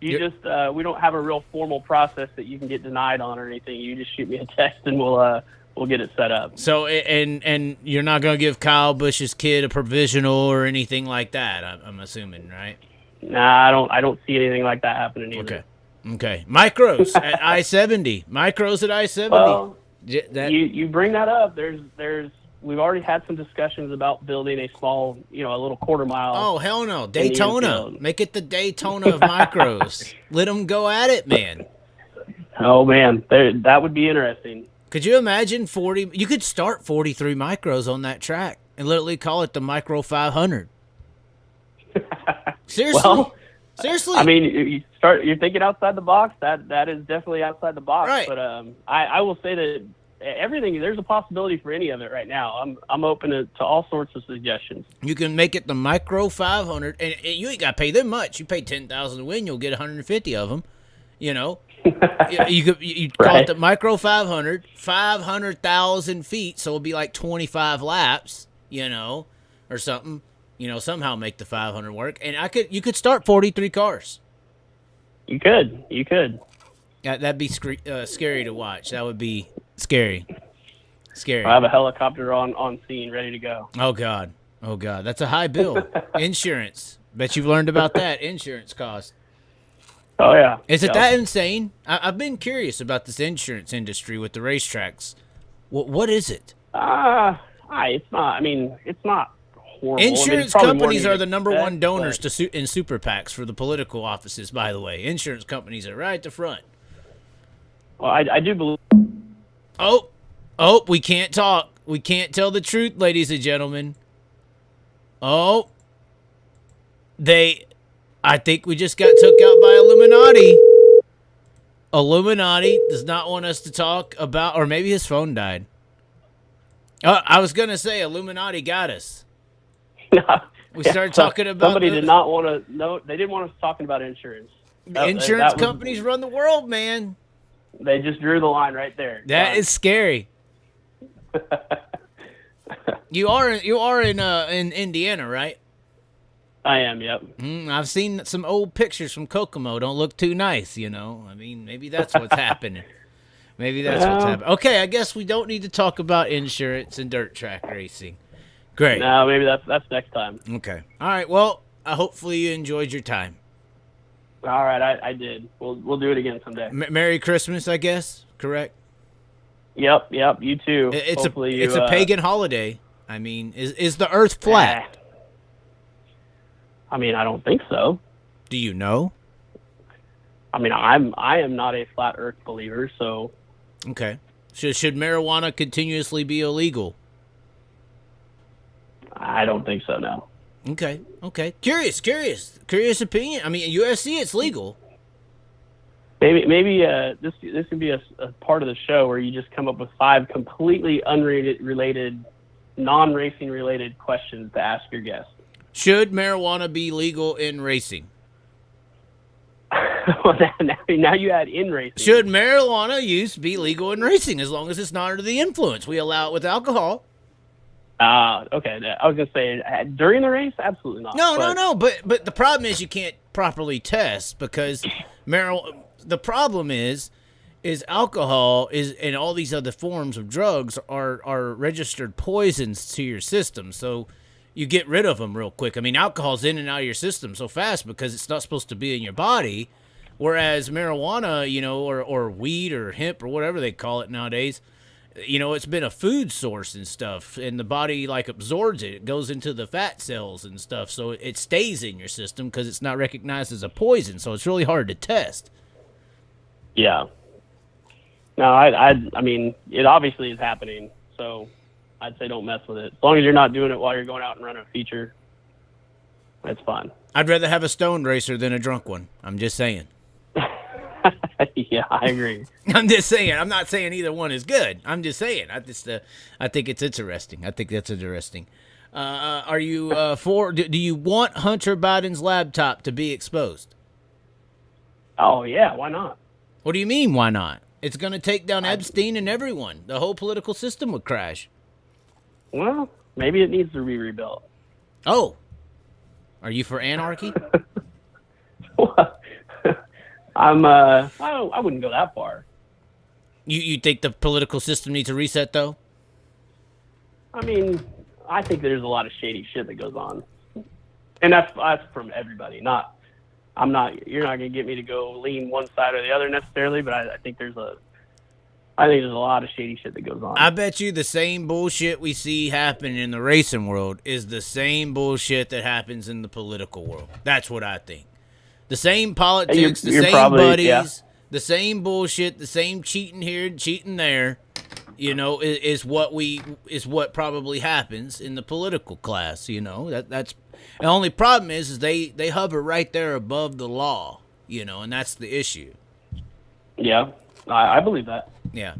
You just we don't have a real formal process that you can get denied on or anything. You just shoot me a text and we'll get it set up. So and you're not gonna give Kyle Busch's kid a provisional or anything like that. I'm assuming, right? Nah, I don't see anything like that happening either. Okay. Micros at I-70. Micros at I-70. Well, you bring that up. We've already had some discussions about building a small, you know, a little quarter mile. Oh, hell no. Daytona. Make it the Daytona of micros. Let them go at it, man. Oh, man. That would be interesting. Could you imagine 40? You could start 43 micros on that track and literally call it the Micro 500. Seriously. Well, seriously. I mean, you're thinking outside the box. That is definitely outside the box. Right. But I will say that everything, there's a possibility for any of it right now. I'm open to all sorts of suggestions. You can make it the Micro 500, and you ain't got to pay them much. You pay $10,000 to win, you'll get 150 of them. You know, you call it the Micro 500, 500,000 feet, so it'll be like 25 laps. You know, or something. You know, somehow make the 500 work, and you could start 43 cars. You could. That'd be scary to watch. That would be scary. I have a helicopter on scene ready to go. Oh God, that's a high bill. Insurance. Bet you've learned about that. Insurance cost. Oh yeah. Is it that insane? I've been curious about this insurance industry with the racetracks. What is it? It's not. I mean, it's not horrible. Insurance companies are the number one donors in super PACs for the political offices. By the way, insurance companies are right at the front. Well, I do believe. Oh, we can't talk. We can't tell the truth, ladies and gentlemen. Oh, I think we just got took out by Illuminati. Illuminati does not want us to talk about, or maybe his phone died. I was going to say Illuminati got us. We started talking about... Somebody did not want to... No, they didn't want us talking about insurance. Insurance companies run the world, man. They just drew the line right there. That is scary. You are in Indiana, right? I am, yep. I've seen some old pictures from Kokomo. Don't look too nice, you know. I mean, maybe that's what's happening. Maybe that's what's happening. Okay, I guess we don't need to talk about insurance and dirt track racing. Great. No, maybe that's next time. Okay. All right. Well, hopefully you enjoyed your time. All right, I did. We'll do it again someday. Merry Christmas, I guess. Correct. Yep. You too. It's a pagan holiday. I mean, is the Earth flat? I mean, I don't think so. Do you know? I mean, I am not a flat Earth believer, so. Okay. Should marijuana continuously be illegal? I don't think so. No. Okay. Curious opinion. I mean, USC, it's legal. Maybe this could be a part of the show where you just come up with 5 completely unrelated, non-racing related questions to ask your guest. Should marijuana be legal in racing? Well, now you add in racing. Should marijuana use be legal in racing as long as it's not under the influence? We allow it with alcohol. Okay. I was gonna say during the race, absolutely not. No. But the problem is you can't properly test because the problem is alcohol is and all these other forms of drugs are registered poisons to your system. So you get rid of them real quick. I mean, alcohol's in and out of your system so fast because it's not supposed to be in your body. Whereas marijuana, you know, or weed or hemp or whatever they call it nowadays, you know, it's been a food source and stuff, and the body like absorbs it. It goes into the fat cells and stuff, so it stays in your system because it's not recognized as a poison. So it's really hard to test. Yeah. No, I mean, it obviously is happening, so I'd say don't mess with it. As long as you're not doing it while you're going out and running a feature, that's fine. I'd rather have a stoned racer than a drunk one. I'm just saying. Yeah, I agree. I'm just saying. I'm not saying either one is good. I'm just saying. I think it's interesting. I think that's interesting. Are you do you want Hunter Biden's laptop to be exposed? Oh, yeah. Why not? What do you mean, why not? It's going to take down Epstein and everyone. The whole political system would crash. Well, maybe it needs to be rebuilt. Oh. Are you for anarchy? I wouldn't go that far. You think the political system needs a reset, though? I mean, I think there's a lot of shady shit that goes on. And that's from everybody. You're not going to get me to go lean one side or the other necessarily, but I think there's a lot of shady shit that goes on. I bet you the same bullshit we see happen in the racing world is the same bullshit that happens in the political world. That's what I think. The same politics, the same buddies, the same bullshit, the same cheating here and cheating there, you know, is what probably happens in the political class, you know. That's the only problem is they hover right there above the law, you know, and that's the issue. Yeah, I believe that. Yeah.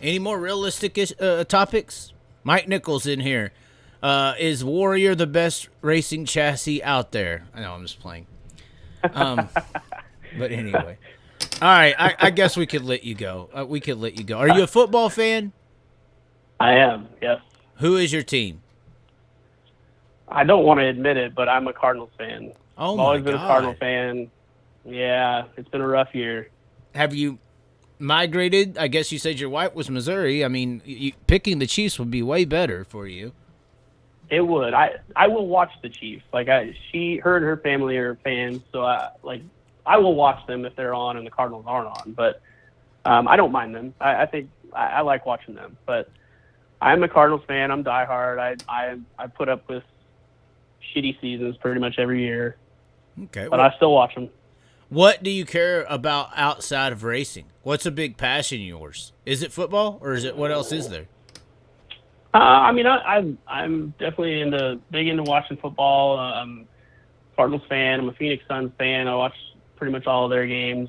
Any more realistic topics? Mike Nichols in here. Is Warrior the best racing chassis out there? I know, I'm just playing. But anyway. All right, I guess we could let you go. Are you a football fan? I am, yes. Who is your team? I don't want to admit it, but I'm a Cardinals fan. Oh, I've my always God. been a Cardinal fan. Yeah, it's been a rough year. Have you migrated? I guess you said your wife was Missouri. I mean, picking the Chiefs would be way better for you. It would. I will watch the Chiefs. Like her and her family are fans, so I will watch them if they're on and the Cardinals aren't on. But I don't mind them. I think I like watching them. But I'm a Cardinals fan. I'm diehard. I put up with shitty seasons pretty much every year. Okay, but I still watch them. What do you care about outside of racing? What's a big passion of yours? Is it football, or is it what else is there? I mean, I'm definitely big into watching football. I'm a Cardinals fan. I'm a Phoenix Suns fan. I watch pretty much all of their games.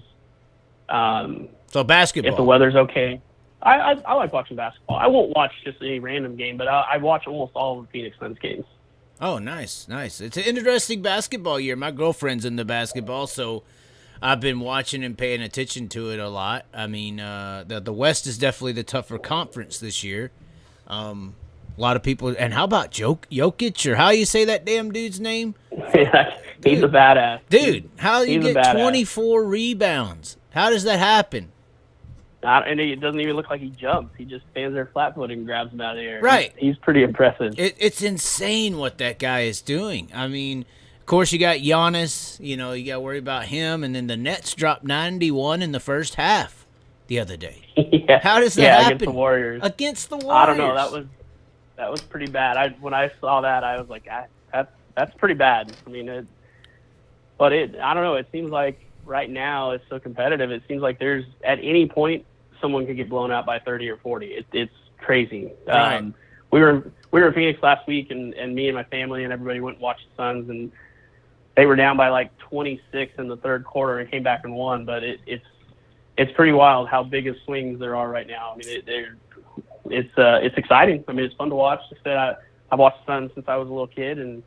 So basketball. If the weather's okay. I like watching basketball. I won't watch just any random game, but I watch almost all of the Phoenix Suns games. Oh, nice. It's an interesting basketball year. My girlfriend's into basketball, so I've been watching and paying attention to it a lot. I mean, the West is definitely the tougher conference this year. A lot of people. And how about Jokic, or how you say that damn dude's name? Yeah, he's a badass. Dude, how do you He's get 24 rebounds? How does that happen? And it doesn't even look like he jumps. He just stands there flat-footed and grabs him out of the air. Right. He's pretty impressive. It's insane what that guy is doing. I mean, of course, you got Giannis. You know, you got to worry about him. And then the Nets dropped 91 in the first half the other day. Yeah. How does that happen? Against the Warriors. Against the Warriors. I don't know. That was pretty bad. When I saw that, I was like, that's pretty bad. I mean, I don't know. It seems like right now it's so competitive. It seems like there's at any point someone could get blown out by 30 or 40. It's crazy. Right. We were in Phoenix last week, and me and my family and everybody went and watched the Suns, and they were down by like 26 in the third quarter and came back and won. But it's pretty wild how big of swings there are right now. I mean, it's exciting. I mean, it's fun to watch. Like I said, I've watched the Suns since I was a little kid, and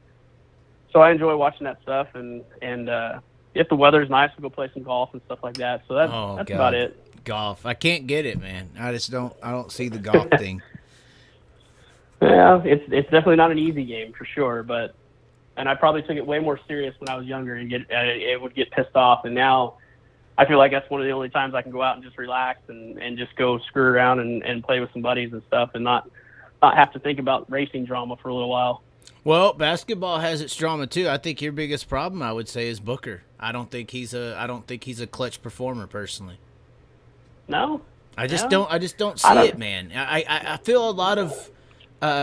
so I enjoy watching that stuff. And if the weather's nice, we'll go play some golf and stuff like that. So that's about it. Golf. I can't get it, man. I don't see the golf thing. Yeah, it's definitely not an easy game for sure, and I probably took it way more serious when I was younger and it would get pissed off, and now I feel like that's one of the only times I can go out and just relax and just go screw around and play with some buddies and stuff and not have to think about racing drama for a little while. Well, basketball has its drama too. I think your biggest problem, I would say, is Booker. I don't think he's a clutch performer personally. No, I just don't see it, man. I feel a lot of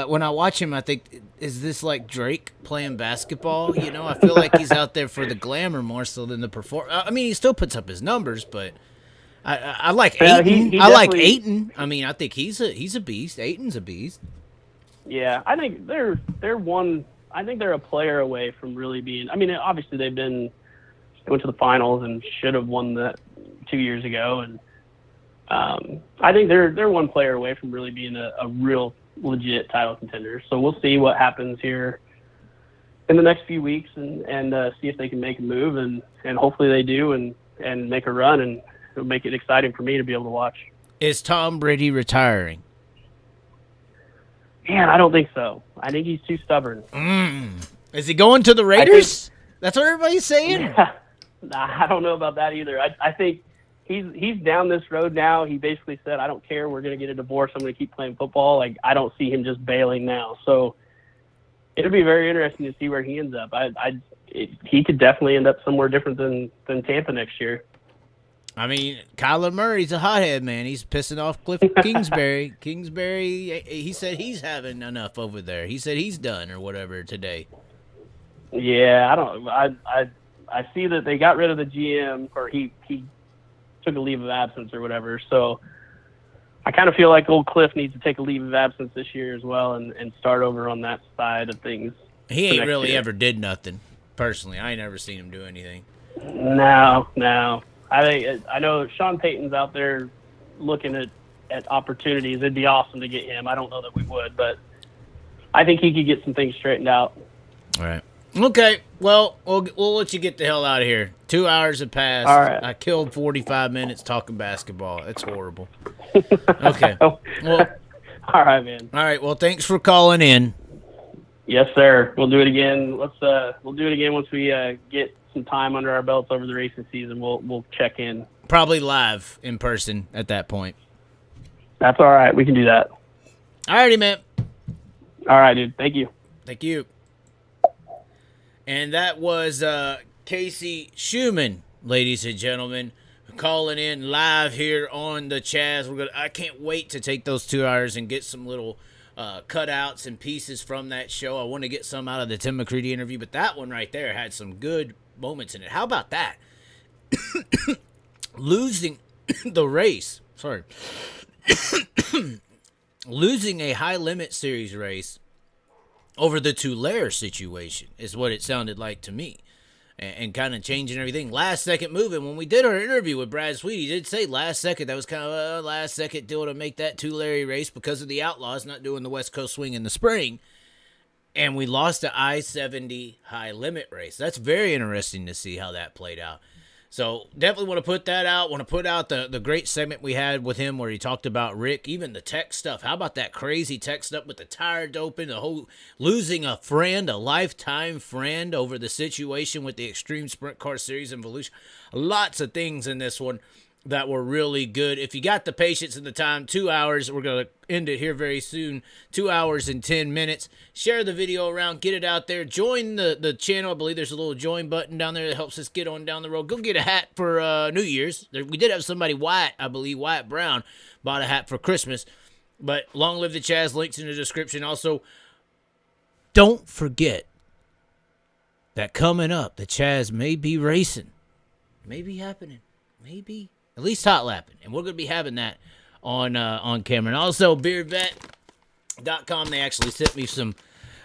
when I watch him, I think, is this like Drake playing basketball? You know, I feel like he's out there for the glamour more so than the perform. I mean, he still puts up his numbers, but I like Ayton. I like Ayton. I mean, I think he's a beast. Ayton's a beast. Yeah, I think they're a player away from really being. I mean, obviously they went to the finals and should have won that 2 years ago, and I think they're one player away from really being a real legit title contender. So we'll see what happens here in the next few weeks and see if they can make a move, and hopefully they do and make a run, and it'll make it exciting for me to be able to watch. Is Tom Brady retiring? Man, I don't think so. I think he's too stubborn. Is he going to the Raiders? That's what everybody's saying. Yeah, I don't know about that either. I think he's down this road now. He basically said, I don't care. We're going to get a divorce. I'm going to keep playing football. Like, I don't see him just bailing now. So it'll be very interesting to see where he ends up. He could definitely end up somewhere different than Tampa next year. I mean, Kyler Murray's a hothead, man. He's pissing off Cliff Kingsbury. Kingsbury, he said he's having enough over there. He said he's done or whatever today. Yeah, I see that they got rid of the GM, or he took a leave of absence or whatever. So I kind of feel like old Cliff needs to take a leave of absence this year as well and start over on that side of things. He ain't really ever did nothing, personally. I ain't never seen him do anything. No. I know Sean Payton's out there looking at opportunities. It'd be awesome to get him. I don't know that we would, but I think he could get some things straightened out. All right. Okay. Well, we'll let you get the hell out of here. 2 hours have passed. All right. I killed 45 minutes talking basketball. It's horrible. Okay. Well, all right, man. All right. Well, thanks for calling in. Yes, sir. We'll do it again. We'll do it again once we get some time under our belts over the racing season. We'll check in. Probably live in person at that point. That's all right. We can do that. All righty, man. All right, dude. Thank you. Thank you. And that was Casey Shuman, ladies and gentlemen, calling in live here on the Chaz. I can't wait to take those 2 hours and get some little cutouts and pieces from that show. I want to get some out of the Tim McCready interview, but that one right there had some good moments in it. How about that? Losing the race. Sorry. losing a high limit series race over the Tulare situation is what it sounded like to me. And kind of changing everything. Last second move. And when we did our interview with Brad Sweet, he did say last second. That was kind of a last second deal to make that Tulare race because of the Outlaws not doing the West Coast swing in the spring. And we lost the I-70 high limit race. That's very interesting to see how that played out. So definitely want to put that out. Want to put out the great segment we had with him where he talked about Rick, even the tech stuff. How about that crazy tech stuff with the tire doping, the whole losing a friend, a lifetime friend over the situation with the Extreme Sprint Car Series and Volusia. Lots of things in this one that were really good. If you got the patience and the time, 2 hours. We're going to end it here very soon. 2 hours and 10 minutes. Share the video around. Get it out there. Join the channel. I believe there's a little join button down there that helps us get on down the road. Go get a hat for New Year's. We did have somebody, Wyatt, I believe, Wyatt Brown, bought a hat for Christmas. But long live the Chaz. Links in the description. Also, don't forget that coming up, the Chaz may be racing. May be happening. Maybe. At least hot lapping. And we're going to be having that on camera. And also, beervet.com, they actually sent me some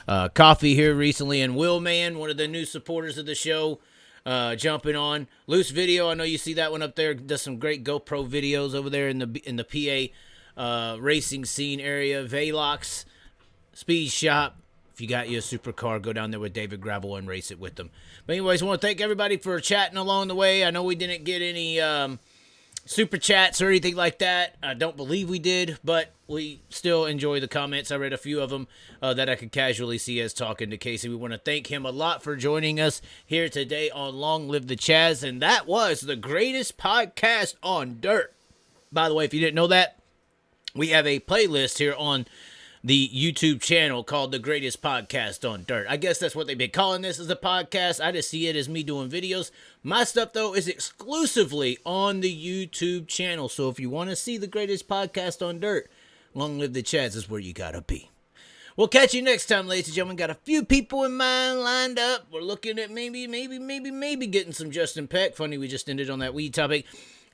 coffee here recently. And WHEELMAN, one of the new supporters of the show, jumping on. Loose Video, I know you see that one up there. Does some great GoPro videos over there in the PA racing scene area. Velox, Speed Shop. If you got you a supercar, go down there with David Gravel and race it with them. But anyways, I want to thank everybody for chatting along the way. I know we didn't get any super chats or anything like that. I don't believe we did, but we still enjoy the comments. I read a few of them that I could casually see as talking to Casey. We want to thank him a lot for joining us here today on Long Live the Chaz, and that was the greatest podcast on dirt. By the way, if you didn't know that, we have a playlist here on the YouTube channel called The Greatest Podcast on Dirt. I guess that's what they've been calling this, as a podcast. I just see it as me doing videos. My stuff, though, is exclusively on the YouTube channel. So if you want to see The Greatest Podcast on Dirt, Long Live the Chaz is where you gotta be. We'll catch you next time, ladies and gentlemen. Got a few people in mind lined up. We're looking at maybe getting some Justin Peck. Funny, we just ended on that weed topic.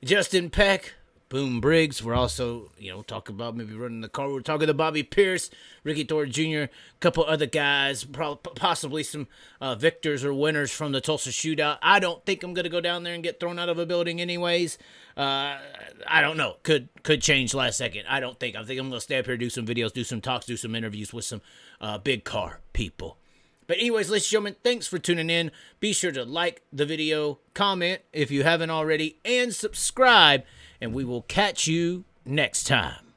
Justin Peck, Boom Briggs. We're also, talking about maybe running the car. We're talking to Bobby Pierce, Ricky Thor Jr., a couple other guys, possibly some victors or winners from the Tulsa shootout. I don't think I'm going to go down there and get thrown out of a building anyways. I don't know. Could change last second. I think I'm going to stay up here, do some videos, do some talks, do some interviews with some big car people. But anyways, ladies and gentlemen, thanks for tuning in. Be sure to like the video, comment if you haven't already, and subscribe. And we will catch you next time.